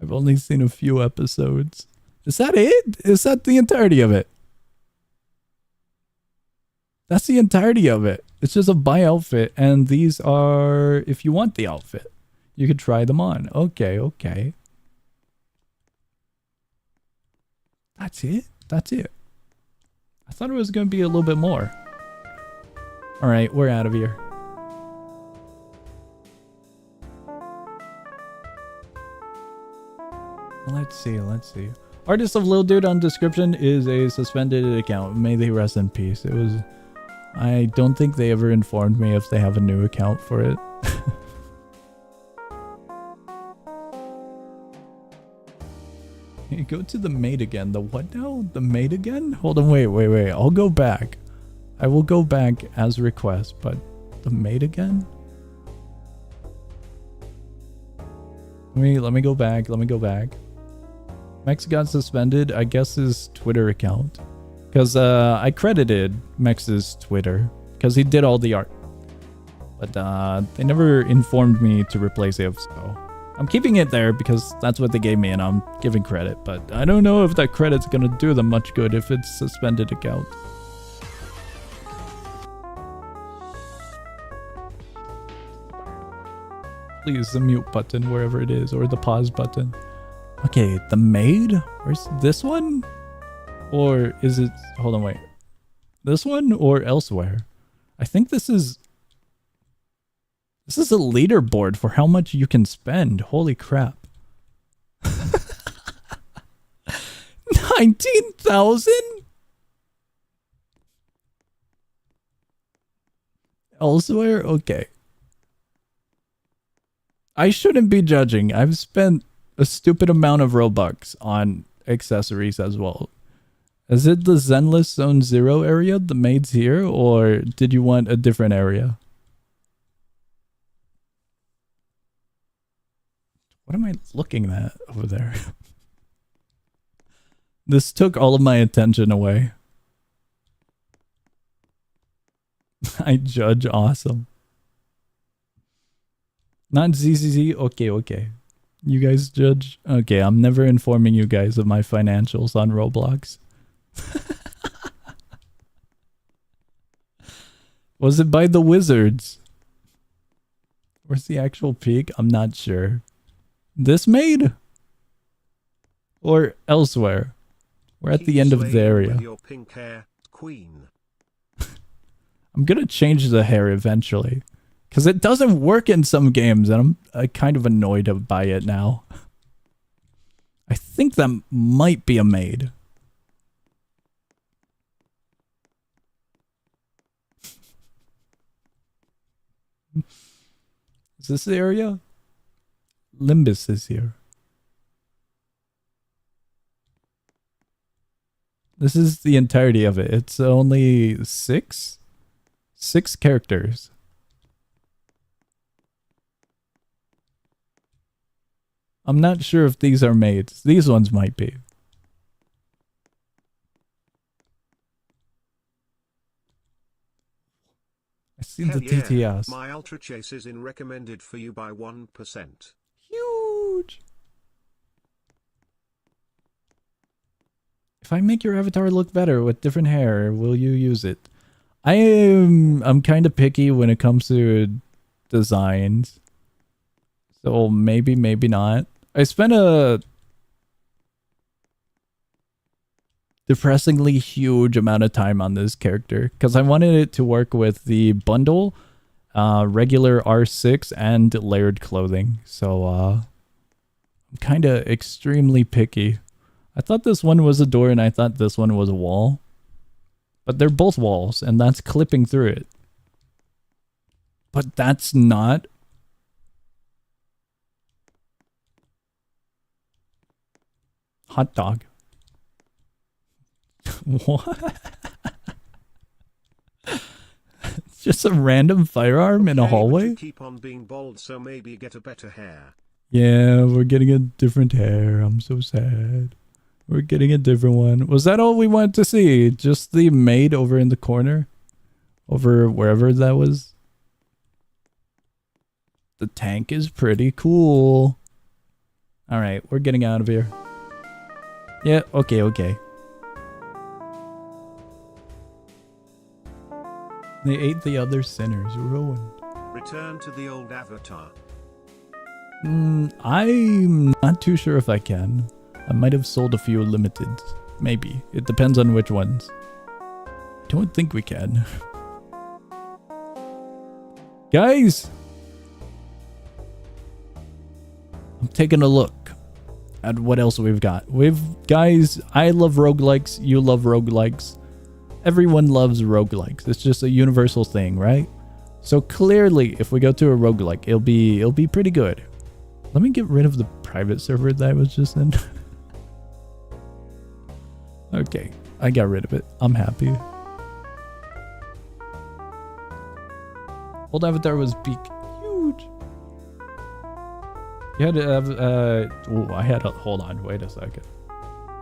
I've only seen a few episodes. Is that it? Is that the entirety of it? That's the entirety of it. It's just a buy outfit, and these are if you want the outfit. You could try them on. Okay, okay. That's it? That's it. I thought it was going to be a little bit more. Alright, we're out of here. Let's see, let's see. Artist of Lil Dude on description is a suspended account. May they rest in peace. It was... I don't think they ever informed me if they have a new account for it. Hey, go to the maid again. The what now? The maid again? Hold on, wait. I'll go back. I will go back as request, but the maid again? Let me go back. Mex got suspended, I guess his Twitter account. Because I credited Mex's Twitter. Because he did all the art. But they never informed me to replace it, so I'm keeping it there because that's what they gave me and I'm giving credit. But I don't know if that credit's gonna do them much good if it's suspended account. Please, the mute button wherever it is, or the pause button. Okay, the maid? Where's this one? Or is it... Hold on, wait. This one or elsewhere? I think this is... This is a leaderboard for how much you can spend. Holy crap. 19,000? Elsewhere? Okay. I shouldn't be judging. I've spent a stupid amount of Robux on accessories as well. Is it the Zenless Zone 0 area, the maids here, or did you want a different area? What am I looking at over there? This took all of my attention away. I judge awesome. Not ZZZ? Okay, okay. You guys judge? Okay, I'm never informing you guys of my financials on Roblox. Was it by the Wizards? Where's the actual peak? I'm not sure. This maid? Or elsewhere? We're at the end of the area. Your pink hair, queen. I'm gonna change the hair eventually. Because it doesn't work in some games and I'm kind of annoyed by it now. I think that might be a maid. Is this the area? Limbus is here. This is the entirety of it. It's only six characters. I'm not sure if these are maids. These ones might be. I see the TTS. My Ultra Chase is in recommended for you by 1%. Huge. If I make your avatar look better with different hair, will you use it? I'm kind of picky when it comes to designs. So maybe, maybe not. I spent a depressingly huge amount of time on this character because I wanted it to work with the bundle, regular R6, and layered clothing. So I'm kind of extremely picky. I thought this one was a door and I thought this one was a wall. But they're both walls and that's clipping through it. But that's not... Hot dog. What? It's just a random firearm in a hallway? Keep on being bold, so maybe get a better hair. Yeah, we're getting a different hair. I'm so sad. We're getting a different one. Was that all we wanted to see? Just the maid over in the corner? Over wherever that was? The tank is pretty cool. Alright, we're getting out of here. Yeah, okay, okay. They ate the other sinners, ruined. Return to the old avatar. I'm not too sure if I can. I might have sold a few limiteds. Maybe. It depends on which ones. Don't think we can. Guys! I'm taking a look at what else we've got. Guys, I love roguelikes. You love roguelikes. Everyone loves roguelikes. It's just a universal thing, right? So clearly, if we go to a roguelike, it'll be pretty good. Let me get rid of the private server that I was just in. Okay, I got rid of it. I'm happy. Old avatar was big, huge. You had to have, hold on, wait a second.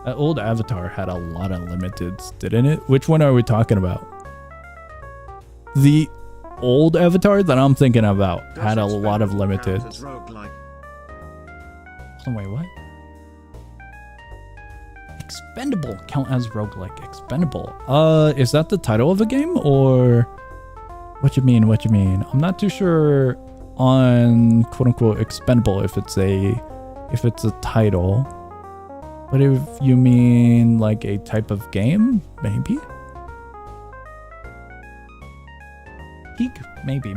That old avatar had a lot of limiteds, didn't it? Which one are we talking about? The old Avatar that I'm thinking about Does had a lot of Expendable count limited. as roguelike? Oh, wait, what? Expendable count as roguelike. Expendable. Is that the title of a game or what you mean? What you mean? I'm not too sure on quote unquote expendable if it's a title. But if you mean like a type of game, maybe. Peak? Maybe.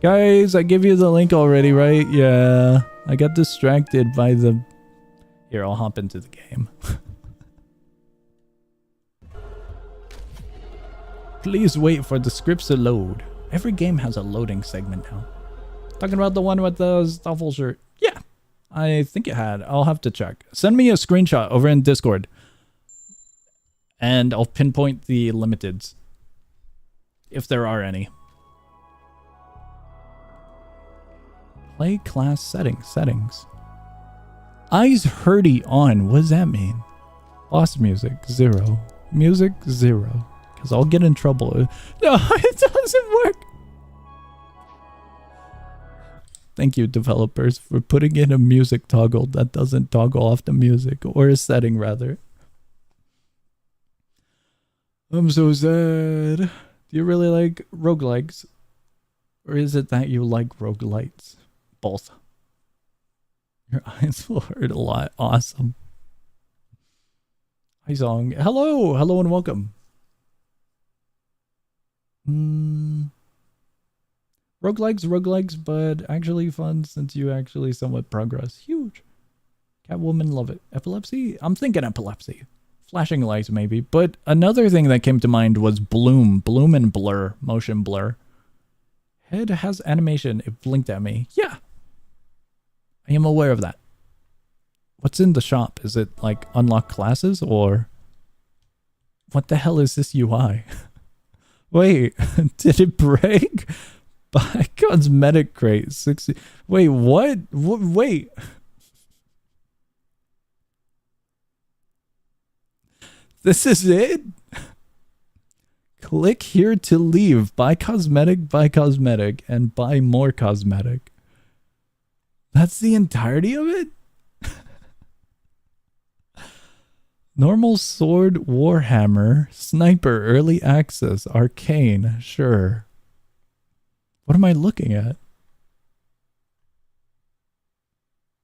Guys, I gave you the link already, right? Yeah. I got distracted by the... Here, I'll hop into the game. Please wait for the scripts to load. Every game has a loading segment now. Talking about the one with the Stoffel shirt. Yeah, I think it had. I'll have to check. Send me a screenshot over in Discord. And I'll pinpoint the limiteds. If there are any. Play class settings. Eyes hurdy on. What does that mean? Boss music 0. Music 0. Because I'll get in trouble. No, it doesn't work. Thank you, developers, for putting in a music toggle that doesn't toggle off the music. Or a setting, rather. I'm so sad. Do you really like roguelikes? Or is it that you like roguelites? Both. Your eyes will hurt a lot. Awesome. Hi, Zong. Hello. Hello and welcome. Roguelikes, but actually fun since you actually somewhat progress. Huge. Catwoman, love it. Epilepsy? I'm thinking epilepsy. Flashing lights, maybe. But another thing that came to mind was Bloom. Bloom and Blur. Motion blur. Head has animation. It blinked at me. Yeah. I am aware of that. What's in the shop? Is it like unlock classes or... What the hell is this UI? Wait, did it break? Buy cosmetic crate 60. Wait, what? Wait. This is it? Click here to leave. Buy cosmetic, and buy more cosmetic. That's the entirety of it? Normal sword, warhammer, sniper, early access, arcane, sure. What am I looking at?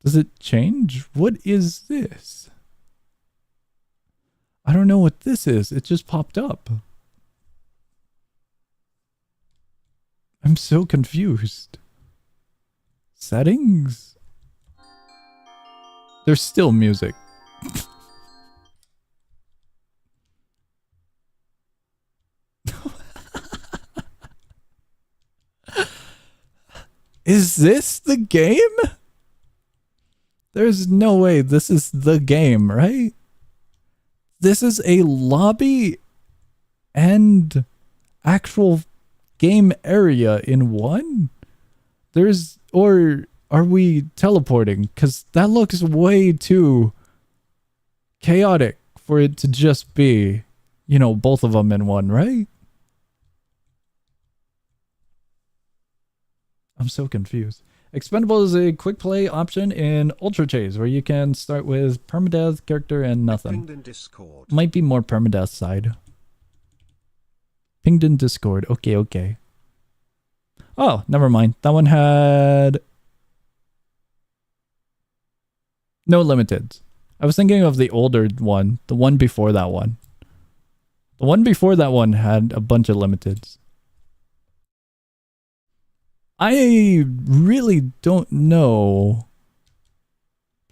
Does it change? What is this? I don't know what this is. It just popped up. I'm so confused. Settings? There's still music. Is this the game? There's no way this is the game, right? This is a lobby and actual game area in one? Or are we teleporting? Because that looks way too chaotic for it to just be, you know, both of them in one, right? I'm so confused. Expendable is a quick play option in Ultra Chase where you can start with permadeath, character, and nothing. Pinged in Discord. Might be more permadeath side. Pinged in Discord. Okay. Oh, never mind. That one had no limiteds. I was thinking of the older one. The one before that one. The one before that one had a bunch of limiteds. I really don't know.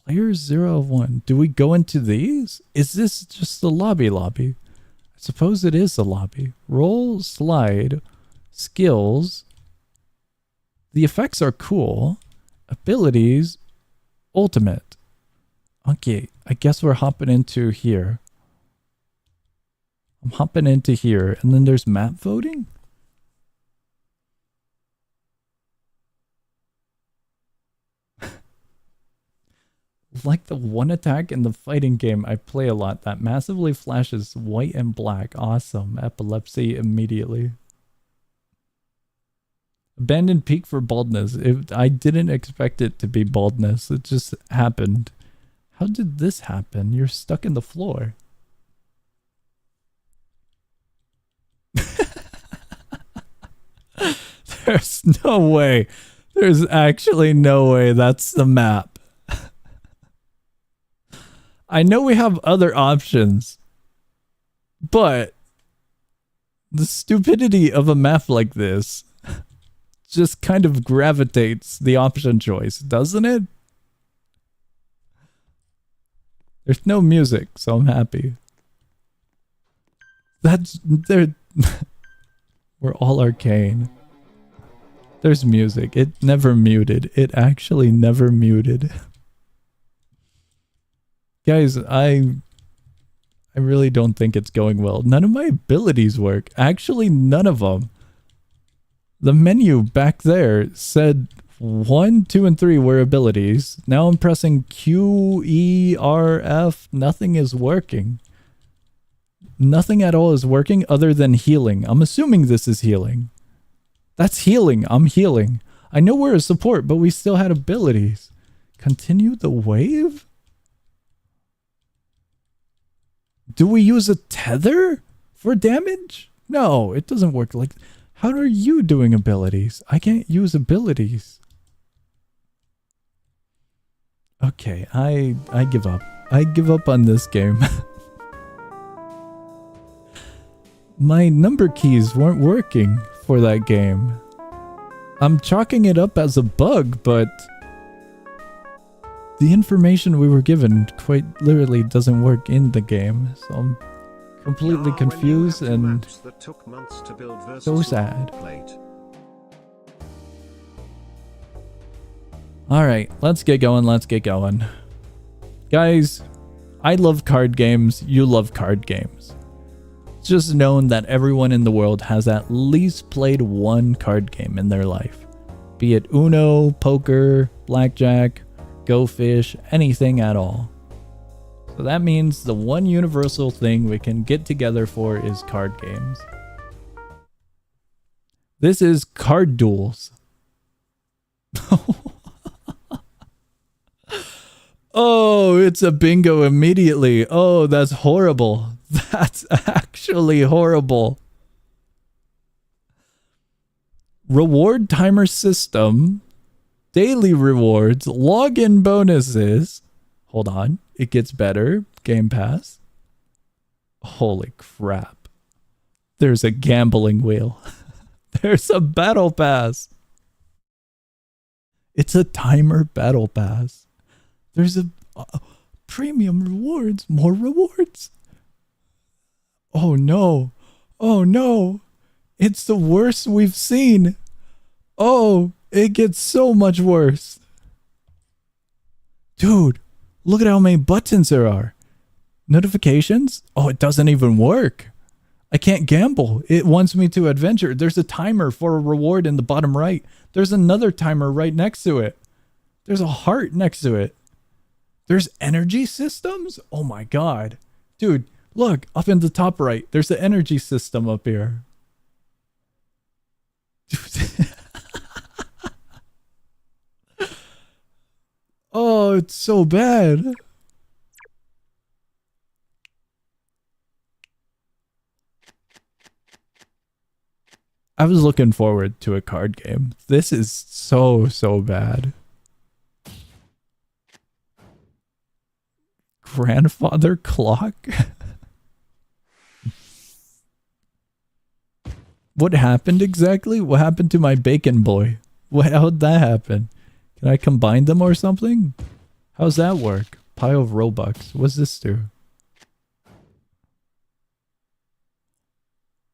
Players 0 of 1. Do we go into these? Is this just the lobby? I suppose it is the lobby. Roll, slide, skills. The effects are cool. Abilities, ultimate. Okay, I guess we're hopping into here. I'm hopping into here. And then there's map voting? Like the one attack in the fighting game I play a lot that massively flashes white and black. Awesome. Epilepsy immediately. Abandoned peak for baldness. I didn't expect it to be baldness. It just happened. How did this happen? You're stuck in the floor. There's no way. There's actually no way that's the map. I know we have other options, but the stupidity of a map like this just kind of gravitates the option choice, doesn't it? There's no music, so I'm happy. That's there. We're all arcane. There's music. It never muted. It actually never muted. Guys, I really don't think it's going well. None of my abilities work. Actually, none of them. The menu back there said 1, 2, and 3 were abilities. Now I'm pressing Q, E, R, F. Nothing is working. Nothing at all is working other than healing. I'm assuming this is healing. That's healing. I'm healing. I know we're a support, but we still had abilities. Continue the wave? Do we use a tether for damage? No, it doesn't work like... How are you doing abilities? I can't use abilities. Okay, I give up. I give up on this game. My number keys weren't working for that game. I'm chalking it up as a bug, but the information we were given quite literally doesn't work in the game, so I'm completely confused and so sad. Alright, let's get going, let's get going. Guys, I love card games, you love card games. It's just known that everyone in the world has at least played one card game in their life. Be it Uno, poker, blackjack, Go Fish, anything at all. So that means the one universal thing we can get together for is card games. This is Card Duels. Oh, it's a bingo immediately. Oh, that's horrible. That's actually horrible. Reward timer system. Daily rewards, login bonuses. Hold on, it gets better. Game Pass. Holy crap. There's a gambling wheel. There's a battle pass. It's a timer battle pass. There's a premium rewards, more rewards. Oh no. Oh no. It's the worst we've seen. Oh, it gets so much worse. Dude, look at how many buttons there are. Notifications? Oh, it doesn't even work. I can't gamble. It wants me to adventure. There's a timer for a reward in the bottom right. There's another timer right next to it. There's a heart next to it. There's energy systems? Oh my god. Dude, look, up in the top right. There's the energy system up here. Oh, it's so bad. I was looking forward to a card game. This is so bad. Grandfather clock? What happened exactly? What happened to my bacon boy? How'd that happen? Can I combine them or something? How's that work? Pile of Robux. What's this do?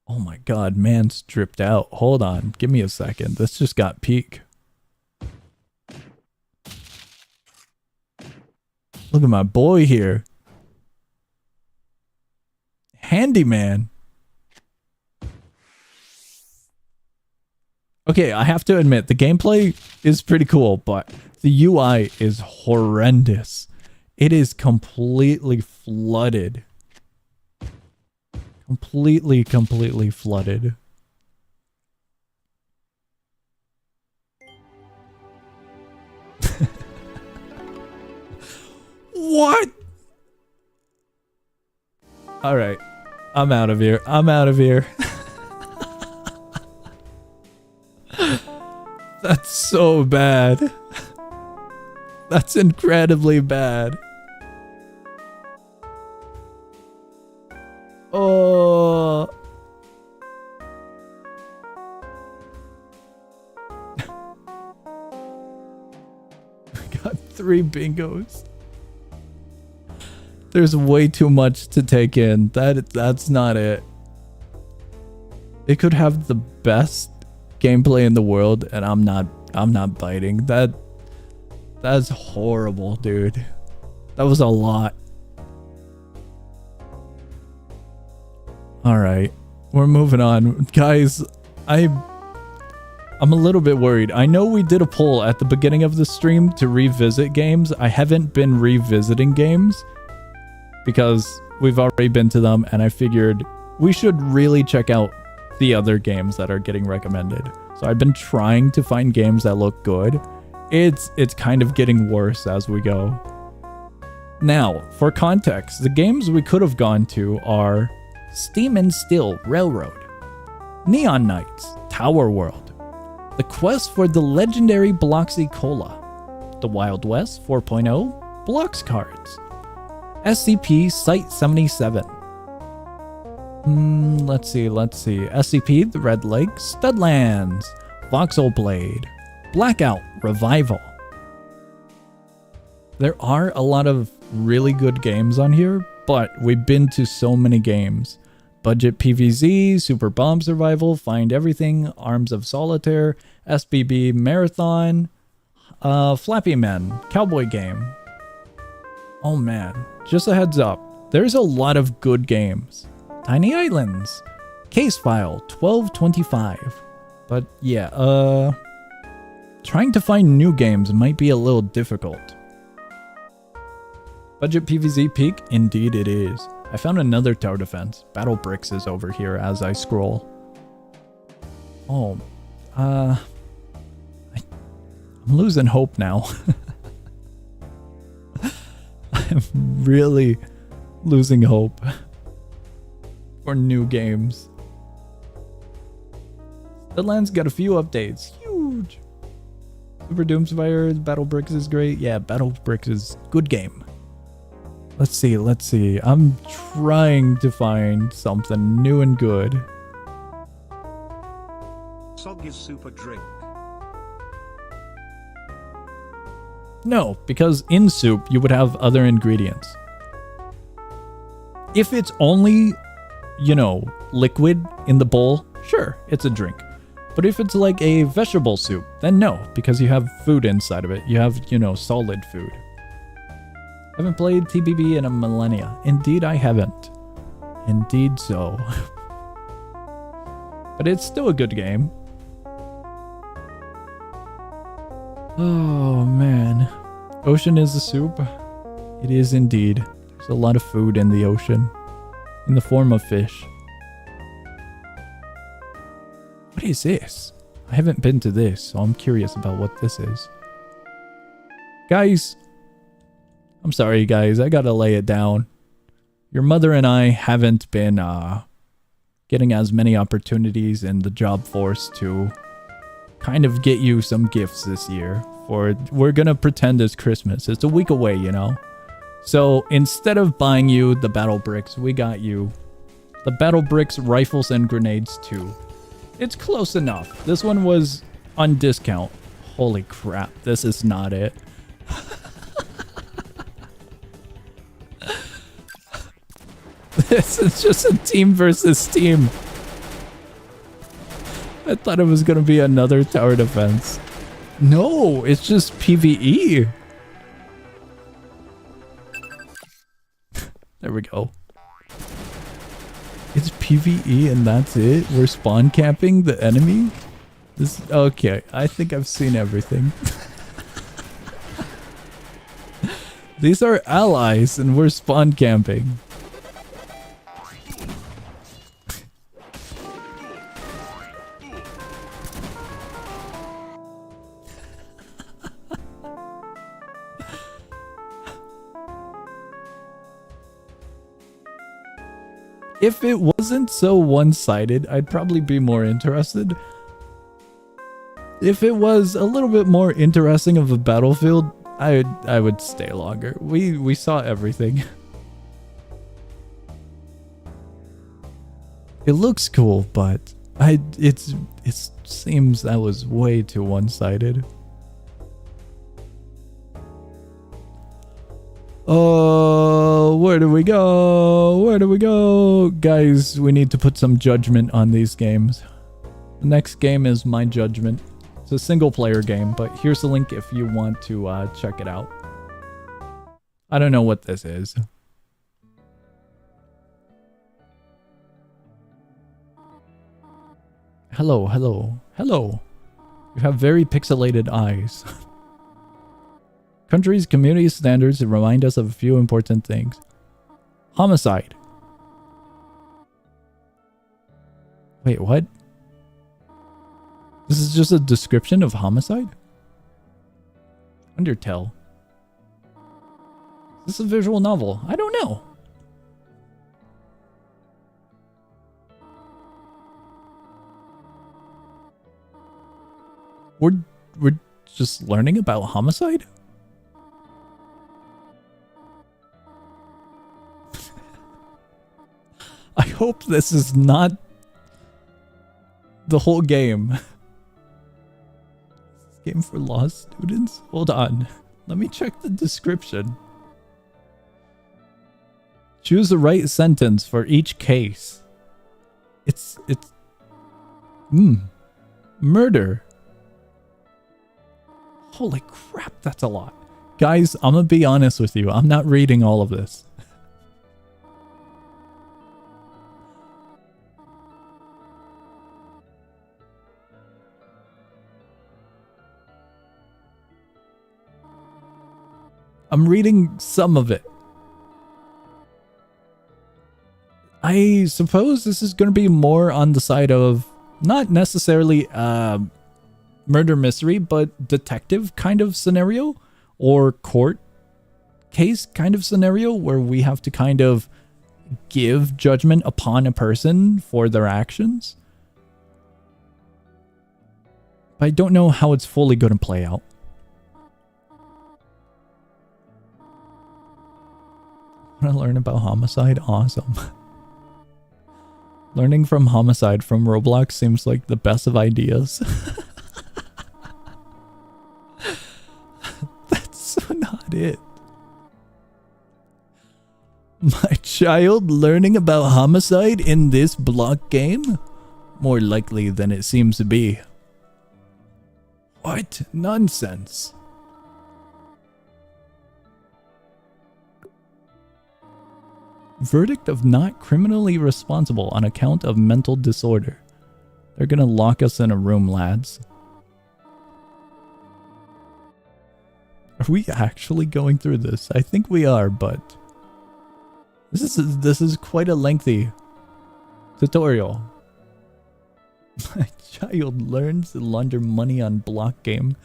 Oh my god, man's dripped out. Hold on. Give me a second. This just got peak. Look at my boy here. Handyman. Okay, I have to admit, the gameplay is pretty cool, but the UI is horrendous. It is completely flooded. Completely flooded. What? All right. I'm out of here. I'm out of here. That's so bad. That's incredibly bad. Oh. We got 3 bingos. There's way too much to take in. That's not it. It could have the best gameplay in the world, and I'm not biting. That's horrible, dude. That was a lot. All right, we're moving on, guys. I'm a little bit worried. I know we did a poll at the beginning of the stream to revisit games. I haven't been revisiting games because we've already been to them, and I figured we should really check out the other games that are getting recommended. So I've been trying to find games that look good. It's kind of getting worse as we go. Now, for context, the games we could have gone to are Steam and Still Railroad, Neon Knights Tower World, The Quest for the Legendary Bloxy Cola, The Wild West 4.0 Blocks Cards, SCP Site-77. Let's see. SCP The Red Lake Studlands, Voxel Blade, Blackout Revival. There are a lot of really good games on here, but we've been to so many games. Budget PVZ, Super Bomb Survival, Find Everything, Arms of Solitaire, SBB Marathon, Flappy Men, Cowboy Game. Oh man, just a heads up, there's a lot of good games. Tiny Islands, Case File 1225. But yeah, trying to find new games might be a little difficult. Budget PVZ peak? Indeed it is. I found another tower defense. Battle Bricks is over here as I scroll. Oh, I'm losing hope now. I'm really losing hope for new games. Studlands got a few updates. Huge. Super Doomspire, Battle Bricks is great. Yeah, Battle Bricks is good game. Let's see. I'm trying to find something new and good. Soggy's super drink. No, because in soup you would have other ingredients. If it's only, liquid in the bowl, sure, it's a drink. But if it's like a vegetable soup, then no, because you have food inside of it. You have, solid food. Haven't played TBB in a millennia. Indeed, I haven't. Indeed so. But it's still a good game. Oh, man. Ocean is a soup. It is indeed. There's a lot of food in the ocean. In the form of fish. What is this? I haven't been to this, so I'm curious about what this is. Guys. I'm sorry, guys. I gotta lay it down. Your mother and I haven't been getting as many opportunities in the job force to kind of get you some gifts this year. We're gonna pretend it's Christmas. It's a week away, So instead of buying you the Battle Bricks, we got you the Battle Bricks Rifles and Grenades 2. It's close enough. This one was on discount. Holy crap, this is not it. This is just a team versus team. I thought it was going to be another tower defense. No, it's just PvE. There we go. It's PvE and that's it? We're spawn camping the enemy? Okay, I think I've seen everything. These are allies and we're spawn camping. If it wasn't so one-sided, I'd probably be more interested. If it was a little bit more interesting of a battlefield, I would stay longer. We saw everything. It looks cool, but it seems that was way too one-sided. Oh, where do we go? Where do we go? Guys, we need to put some judgment on these games. The next game is My Judgement. It's a single player game, but here's the link if you want to check it out. I don't know what this is. Hello, hello, hello. You have very pixelated eyes. Country's community standards remind us of a few important things. Homicide. Wait, what? This is just a description of homicide? Undertale. Is this a visual novel? I don't know. We're just learning about homicide? I hope this is not the whole game. Game for law students? Hold on. Let me check the description. Choose the right sentence for each case. It's murder. Holy crap, that's a lot. Guys, I'm gonna be honest with you. I'm not reading all of this. I'm reading some of it. I suppose this is going to be more on the side of not necessarily murder mystery, but detective kind of scenario or court case kind of scenario where we have to kind of give judgment upon a person for their actions. But I don't know how it's fully going to play out. Want to learn about homicide? Awesome. Learning from homicide from Roblox seems like the best of ideas. That's so not it. My child learning about homicide in this block game? More likely than it seems to be. What nonsense. Verdict of not criminally responsible on account of mental disorder. They're gonna lock us in a room, lads. Are we actually going through this? I think we are, but this is quite a lengthy tutorial. My child learns to launder money on block game.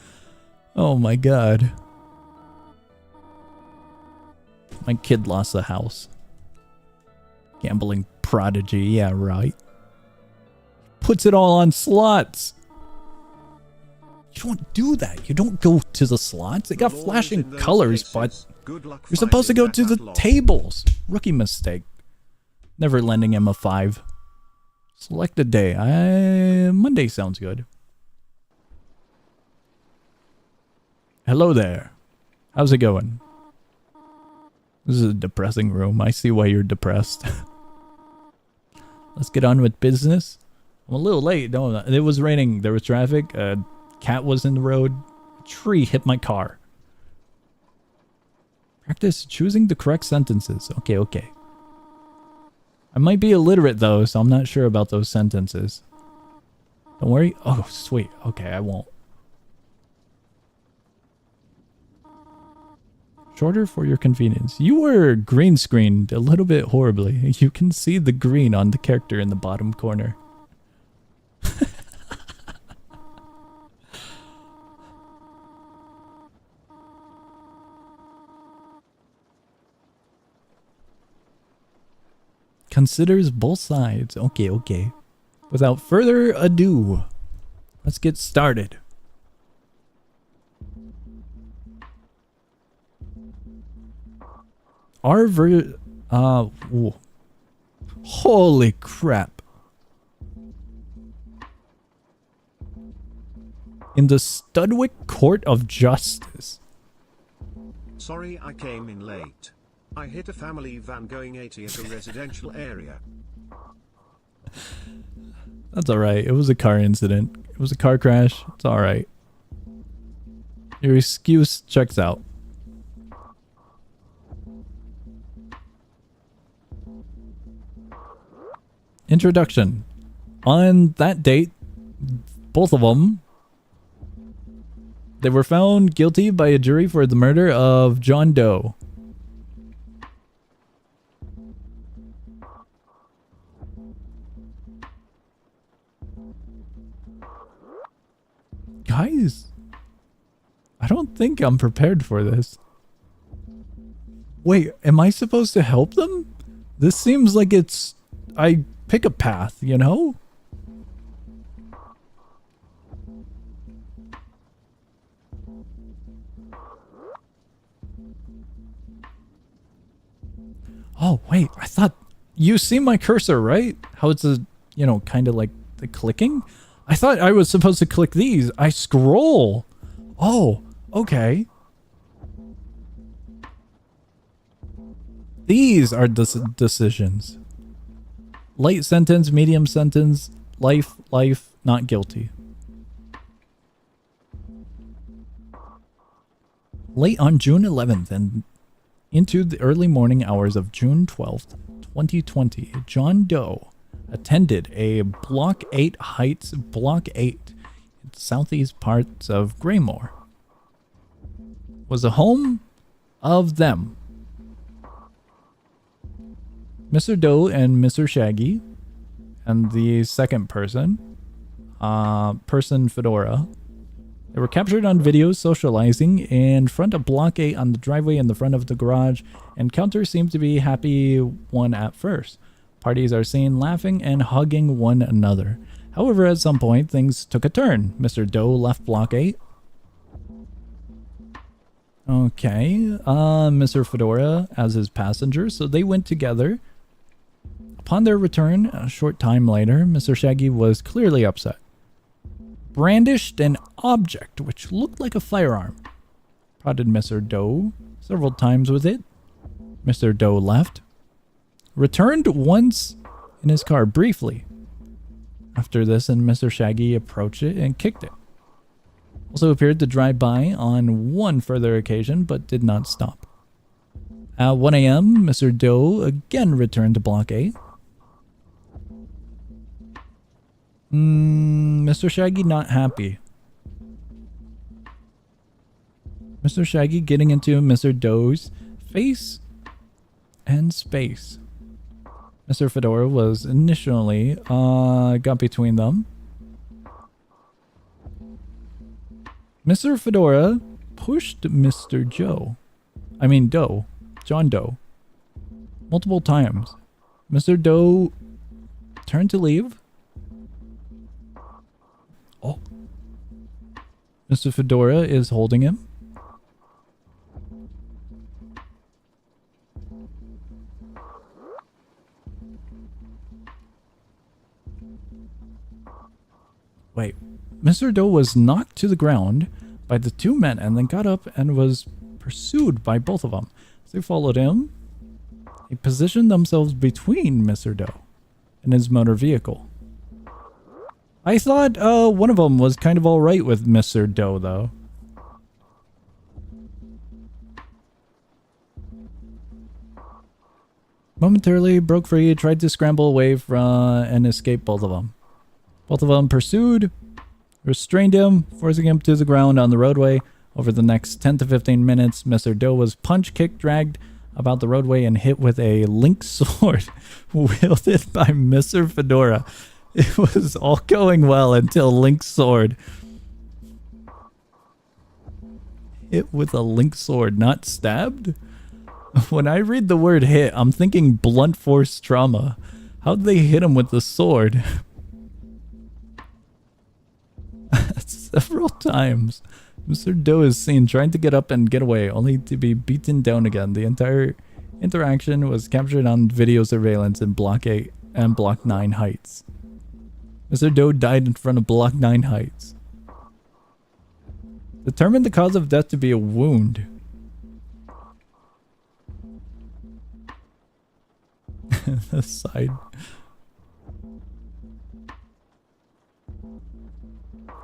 Oh my god. My kid lost a house. Gambling prodigy, yeah, right. Puts it all on slots. You don't do that. You don't go to the slots. They got flashing colors, but you're supposed to go to the tables. Rookie mistake. Never lending him a 5. Select a day. Monday sounds good. Hello there. How's it going? This is a depressing room. I see why you're depressed. Let's get on with business. I'm a little late. No, it was raining. There was traffic. A cat was in the road. A tree hit my car. Practice choosing the correct sentences. Okay, okay. I might be illiterate though, so I'm not sure about those sentences. Don't worry. Oh, sweet. Okay, I won't. Shorter for your convenience. You were green screened a little bit horribly. You can see the green on the character in the bottom corner. considers both sides. Okay, okay. Without further ado, let's get started. Whoa. Holy crap. In the Studwick Court of Justice. Sorry I came in late. I hit a family van going 80 at a residential area. That's alright. It was a car incident. It was a car crash. It's alright. Your excuse checks out. Introduction. On that date, both of them, they were found guilty by a jury for the murder of John Doe. Guys, I don't think I'm prepared for this. Wait, am I supposed to help them? This seems like it's... I pick a path, you know? Oh, wait, I thought... You see my cursor, right? How it's a, you know, kind of like the clicking? I thought I was supposed to click these. I scroll. Oh, okay. These are decisions. Light sentence, medium sentence, life, not guilty. Late on June 11th and into the early morning hours of June 12th, 2020, John Doe attended a Block 8 Heights Block 8 in southeast parts of Graymore. Was a home of them. Mr. Doe and Mr. Shaggy and the second person, Person Fedora, they were captured on video socializing in front of Block 8 on the driveway in the front of the garage. Encounter seemed to be happy one at first. Parties are seen laughing and hugging one another. However, at some point, things took a turn. Mr. Doe left Block 8. Okay, Mr. Fedora as his passenger, so they went together. Upon their return, a short time later, Mr. Shaggy was clearly upset. Brandished an object which looked like a firearm. Prodded Mr. Doe several times with it. Mr. Doe left. Returned once in his car briefly. After this, and Mr. Shaggy approached it and kicked it. Also appeared to drive by on one further occasion, but did not stop. At 1 a.m., Mr. Doe again returned to Block 8. Mr. Shaggy not happy. Mr. Shaggy getting into Mr. Doe's face and space. Mr. Fedora was initially got between them. Mr. Fedora pushed Mr. John Doe, multiple times. Mr. Doe turned to leave. Oh. Mr. Fedora is holding him. Wait, Mr. Doe was knocked to the ground by the two men and then got up and was pursued by both of them. As they followed him, they positioned themselves between Mr. Doe and his motor vehicle. I thought one of them was kind of alright with Mr. Doe, though. Momentarily broke free, tried to scramble away from and escape both of them. Both of them pursued, restrained him, forcing him to the ground on the roadway. Over the next 10 to 15 minutes, Mr. Doe was punch, kicked, dragged about the roadway and hit with a link sword wielded by Mr. Fedora. It was all going well until Link's sword. Hit with a link sword, not stabbed? When I read the word hit, I'm thinking blunt force trauma. How'd they hit him with the sword? Several times, Mr. Doe is seen trying to get up and get away, only to be beaten down again. The entire interaction was captured on video surveillance in Block 8 and Block 9 Heights. Mr. Doe died in front of Block 9 Heights. Determined the cause of death to be a wound. The side.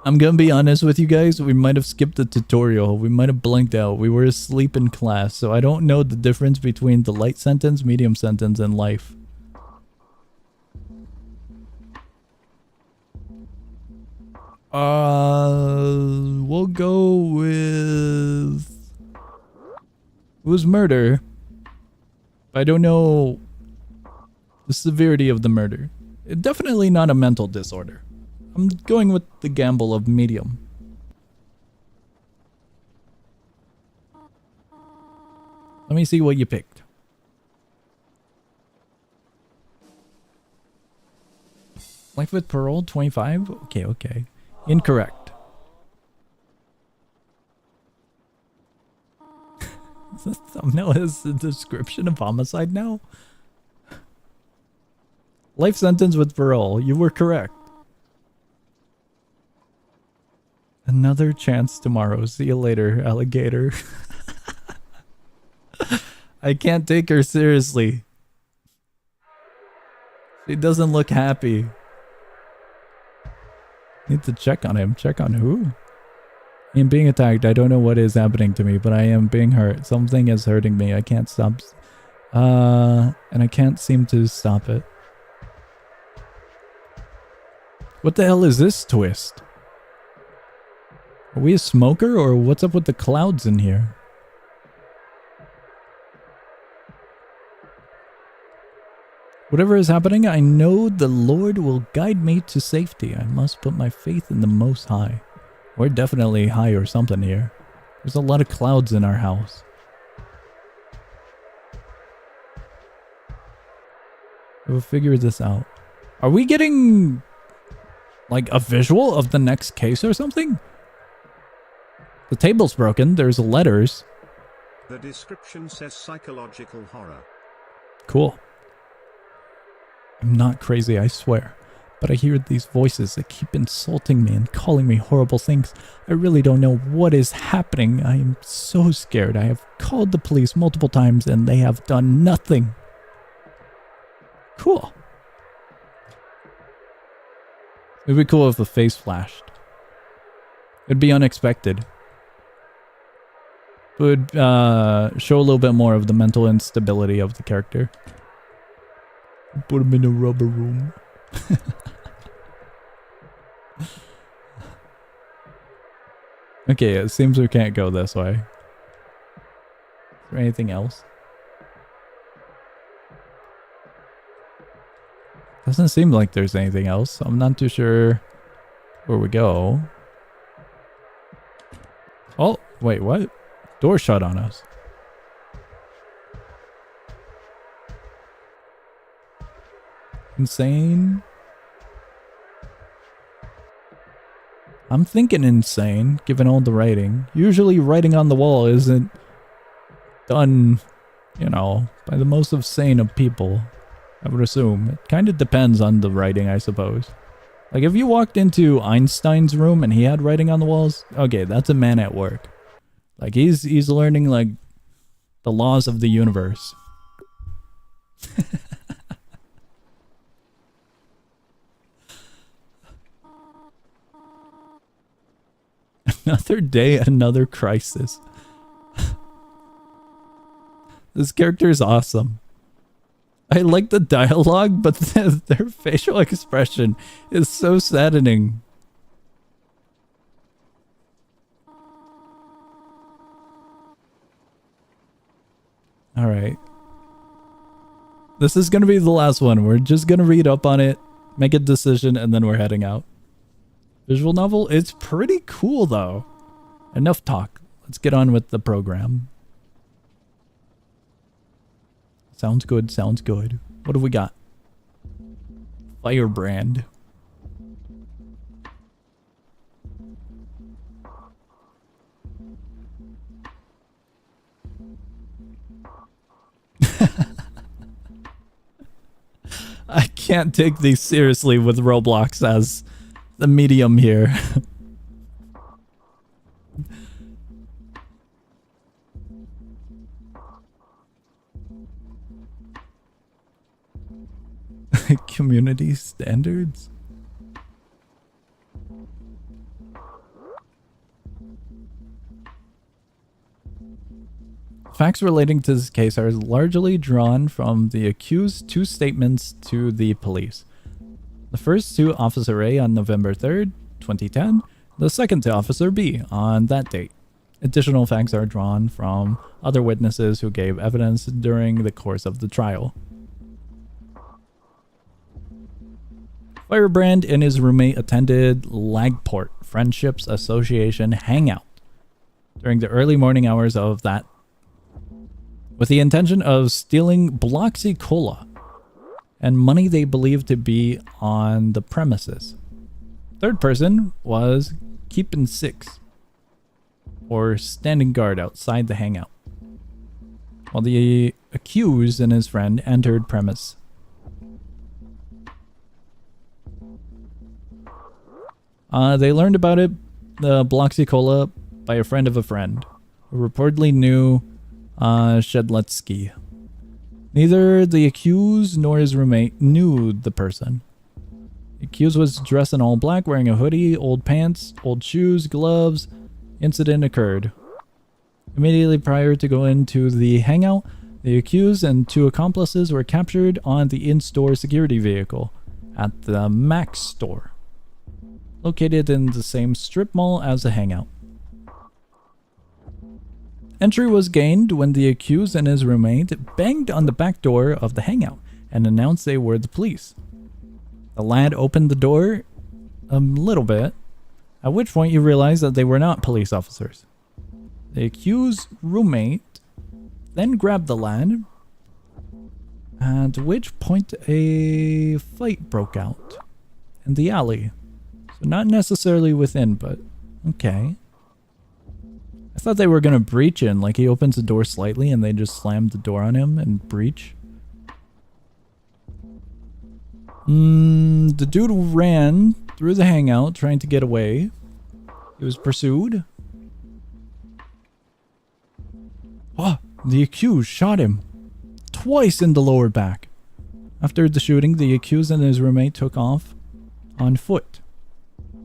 I'm gonna be honest with you guys, we might have skipped the tutorial, we might have blanked out, we were asleep in class, so I don't know the difference between the light sentence, medium sentence, and life. We'll go with... It was murder. I don't know the severity of the murder. Definitely not a mental disorder. I'm going with the gamble of medium. Let me see what you picked. Life with parole, 25? Okay, okay. Incorrect. The thumbnail is the description of homicide now? Life sentence with parole. You were correct. Another chance tomorrow. See you later, alligator. I can't take her seriously. She doesn't look happy. Need to check on him. Check on who? I am being attacked. I don't know what is happening to me, but I am being hurt. Something is hurting me. I can't stop. And I can't seem to stop it. What the hell is this twist? Are we a smoker or what's up with the clouds in here? Whatever is happening, I know the Lord will guide me to safety. I must put my faith in the Most High. We're definitely high or something here. There's a lot of clouds in our house. We'll figure this out. Are we getting like a visual of the next case or something? The table's broken. There's letters. The description says psychological horror. Cool. I'm not crazy, I swear. But I hear these voices that keep insulting me and calling me horrible things. I really don't know what is happening. I am so scared. I have called the police multiple times and they have done nothing. Cool. It'd be cool if the face flashed. It'd be unexpected. It would show a little bit more of the mental instability of the character. Put him in a rubber room. Okay, it seems we can't go this way. Is there anything else? Doesn't seem like there's anything else. I'm not too sure where we go. Oh, wait, what? Door shut on us. Insane. I'm thinking insane, given all the writing. Usually writing on the wall isn't done, you know, by the most sane of people, I would assume. It kind of depends on the writing, I suppose. Like, if you walked into Einstein's room and he had writing on the walls, okay, that's a man at work. Like, he's learning, like, the laws of the universe. Another day, another crisis. This character is awesome. I like the dialogue, but their facial expression is so saddening. Alright. This is going to be the last one. We're just going to read up on it, make a decision, and then we're heading out. Visual novel? It's pretty cool, though. Enough talk. Let's get on with the program. Sounds good, sounds good. What do we got? Firebrand. I can't take these seriously with Roblox as the medium here. Community standards? Facts relating to this case are largely drawn from the accused's 2 statements to the police. The first to Officer A on November 3rd, 2010, the second to Officer B on that date. Additional facts are drawn from other witnesses who gave evidence during the course of the trial. Firebrand and his roommate attended Lagport Friendships Association hangout during the early morning hours of that, with the intention of stealing Bloxy Cola and money they believed to be on the premises. Third person was Keepin' Six, or standing guard outside the hangout, while the accused and his friend entered premise. They learned about it, the Bloxy Cola, by a friend of a friend, who reportedly knew ShunaLity. Neither the accused nor his roommate knew the person. The accused was dressed in all black, wearing a hoodie, old pants, old shoes, gloves. Incident occurred immediately prior to going to the hangout. The accused and 2 accomplices were captured on the in-store security vehicle at the Max store, located in the same strip mall as the hangout. Entry was gained when the accused and his roommate banged on the back door of the hangout and announced they were the police. The lad opened the door a little bit, at which point you realize that they were not police officers. The accused roommate then grabbed the lad, at which point a fight broke out in the alley. So not necessarily within, but okay. I thought they were going to breach in, like he opens the door slightly and they just slammed the door on him and breach. The dude ran through the hangout trying to get away. He was pursued. Oh, the accused shot him twice in the lower back. After the shooting, the accused and his roommate took off on foot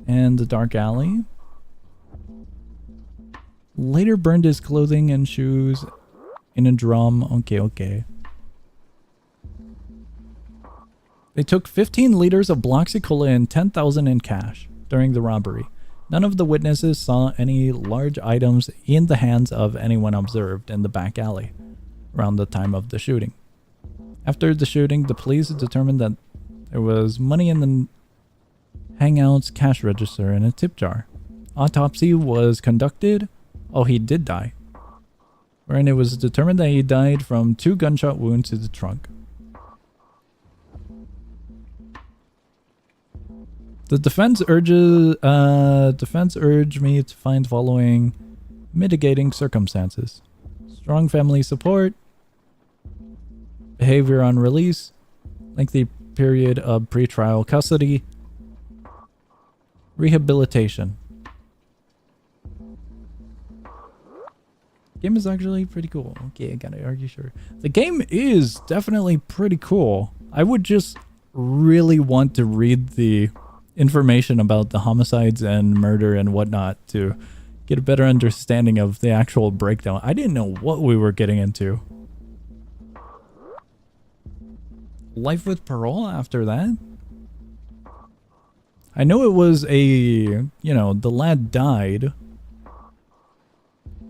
in the dark alley. Later burned his clothing and shoes in a drum. Okay. They took 15 liters of Bloxy Cola and 10,000 in cash during the robbery. None of the witnesses saw any large items in the hands of anyone observed in the back alley around the time of the shooting. After the shooting, the police determined that there was money in the hangout's cash register and a tip jar. Autopsy was conducted. Oh, he did die. Wherein it was determined that he died from 2 gunshot wounds to the trunk. The defense urged me to find following mitigating circumstances: strong family support, behavior on release, lengthy period of pretrial custody, rehabilitation. Game is actually pretty cool. Okay, I gotta argue sure. The game is definitely pretty cool. I would just really want to read the information about the homicides and murder and whatnot to get a better understanding of the actual breakdown. I didn't know what we were getting into. Life with parole after that? I know it was the lad died.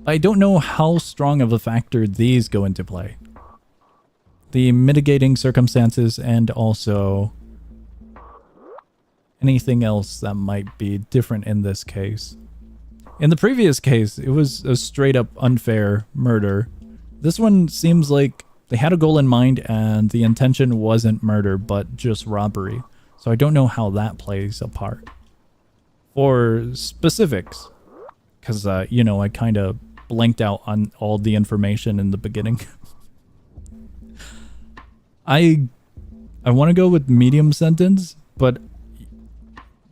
I don't know how strong of a factor these go into play. The mitigating circumstances and also anything else that might be different in this case. In the previous case, it was a straight up unfair murder. This one seems like They had a goal in mind, and the intention wasn't murder, but just robbery. So I don't know how that plays a part. For specifics, because, you know, I kind of blanked out on all the information in the beginning. I want to go with medium sentence, but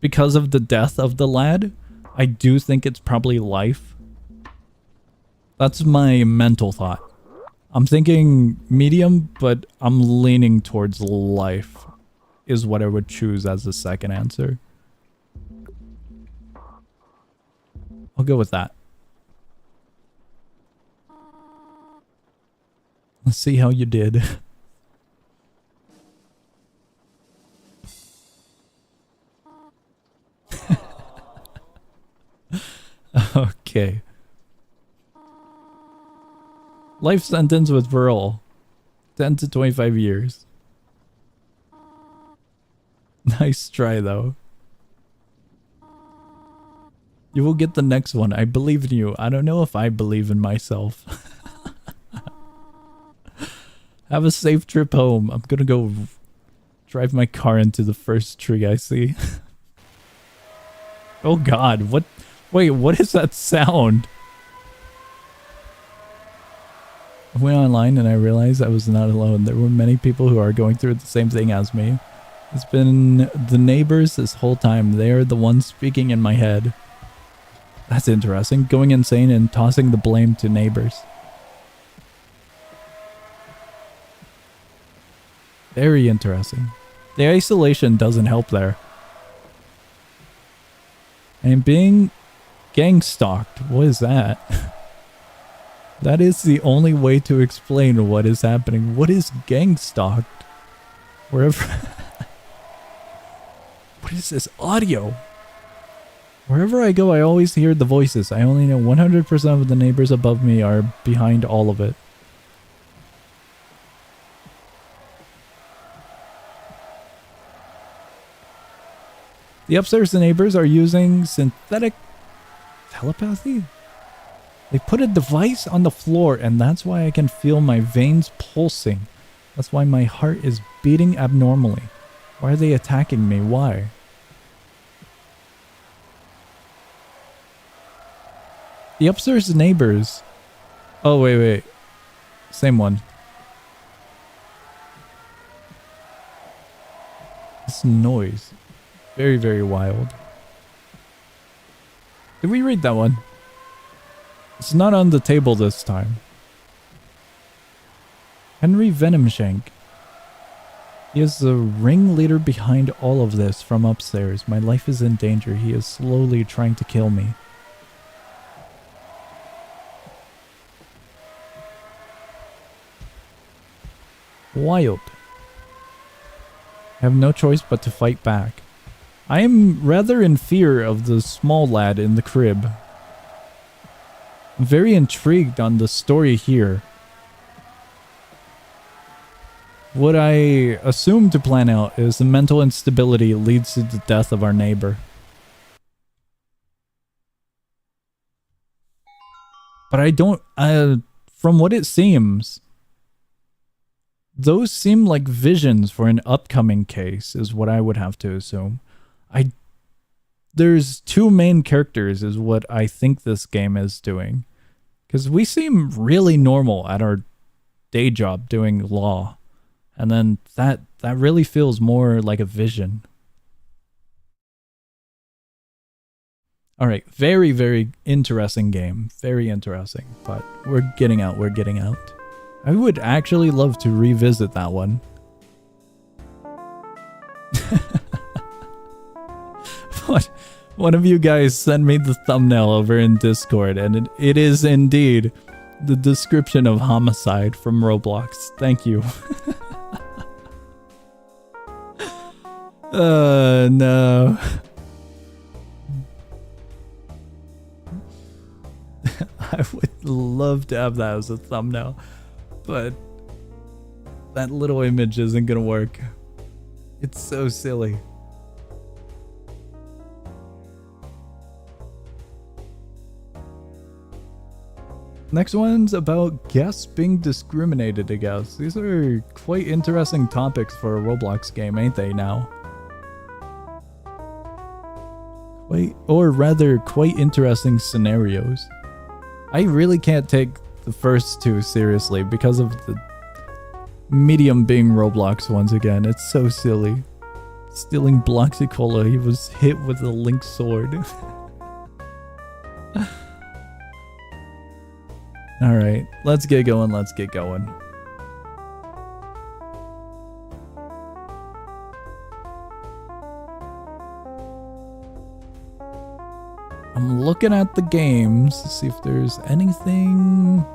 because of the death of the lad, I do think it's probably life. That's my mental thought. I'm thinking medium, but I'm leaning towards life is what I would choose as the second answer. I'll go with that. Let's see how you did. Okay. Life sentence with parole. 10 to 25 years. Nice try, though. You will get the next one. I believe in you. I don't know if I believe in myself. Have a safe trip home. I'm gonna go drive my car into the first tree I see. Oh god, what? Wait, what is that sound? I went online and I realized I was not alone. There were many people who are going through the same thing as me. It's been the neighbors this whole time. They are the ones speaking in my head. That's interesting. Going insane and tossing the blame to neighbors. Very interesting. The isolation doesn't help there. And being gang stalked. What is that? That is the only way to explain what is happening. What is gang stalked? Wherever... What is this audio? Wherever I go, I always hear the voices. I only know 100% of the neighbors above me are behind all of it. The upstairs neighbors are using synthetic telepathy? They put a device on the floor, and that's why I can feel my veins pulsing. That's why my heart is beating abnormally. Why are they attacking me? Why? The upstairs neighbors... Oh, wait. Same one. This noise. Very, very wild. Did we read that one? It's not on the table this time. Henry Venomshank. He is the ringleader behind all of this from upstairs. My life is in danger. He is slowly trying to kill me. Wild. I have no choice but to fight back. I am rather in fear of the small lad in the crib. I'm very intrigued on the story here. What I assume to plan out is the mental instability leads to the death of our neighbor. But I don't... from what it seems... Those seem like visions for an upcoming case, is what I would have to assume. There's two main characters is what I think this game is doing. Because we seem really normal at our day job doing law. And then that really feels more like a vision. Alright, very, very interesting game. Very interesting. But we're getting out. I would actually love to revisit that one. What? One of you guys sent me the thumbnail over in Discord, and it is indeed the description of homicide from Roblox. Thank you. No. I would love to have that as a thumbnail, but that little image isn't gonna work. It's so silly. Next one's about guests being discriminated against. These are quite interesting topics for a Roblox game, ain't they now? Quite interesting scenarios. I really can't take the first two seriously because of the medium being Roblox once again. It's so silly. Stealing Bloxy Cola, he was hit with a link sword. Alright, let's get going, let's get going. I'm looking at the games to see if there's anything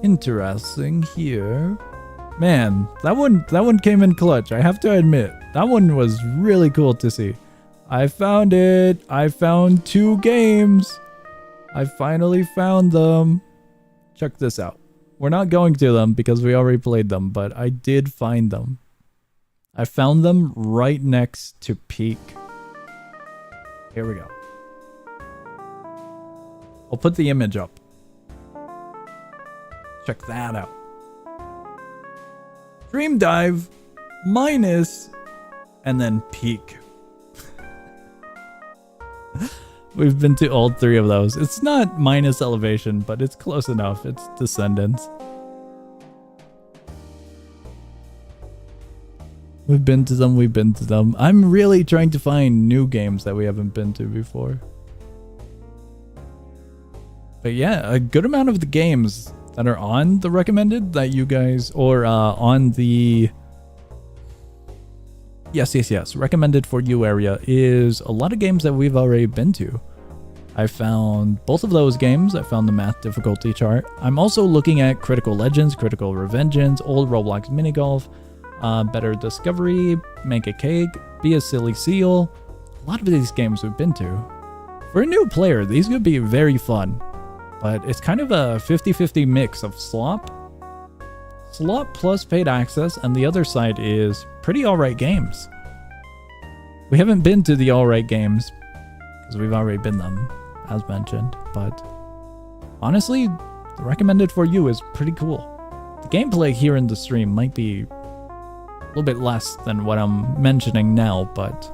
interesting here. Man, that one came in clutch, I have to admit. That one was really cool to see. I found it. I found 2 games. I finally found them. Check this out. We're not going to them because we already played them, but I did find them. I found them right next to Peak. Here we go. I'll put the image up. Check that out. Dream Dive, minus, and then Peak. We've been to all 3 of those. It's not minus Elevation, but it's close enough. It's Descendants. We've been to them, we've been to them. I'm really trying to find new games that we haven't been to before. But yeah, a good amount of the games that are on the recommended that you guys, or on the yes, recommended for you area is a lot of games that we've already been to. I found both of those games. I found the math difficulty chart. I'm also looking at Critical Legends, Critical Revengeance, Old Roblox Mini Golf, Better Discovery, Make a Cake, Be a Silly Seal. A lot of these games we've been to. For a new player, these could be very fun. But it's kind of a 50-50 mix of slop plus paid access, and the other side is pretty alright games. We haven't been to the alright games because we've already been them, as mentioned, but honestly, the recommended for you is pretty cool. The gameplay here in the stream might be a little bit less than what I'm mentioning now, but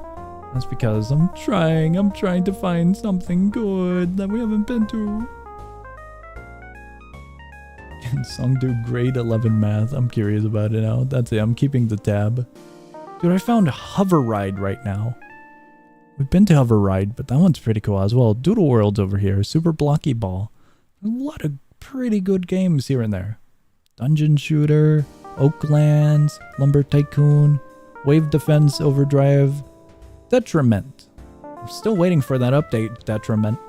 that's because I'm trying to find something good that we haven't been to. Can Song do grade 11 math? I'm curious about it now. That's it, I'm keeping the tab. Dude, I found Hover Ride right now. We've been to Hover Ride, but that one's pretty cool as well. Doodle World's over here. Super Blocky Ball. A lot of pretty good games here and there. Dungeon Shooter, Oaklands, Lumber Tycoon, Wave Defense Overdrive, Detriment. I'm still waiting for that update, Detriment.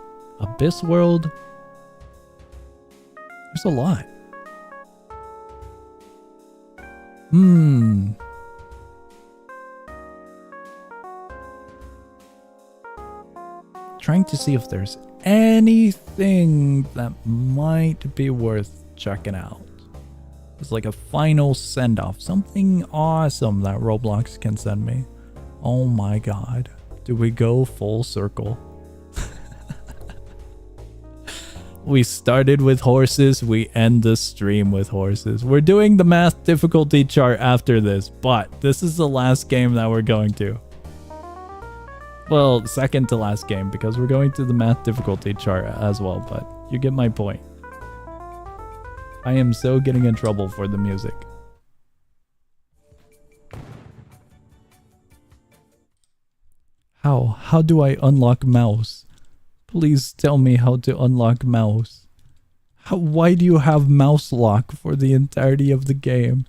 Abyss World. There's a lot. Trying to see if there's anything that might be worth checking out. It's like a final send-off. Something awesome that Roblox can send me. Oh my god. Do we go full circle? We started with horses, we end the stream with horses. We're doing the math difficulty chart after this, but this is the last game that we're going to. Well, second to last game, because we're going to the math difficulty chart as well, but you get my point. I am so getting in trouble for the music. How do I unlock mouse? Please tell me how to unlock mouse. Why do you have mouse lock for the entirety of the game?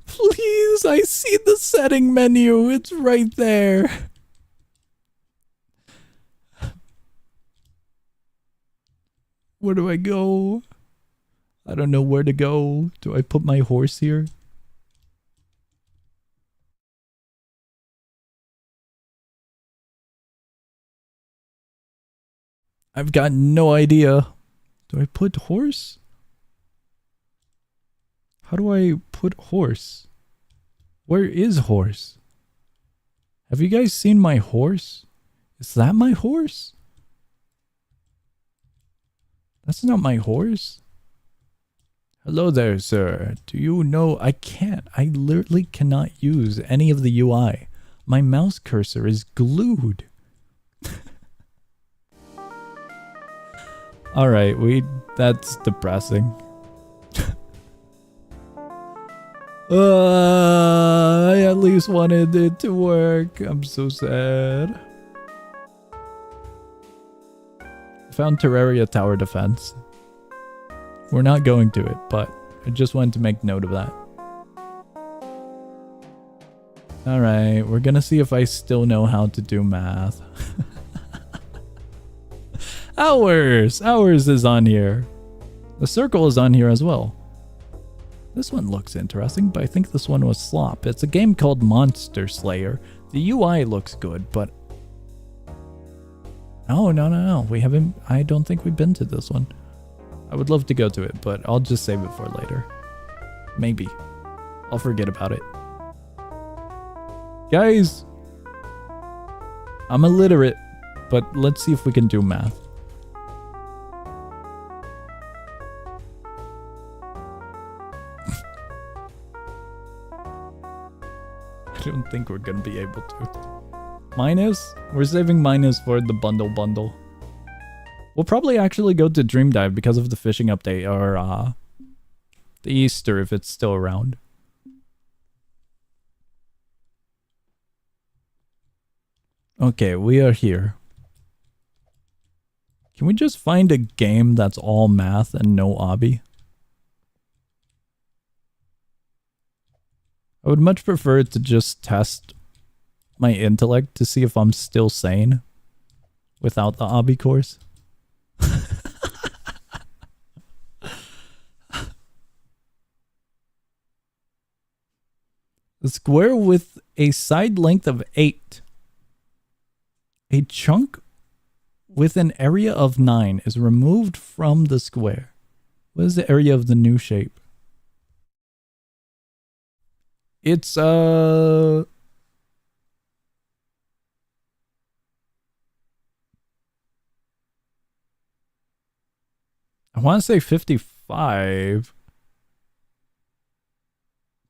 Please, I see the setting menu. It's right there. Where do I go? I don't know where to go. Do I put my horse here? I've got no idea. Do I put horse? How do I put horse? Where is horse? Have you guys seen my horse? Is that my horse? That's not my horse. Hello there, sir. Do you know I can't? I literally cannot use any of the UI. My mouse cursor is glued. Alright, that's depressing. I at least wanted it to work. I'm so sad. Found Terraria Tower Defense. We're not going to it, but I just wanted to make note of that. Alright, we're gonna see if I still know how to do math. Hours! Hours is on here. The circle is on here as well. This one looks interesting, but I think this one was slop. It's a game called Monster Slayer. The UI looks good, but... Oh, no. We haven't... I don't think we've been to this one. I would love to go to it, but I'll just save it for later. Maybe. I'll forget about it. Guys! I'm illiterate, but let's see if we can do math. I don't think we're gonna be able to. Minus? We're saving minus for the bundle. We'll probably actually go to Dream Dive because of the fishing update, or the Easter if it's still around. Okay, we are here. Can we just find a game that's all math and no obby? I would much prefer to just test my intellect to see if I'm still sane without the obby course. The square with a side length of 8. A chunk with an area of 9 is removed from the square. What is the area of the new shape? It's I want to say 55.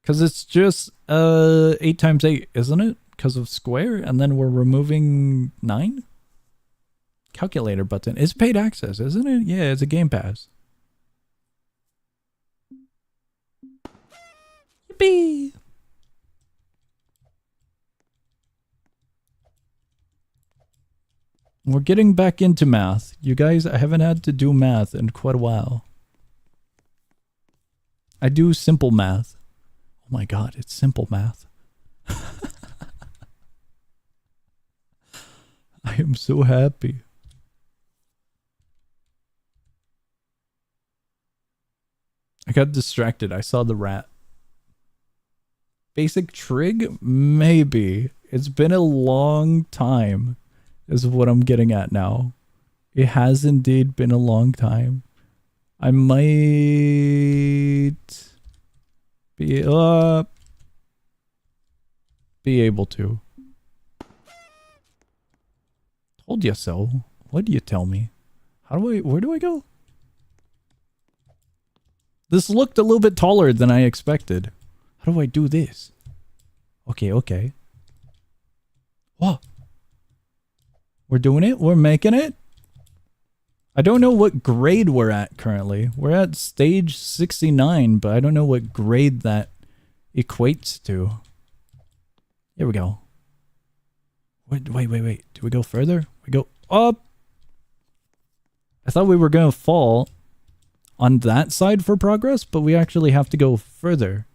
Because it's just 8 times 8, isn't it? Because of square, and then we're removing 9? Calculator button. It's paid access, isn't it? Yeah, it's a Game Pass. Yippee! We're getting back into math. You guys, I haven't had to do math in quite a while. I do simple math. Oh my god, it's simple math. I am so happy. I got distracted. I saw the rat. Basic trig? Maybe. It's been a long time, is what I'm getting at now. It has indeed been a long time. I might be able to. Told you so. What do you tell me? Where do I go? This looked a little bit taller than I expected. How do I do this? Okay. What? We're doing it? We're making it? I don't know what grade we're at currently. We're at stage 69, but I don't know what grade that equates to. Here we go. Wait. Do we go further? We go up. I thought we were going to fall on that side for progress, but we actually have to go further.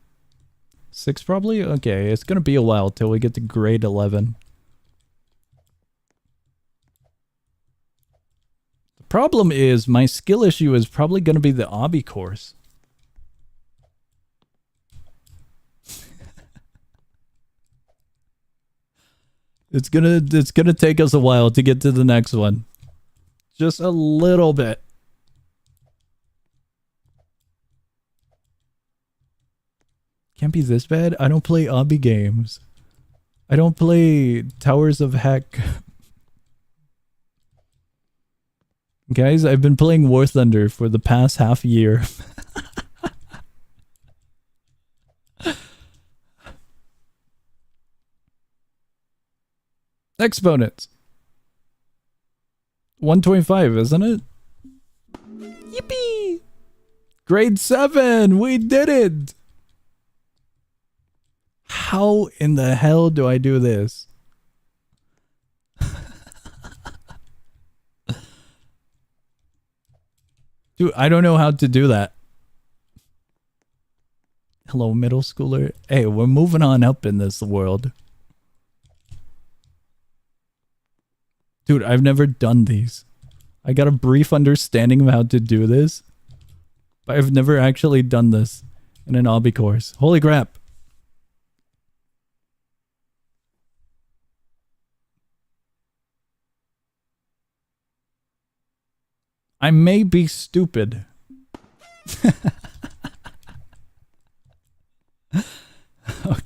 6 probably? Okay, it's going to be a while till we get to grade 11. The problem is my skill issue is probably going to be the obby course. It's gonna take us a while to get to the next one. Just a little bit. Can't be this bad. I don't play obby games. I don't play Towers of Heck. Guys, I've been playing War Thunder for the past half year. Exponents. 125, isn't it? Yippee! Grade 7! We did it! How in the hell do I do this? Dude, I don't know how to do that. Hello, middle schooler. Hey, we're moving on up in this world. Dude, I've never done these. I got a brief understanding of how to do this, but I've never actually done this in an Obby course. Holy crap. I may be stupid.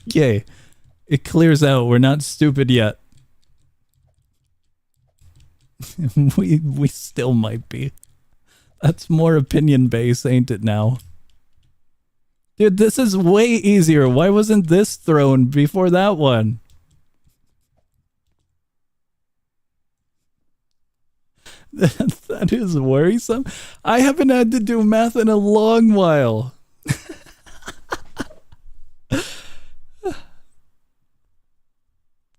Okay. It clears out. We're not stupid yet. we still might be. That's more opinion based, ain't it now? Dude, this is way easier. Why wasn't this thrown before that one? That is worrisome. I haven't had to do math in a long while.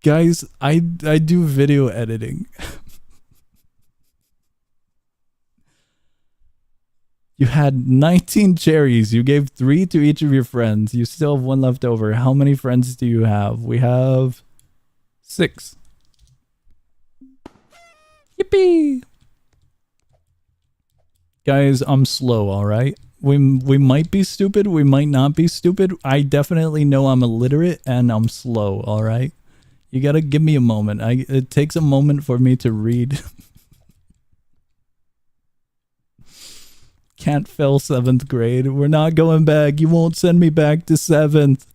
Guys, I do video editing. You had 19 cherries. You gave 3 to each of your friends. You still have 1 left over. How many friends do you have? We have 6. Yippee! Guys, I'm slow, alright? We might be stupid. We might not be stupid. I definitely know I'm illiterate and I'm slow, alright? You gotta give me a moment. It takes a moment for me to read. Can't fail 7th grade. We're not going back. You won't send me back to 7th.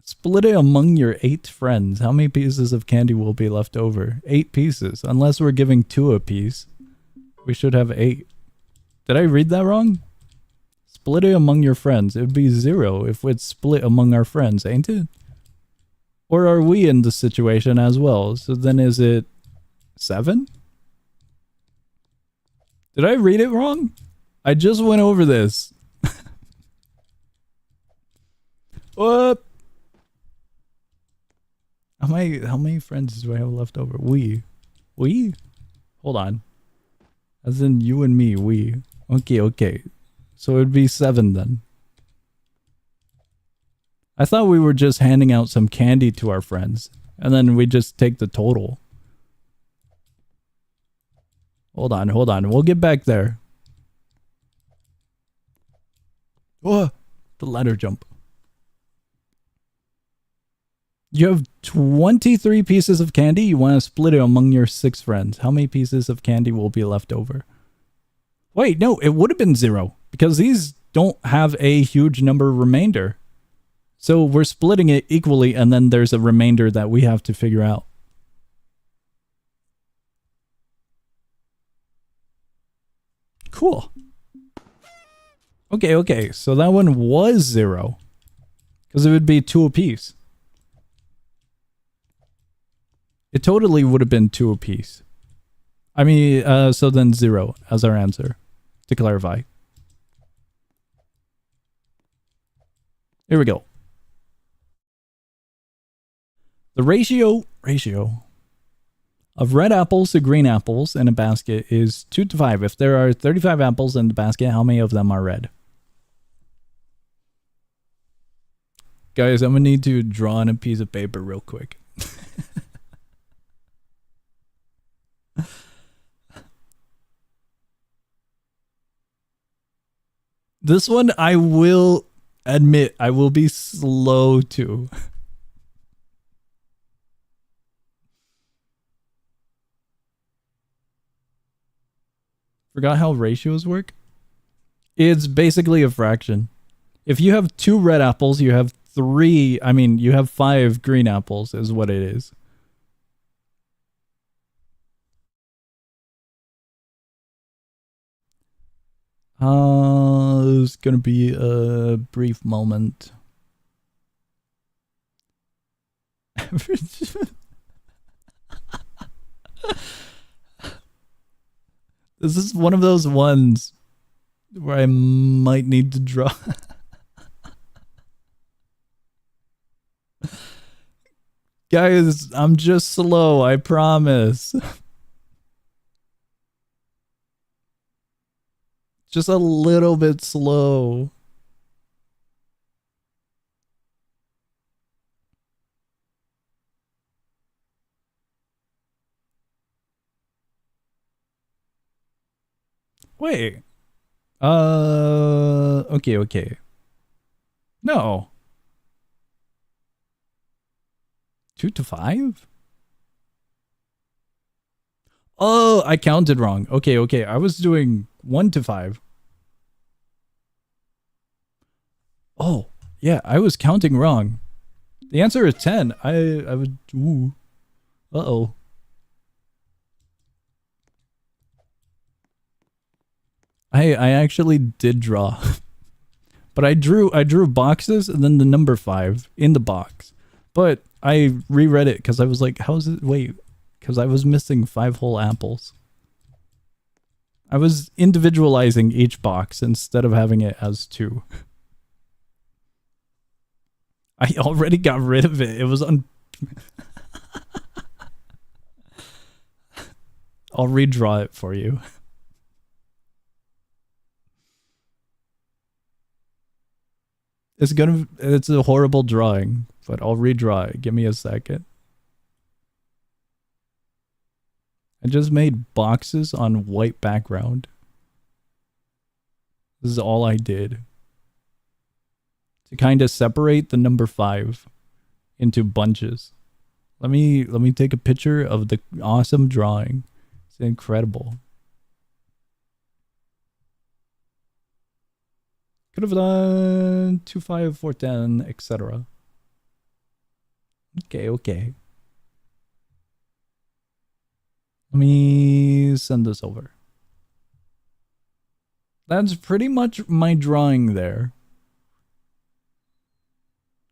Split it among your 8 friends. How many pieces of candy will be left over? 8 pieces. Unless we're giving 2 apiece. We should have 8. Did I read that wrong? Split it among your friends. It would be 0 if it's split among our friends, ain't it? Or are we in the situation as well? So then is it 7? Did I read it wrong? I just went over this. What? How many friends do I have left over? We? Hold on. As in you and me, we. Okay. So it'd be 7 then. I thought we were just handing out some candy to our friends. And then we just take the total. Hold on. We'll get back there. Oh, the ladder jump. You have 23 pieces of candy. You want to split it among your 6 friends. How many pieces of candy will be left over? Wait, no, it would have been 0. Because these don't have a huge number remainder. So we're splitting it equally, and then there's a remainder that we have to figure out. Cool. Okay. So that one was 0. Because it would be 2 apiece. It totally would have been 2 apiece. I mean, so then 0 as our answer, to clarify. Here we go. The ratio of red apples to green apples in a basket is 2 to 5. If there are 35 apples in the basket, how many of them are red? Guys, I'm gonna need to draw on a piece of paper real quick. This one, I will admit, I will be slow to. Forgot how ratios work? It's basically a fraction. If you have 2 red apples, you have 3, I mean, you have 5 green apples is what it is. It's gonna be a brief moment. This is one of those ones where I might need to draw. Guys, I'm just slow, I promise. Just a little bit slow. Wait. Okay. No. 2 to 5? Oh, I counted wrong. Okay. I was doing 1 to 5. Oh, yeah, I was counting wrong. The answer is 10. I would... Ooh. Uh-oh. I actually did draw. But I drew boxes and then the number 5 in the box. But I reread it because I was like, how's it... Wait. Because I was missing 5 whole apples. I was individualizing each box instead of having it as 2. I already got rid of it. It was on... I'll redraw it for you. It's a horrible drawing, but I'll redraw it. Give me a second. I just made boxes on white background. This is all I did. To kind of separate the number 5 into bunches. Let me take a picture of the awesome drawing. It's incredible. Could have done 2, 5, 4, 10, etc. Okay. Let me send this over. That's pretty much my drawing there.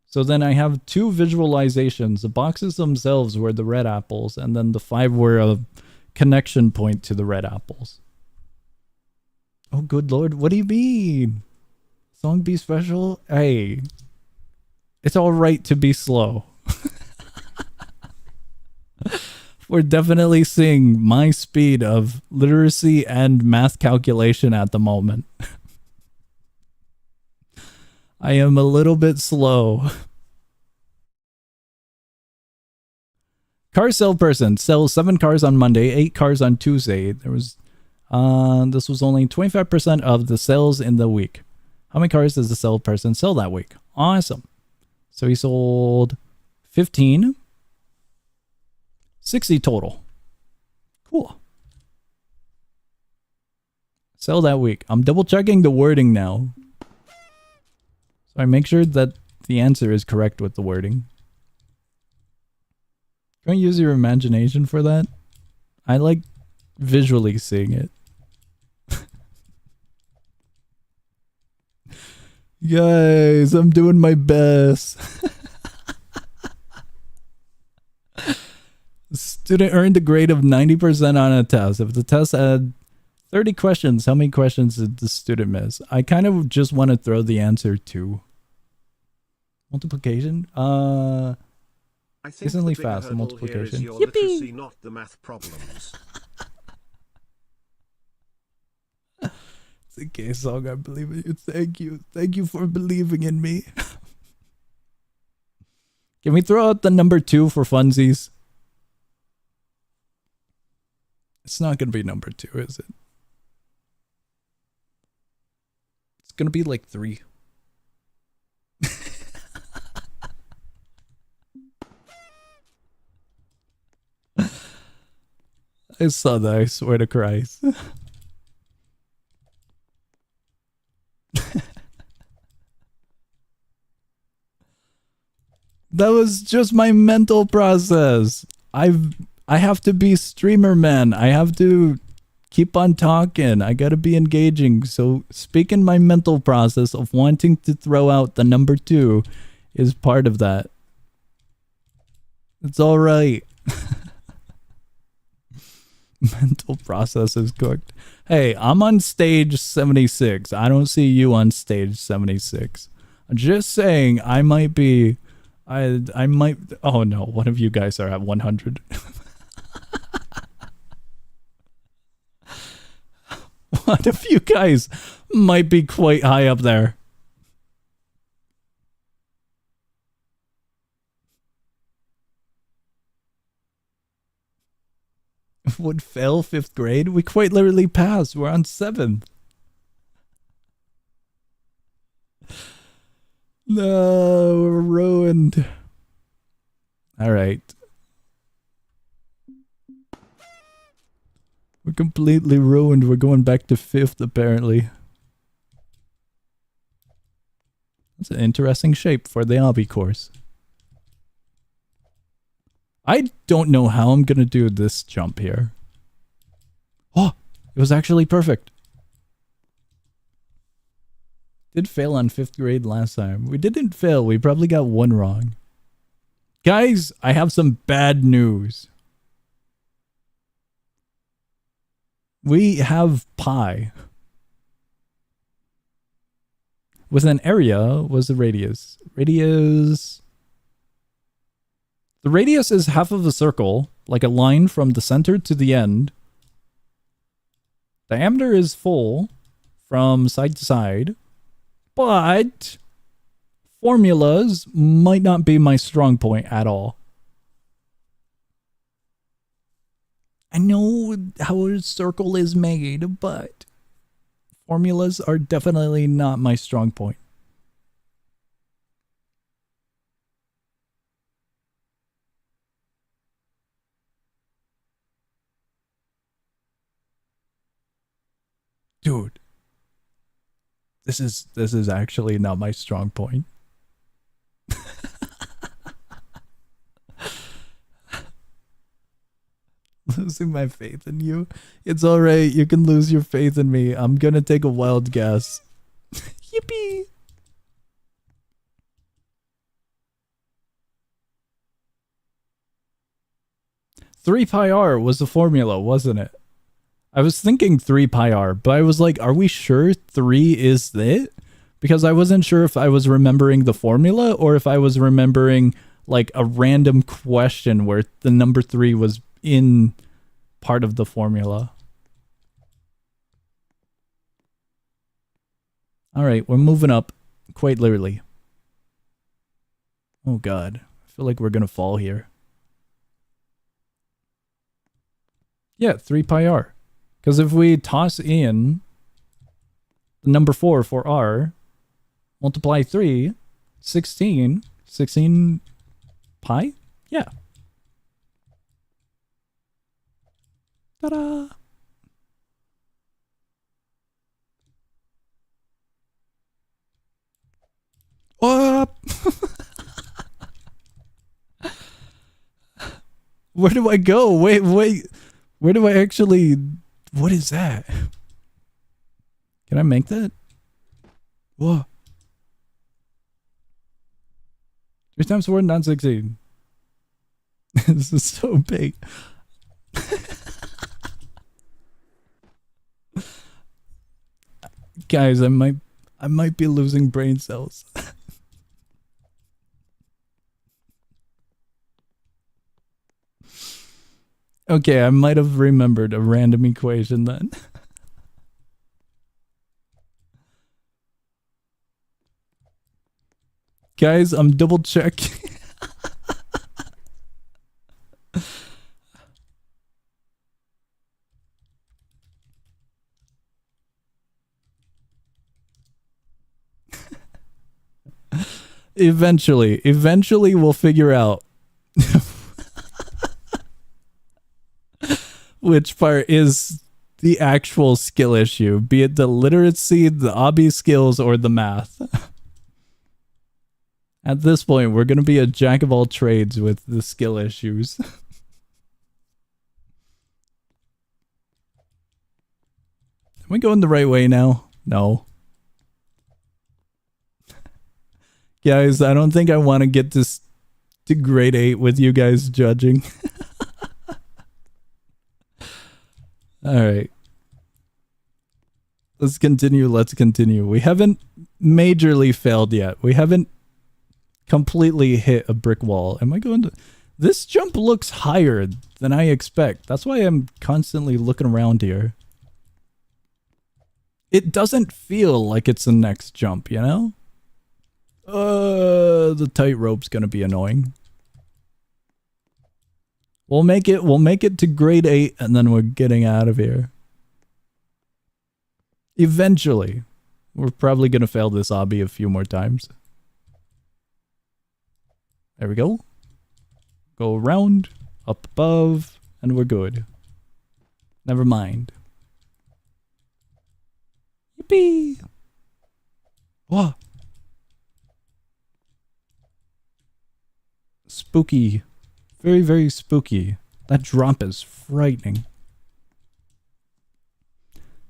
So then I have 2 visualizations. The boxes themselves were the red apples, and then the 5 were a connection point to the red apples. Oh, good lord. What do you mean? Song be special? Hey. It's alright to be slow. We're definitely seeing my speed of literacy and math calculation at the moment. I am a little bit slow. Car salesperson sells 7 cars on Monday, 8 cars on Tuesday. There was, this was only 25% of the sales in the week. How many cars does the salesperson sell that week? Awesome. So he sold 15. 60 total. Cool. Sell that week. I'm double checking the wording now. So I make sure that the answer is correct with the wording. Can you use your imagination for that? I like visually seeing it. Guys, I'm doing my best. The student earned a grade of 90% on a test. If the test had 30 questions, how many questions did the student miss? I kind of just want to throw the answer to multiplication. I think Instantly the bigger fast, the hurdle multiplication. here is your Yippee! literacy, not the math problems. It's a gay song. I believe in you. Thank you. Thank you for believing in me. Can we throw out the number 2 for funsies? It's not going to be number 2, is it? It's going to be like 3. I saw that, I swear to Christ. That was just my mental process. I have to be streamer, man. I have to keep on talking. I gotta be engaging. So speaking my mental process of wanting to throw out the number 2 is part of that. It's all right. Mental process is cooked. Hey, I'm on stage 76. I don't see you on stage 76. I'm just saying I might be... I might... Oh no, one of you guys are at 100. One of you guys might be quite high up there. Would fail 5th grade? We quite literally passed. We're on 7th. No, we're ruined. All right. We're completely ruined. We're going back to 5th, apparently. That's an interesting shape for the Obby course. I don't know how I'm gonna do this jump here. Oh, it was actually perfect. Did fail on 5th grade last time. We didn't fail. We probably got 1 wrong. Guys, I have some bad news. We have pi. With an area was the radius. The radius is half of a circle, like a line from the center to the end. Diameter is full from side to side, but formulas might not be my strong point at all. I know how a circle is made, but formulas are definitely not my strong point. Dude, this is actually not my strong point. Losing my faith in you. It's alright, you can lose your faith in me. I'm gonna take a wild guess. Yippee! Three pi r was the formula, wasn't it? I was thinking 3 pi r, but I was like, are we sure 3 is it? Because I wasn't sure if I was remembering the formula or if I was remembering like a random question where the number 3 was in part of the formula. All right, we're moving up quite literally. Oh God, I feel like we're gonna fall here. Yeah, 3 pi r. Because if we toss in the number 4 for r, multiply 3, 16, 16 pi? Yeah. Ta-da! Oh! Where do I go? Wait. Where do I actually... What is that? Can I make that? Whoa. 3 times 4, not 16. This is so big. Guys, I might be losing brain cells. Okay, I might have remembered a random equation then. Guys, I'm double checking. Eventually we'll figure out which part is the actual skill issue, be it the literacy, the obby skills, or the math. At this point, we're going to be a jack of all trades with the skill issues. Am I going the right way now? No. Guys, I don't think I want to get this to grade 8 with you guys judging. Alright. Let's continue, let's continue. We haven't majorly failed yet. We haven't completely hit a brick wall. Am I going to... This jump looks higher than I expect. That's why I'm constantly looking around here. It doesn't feel like it's the next jump, you know? The tightrope's gonna be annoying. We'll make it to grade 8 and then we're getting out of here. Eventually. We're probably gonna fail this obby a few more times. There we go. Go around, up above, and we're good. Never mind. Yippee! Whoa! Spooky. Very, very spooky. That drop is frightening.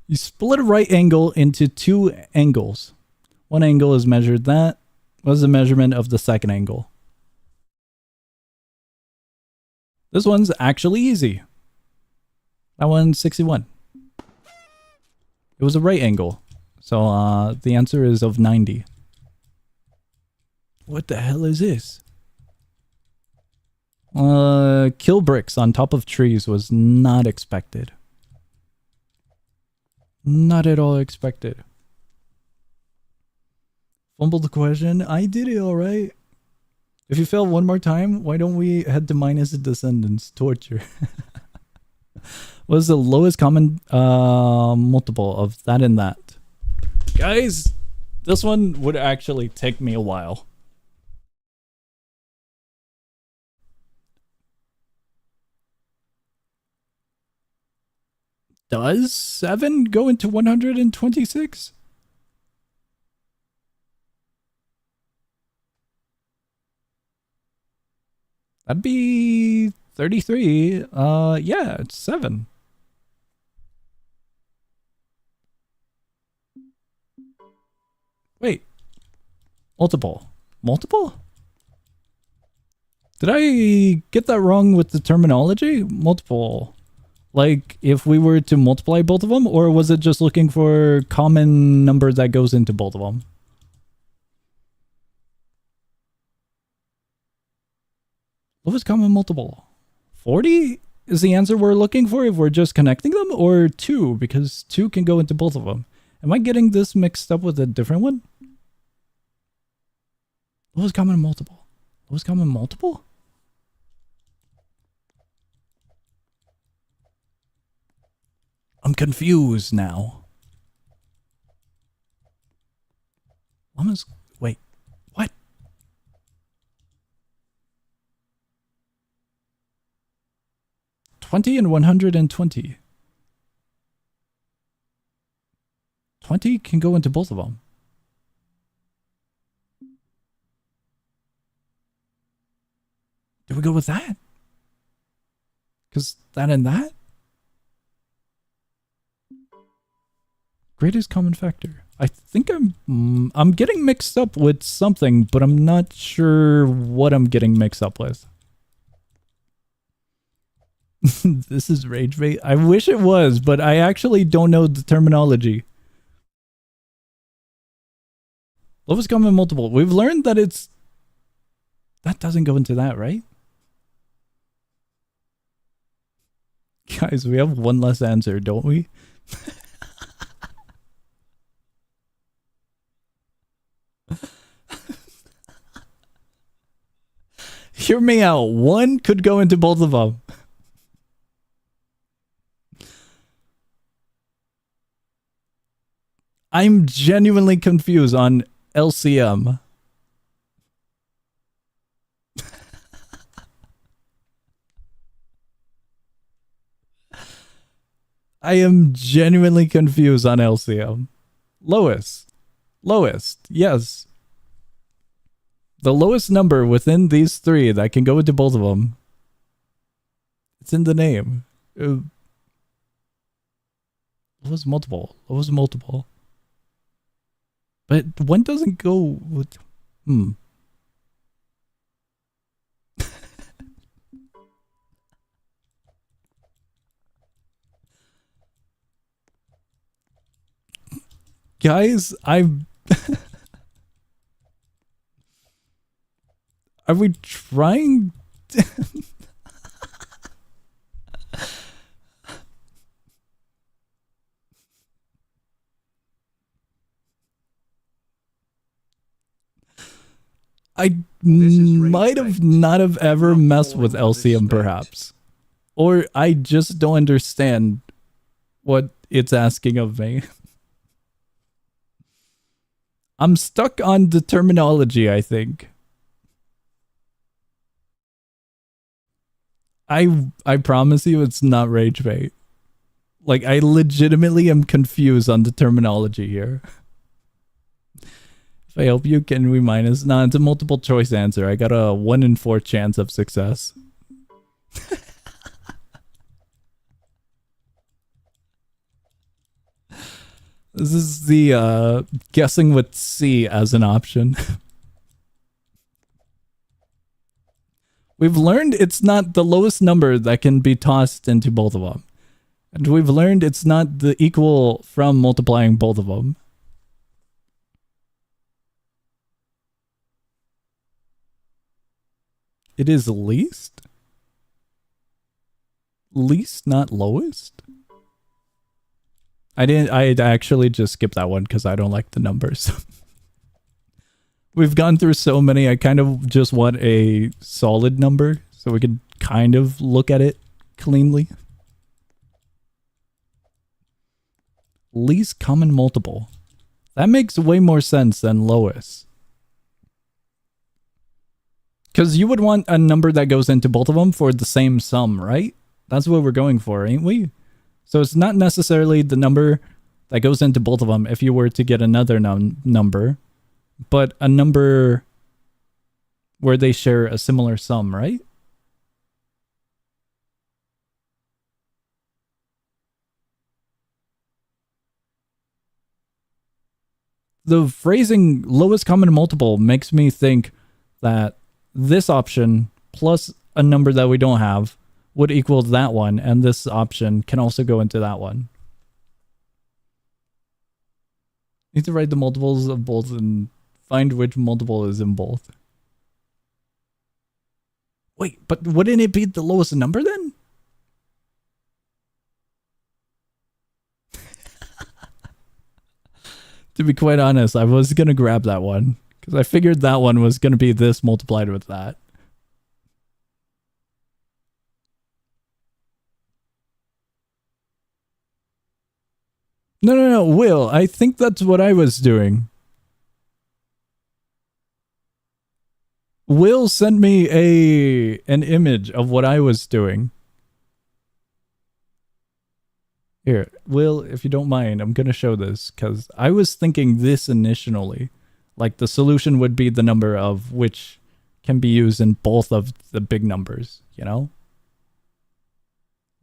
You split a right angle into 2 angles. One angle is measured that. What's the measurement of the second angle? This one's actually easy. That one's 61. It was a right angle. So the answer is of 90. What the hell is this? Kill bricks on top of trees was not expected. Not at all expected. Fumbled the question. I did it alright. If you fail one more time, why don't we head to minus descendants? Torture. What is the lowest common multiple of that and that? Guys, this one would actually take me a while. Does 7 go into 126? That'd be 33. Yeah, it's 7. Wait. Multiple. Multiple? Did I get that wrong with the terminology? Multiple. Like, if we were to multiply both of them, or was it just looking for common number that goes into both of them? What was common multiple? 40 is the answer we're looking for if we're just connecting them, or 2, because 2 can go into both of them. Am I getting this mixed up with a different one? What was common multiple? What was common multiple? I'm confused now. Almost. Wait. What? $20 and $120. 20 can go into both of them. Do we go with that? Because that and that? Greatest common factor. I think I'm getting mixed up with something, but I'm not sure what I'm getting mixed up with. This is rage bait. I wish it was, but I actually don't know the terminology. Lowest common multiple. We've learned that it's... That doesn't go into that, right? Guys, we have one less answer, don't we? Hear me out. One could go into both of them. I'm genuinely confused on LCM. I am genuinely confused on LCM. Lowest. Lowest. Yes. The lowest number within these three that can go into both of them. It's in the name. Lowest multiple. Lowest multiple. But one doesn't go with... Guys, I'm... Are we trying... I might have not have ever messed with LCM perhaps. Or I just don't understand what it's asking of me. I'm stuck on the terminology, I think. I promise you it's not rage bait. Like, I legitimately am confused on the terminology here. If I help you, can we minus? Nah, it's a multiple choice answer. I got a 1 in 4 chance of success. This is the guessing with C as an option. We've learned it's not the lowest number that can be tossed into both of them. And we've learned it's not the equal from multiplying both of them. It is least? Least, not lowest? I actually just skipped that one because I don't like the numbers. We've gone through so many, I kind of just want a solid number so we can kind of look at it cleanly. Least common multiple. That makes way more sense than lowest. Because you would want a number that goes into both of them for the same sum, right? That's what we're going for, ain't we? So it's not necessarily the number that goes into both of them if you were to get another number, but a number where they share a similar sum, right? The phrasing lowest common multiple makes me think that this option plus a number that we don't have would equal that one, and this option can also go into that one. Need to write the multiples of both and find which multiple is in both. Wait, but wouldn't it be the lowest number then? To be quite honest, I was going to grab that one because I figured that one was going to be this multiplied with that. No, Will, I think that's what I was doing. Will sent me an image of what I was doing. Here, Will, if you don't mind, I'm going to show this because I was thinking this initially. Like the solution would be the number of which can be used in both of the big numbers, you know?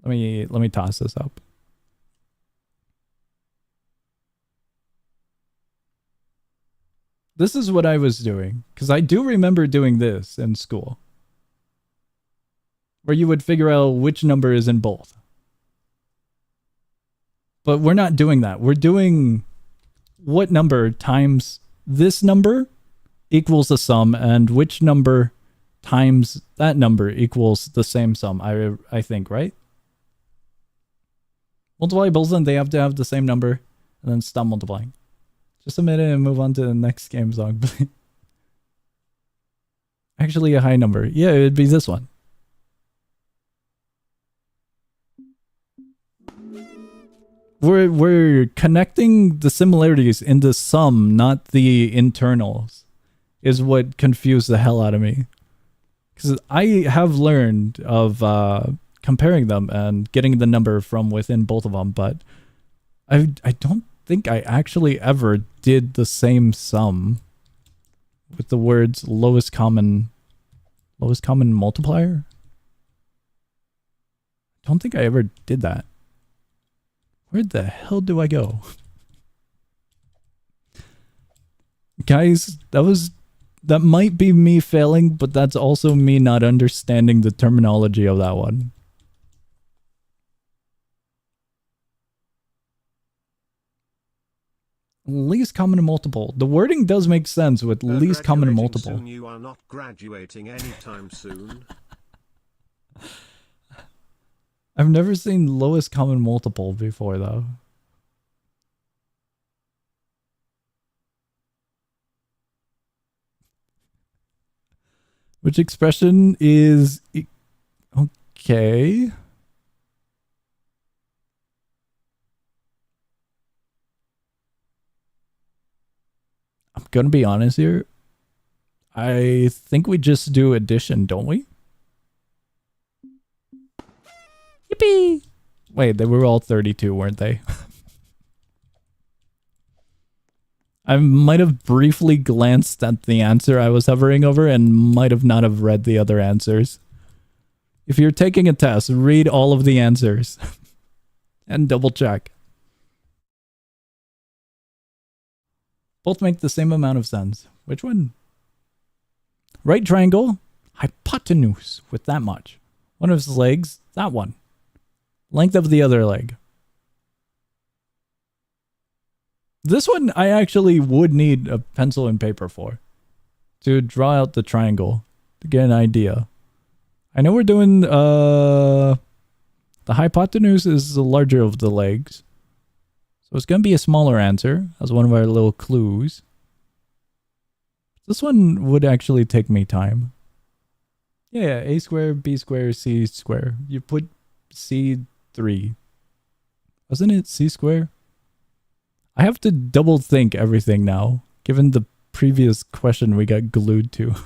Let me toss this up. This is what I was doing, because I do remember doing this in school. Where you would figure out which number is in both. But we're not doing that. We're doing what number times this number equals the sum, and which number times that number equals the same sum, I think, right? Multiply both of them, they have to have the same number, and then stop multiplying. Just a minute and move on to the next game song. Actually, a high number. Yeah, it would be this one. We're connecting the similarities in the sum, not the internals, is what confused the hell out of me. Because I have learned of comparing them and getting the number from within both of them, but I don't think I actually ever did the same sum with the words lowest common multiplier. Don't think I ever did that. Where the hell do I go? Guys, that might be me failing, but that's also me not understanding the terminology of that one. Least common multiple. The wording does make sense with least common multiple. Soon, you are not graduating anytime soon. I've never seen lowest common multiple before though. Which expression is okay? I'm gonna be honest here. I think we just do addition, don't we? Yippee! Wait, they were all 32, weren't they? I might have briefly glanced at the answer I was hovering over and might have not have read the other answers. If you're taking a test, read all of the answers. And double check. Both make the same amount of sense. Which one? Right triangle, hypotenuse with that much. One of his legs, that one. Length of the other leg. This one I actually would need a pencil and paper for. To draw out the triangle. To get an idea. I know we're doing, the hypotenuse is the larger of the legs. So it's going to be a smaller answer as one of our little clues. This one would actually take me time. Yeah, a square, b square, c square. You put c3. Wasn't it c square? I have to double think everything now, given the previous question we got glued to.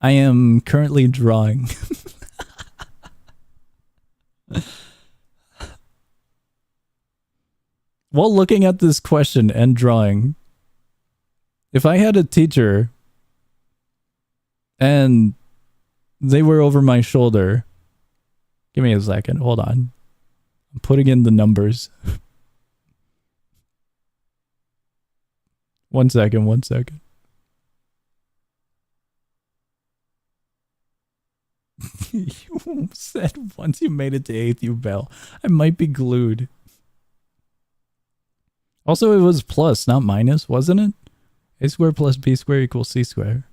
I am currently drawing. While looking at this question and drawing, if I had a teacher and they were over my shoulder, give me a second, hold on. I'm putting in the numbers. One second. You said once you made it to 8th you bail. I might be glued. Also, it was plus, not minus, wasn't it? A squared plus b squared equals c squared.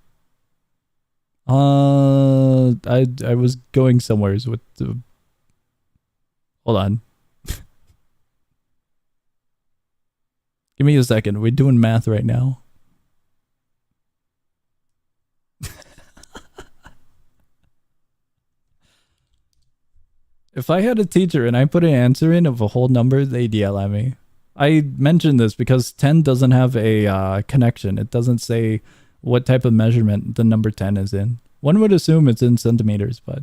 I was going somewheres with the... Hold on. Give me a second. We're doing math right now. If I had a teacher and I put an answer in of a whole number, they'd yell at me. I mentioned this because 10 doesn't have a connection. It doesn't say what type of measurement the number 10 is in. One would assume it's in centimeters, but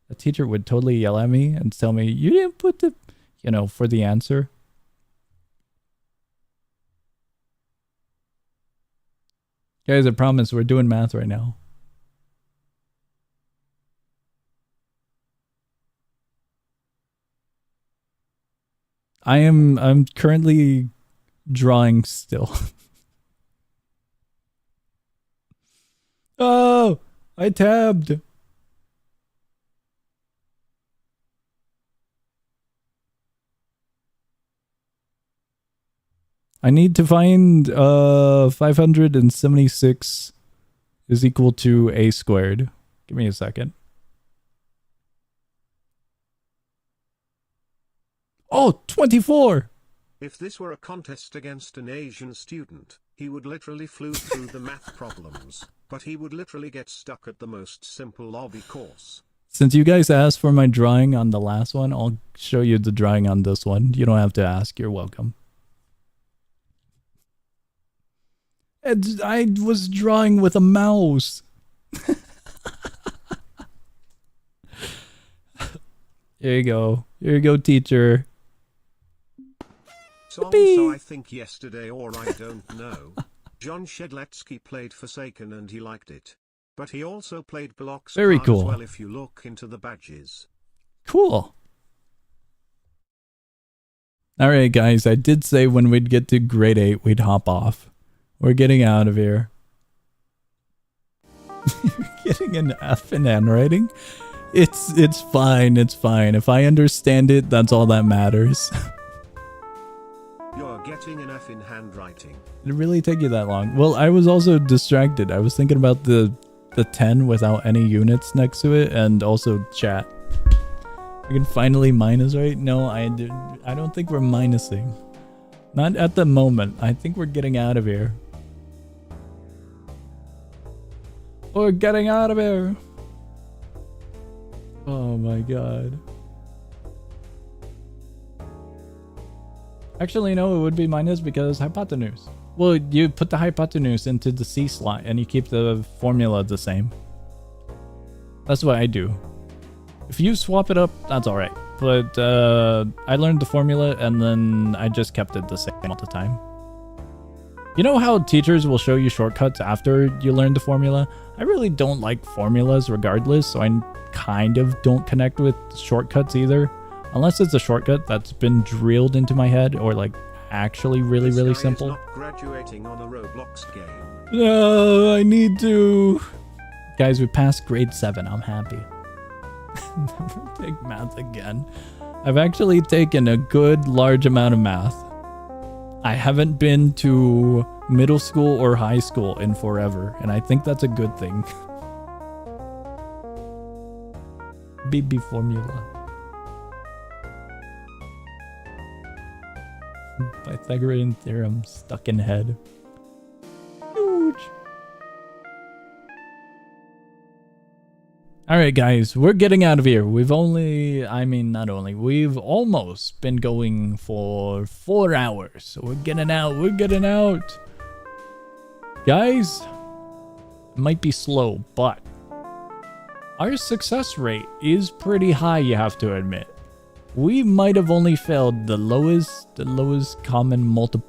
a teacher would totally yell at me and tell me, you didn't put the, you know, for the answer. Guys, I promise we're doing math right now. I'm currently drawing still. Oh, I tabbed. I need to find 576 is equal to a squared. Give me a second. Oh, 24! If this were a contest against an Asian student, he would literally flew through the math problems, but he would literally get stuck at the most simple Obby course. Since you guys asked for my drawing on the last one, I'll show you the drawing on this one. You don't have to ask, you're welcome. And I was drawing with a mouse. Here you go. Here you go, teacher. So I think yesterday, or I don't know, John Shedletsky played Forsaken and he liked it. But he also played Blocks Very card cool. as well if you look into the badges. Cool. Alright guys, I did say when we'd get to grade 8 we'd hop off. We're getting out of here. You're getting an F in handwriting? It's fine, it's fine. If I understand it, that's all that matters. You're getting an F in handwriting. Did it really take you that long? Well, I was also distracted. I was thinking about the 10 without any units next to it, and also chat. I can finally minus, right? No, I don't think we're minusing. Not at the moment. I think we're getting out of here. We're getting out of here. Oh my god. Actually, no, it would be minus because hypotenuse. Well, you put the hypotenuse into the C slot and you keep the formula the same. That's what I do. If you swap it up, that's alright. But I learned the formula and then I just kept it the same all the time. You know how teachers will show you shortcuts after you learn the formula? I really don't like formulas regardless, so I kind of don't connect with shortcuts either. Unless it's a shortcut that's been drilled into my head or like actually really simple. This guy is not graduating on a Roblox game. No, I need to. Guys, we passed grade 7. I'm happy. Never take math again. I've actually taken a good large amount of math. I haven't been to middle school or high school in forever, and I think that's a good thing. BB formula. Pythagorean theorem stuck in head. Huge. Alright guys, we're getting out of here. We've almost been going for 4 hours. So we're getting out. Guys, it might be slow, but our success rate is pretty high, you have to admit. We might have only failed the lowest common multiple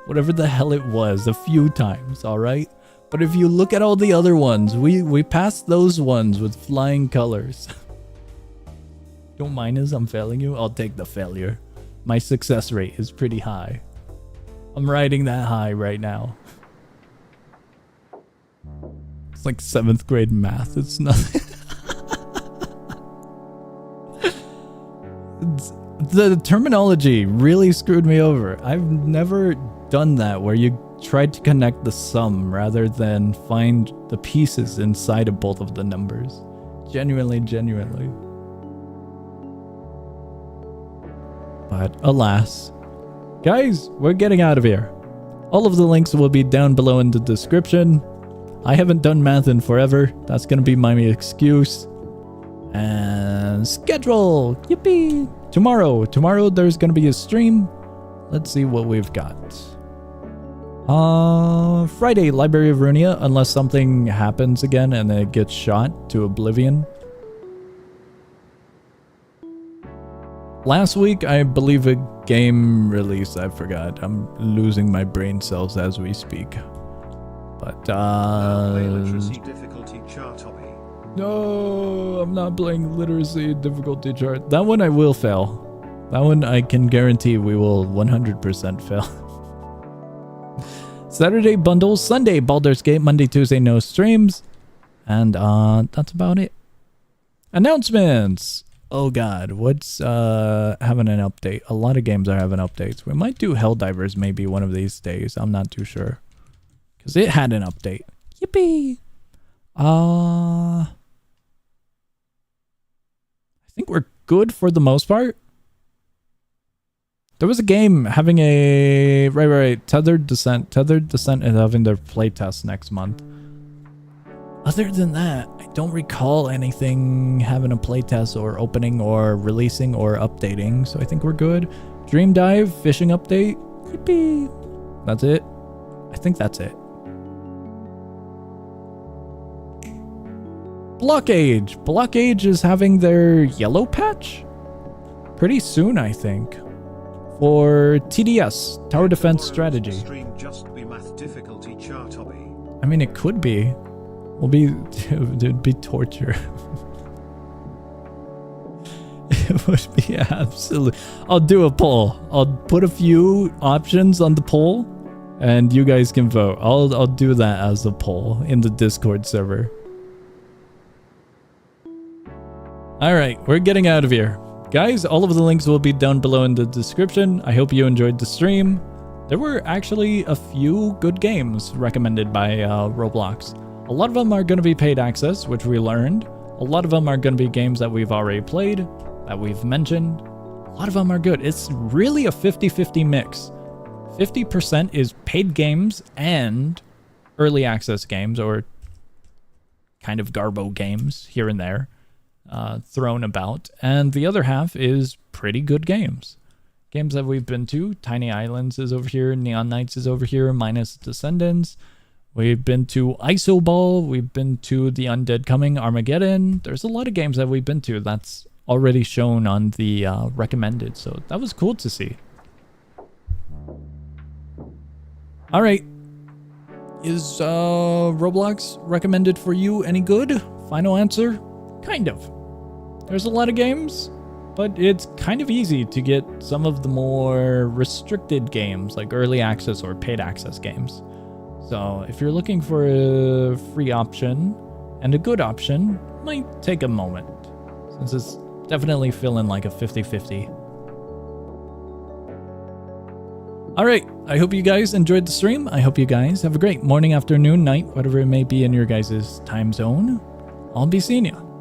whatever the hell it was a few times, alright? But if you look at all the other ones, we passed those ones with flying colors. Don't mind us, I'm failing you. I'll take the failure. My success rate is pretty high. I'm riding that high right now. It's like 7th grade math. It's nothing. The terminology really screwed me over. I've never done that where you tried to connect the sum rather than find the pieces inside of both of the numbers. Genuinely. But alas. Guys, we're getting out of here. All of the links will be down below in the description. I haven't done math in forever. That's gonna be my excuse. And schedule! Yippee! Tomorrow there's gonna be a stream. Let's see what we've got. Friday, Library of Runia, unless something happens again and it gets shot to oblivion. Last week, I believe a game release. I forgot. I'm losing my brain cells as we speak. But, play literacy difficulty chart, Obby. No, I'm not playing literacy difficulty chart. That one I will fail. That one I can guarantee we will 100% fail. Saturday bundles, Sunday Baldur's Gate, Monday, Tuesday no streams. And that's about it. Announcements! Oh god, what's having an update? A lot of games are having updates. We might do Helldivers maybe one of these days. I'm not too sure. Because it had an update. Yippee! I think we're good for the most part. There was a game having a... Right. Tethered Descent. Tethered Descent is having their playtest next month. Other than that, I don't recall anything having a playtest or opening or releasing or updating. So I think we're good. Dream Dive, fishing update. Yippee. That's it. I think that's it. Blockage. Blockage is having their yellow patch pretty soon, I think. For TDS, Tower Defense Strategy. Stream just be math difficulty chart hobby. I mean, it could be. It'd be torture. It would be absolute. I'll do a poll. I'll put a few options on the poll, and you guys can vote. I'll do that as a poll in the Discord server. All right, we're getting out of here. Guys, all of the links will be down below in the description. I hope you enjoyed the stream. There were actually a few good games recommended by Roblox. A lot of them are going to be paid access, which we learned. A lot of them are going to be games that we've already played, that we've mentioned. A lot of them are good. It's really a 50-50 mix. 50% is paid games and early access games, or kind of garbo games here and there. Thrown about, and the other half is pretty good games. Games that we've been to. Tiny Islands is over here, Neon Knights is over here, minus Descendants. We've been to Isoball, we've been to The Undead Coming, Armageddon. There's a lot of games that we've been to that's already shown on the recommended, so that was cool to see. Alright, is Roblox recommended for you any good? Final answer? Kind of. There's a lot of games, but it's kind of easy to get some of the more restricted games, like early access or paid access games. So if you're looking for a free option and a good option, might take a moment, since it's definitely feeling like a 50-50. Alright, I hope you guys enjoyed the stream. I hope you guys have a great morning, afternoon, night, whatever it may be in your guys' time zone. I'll be seeing you.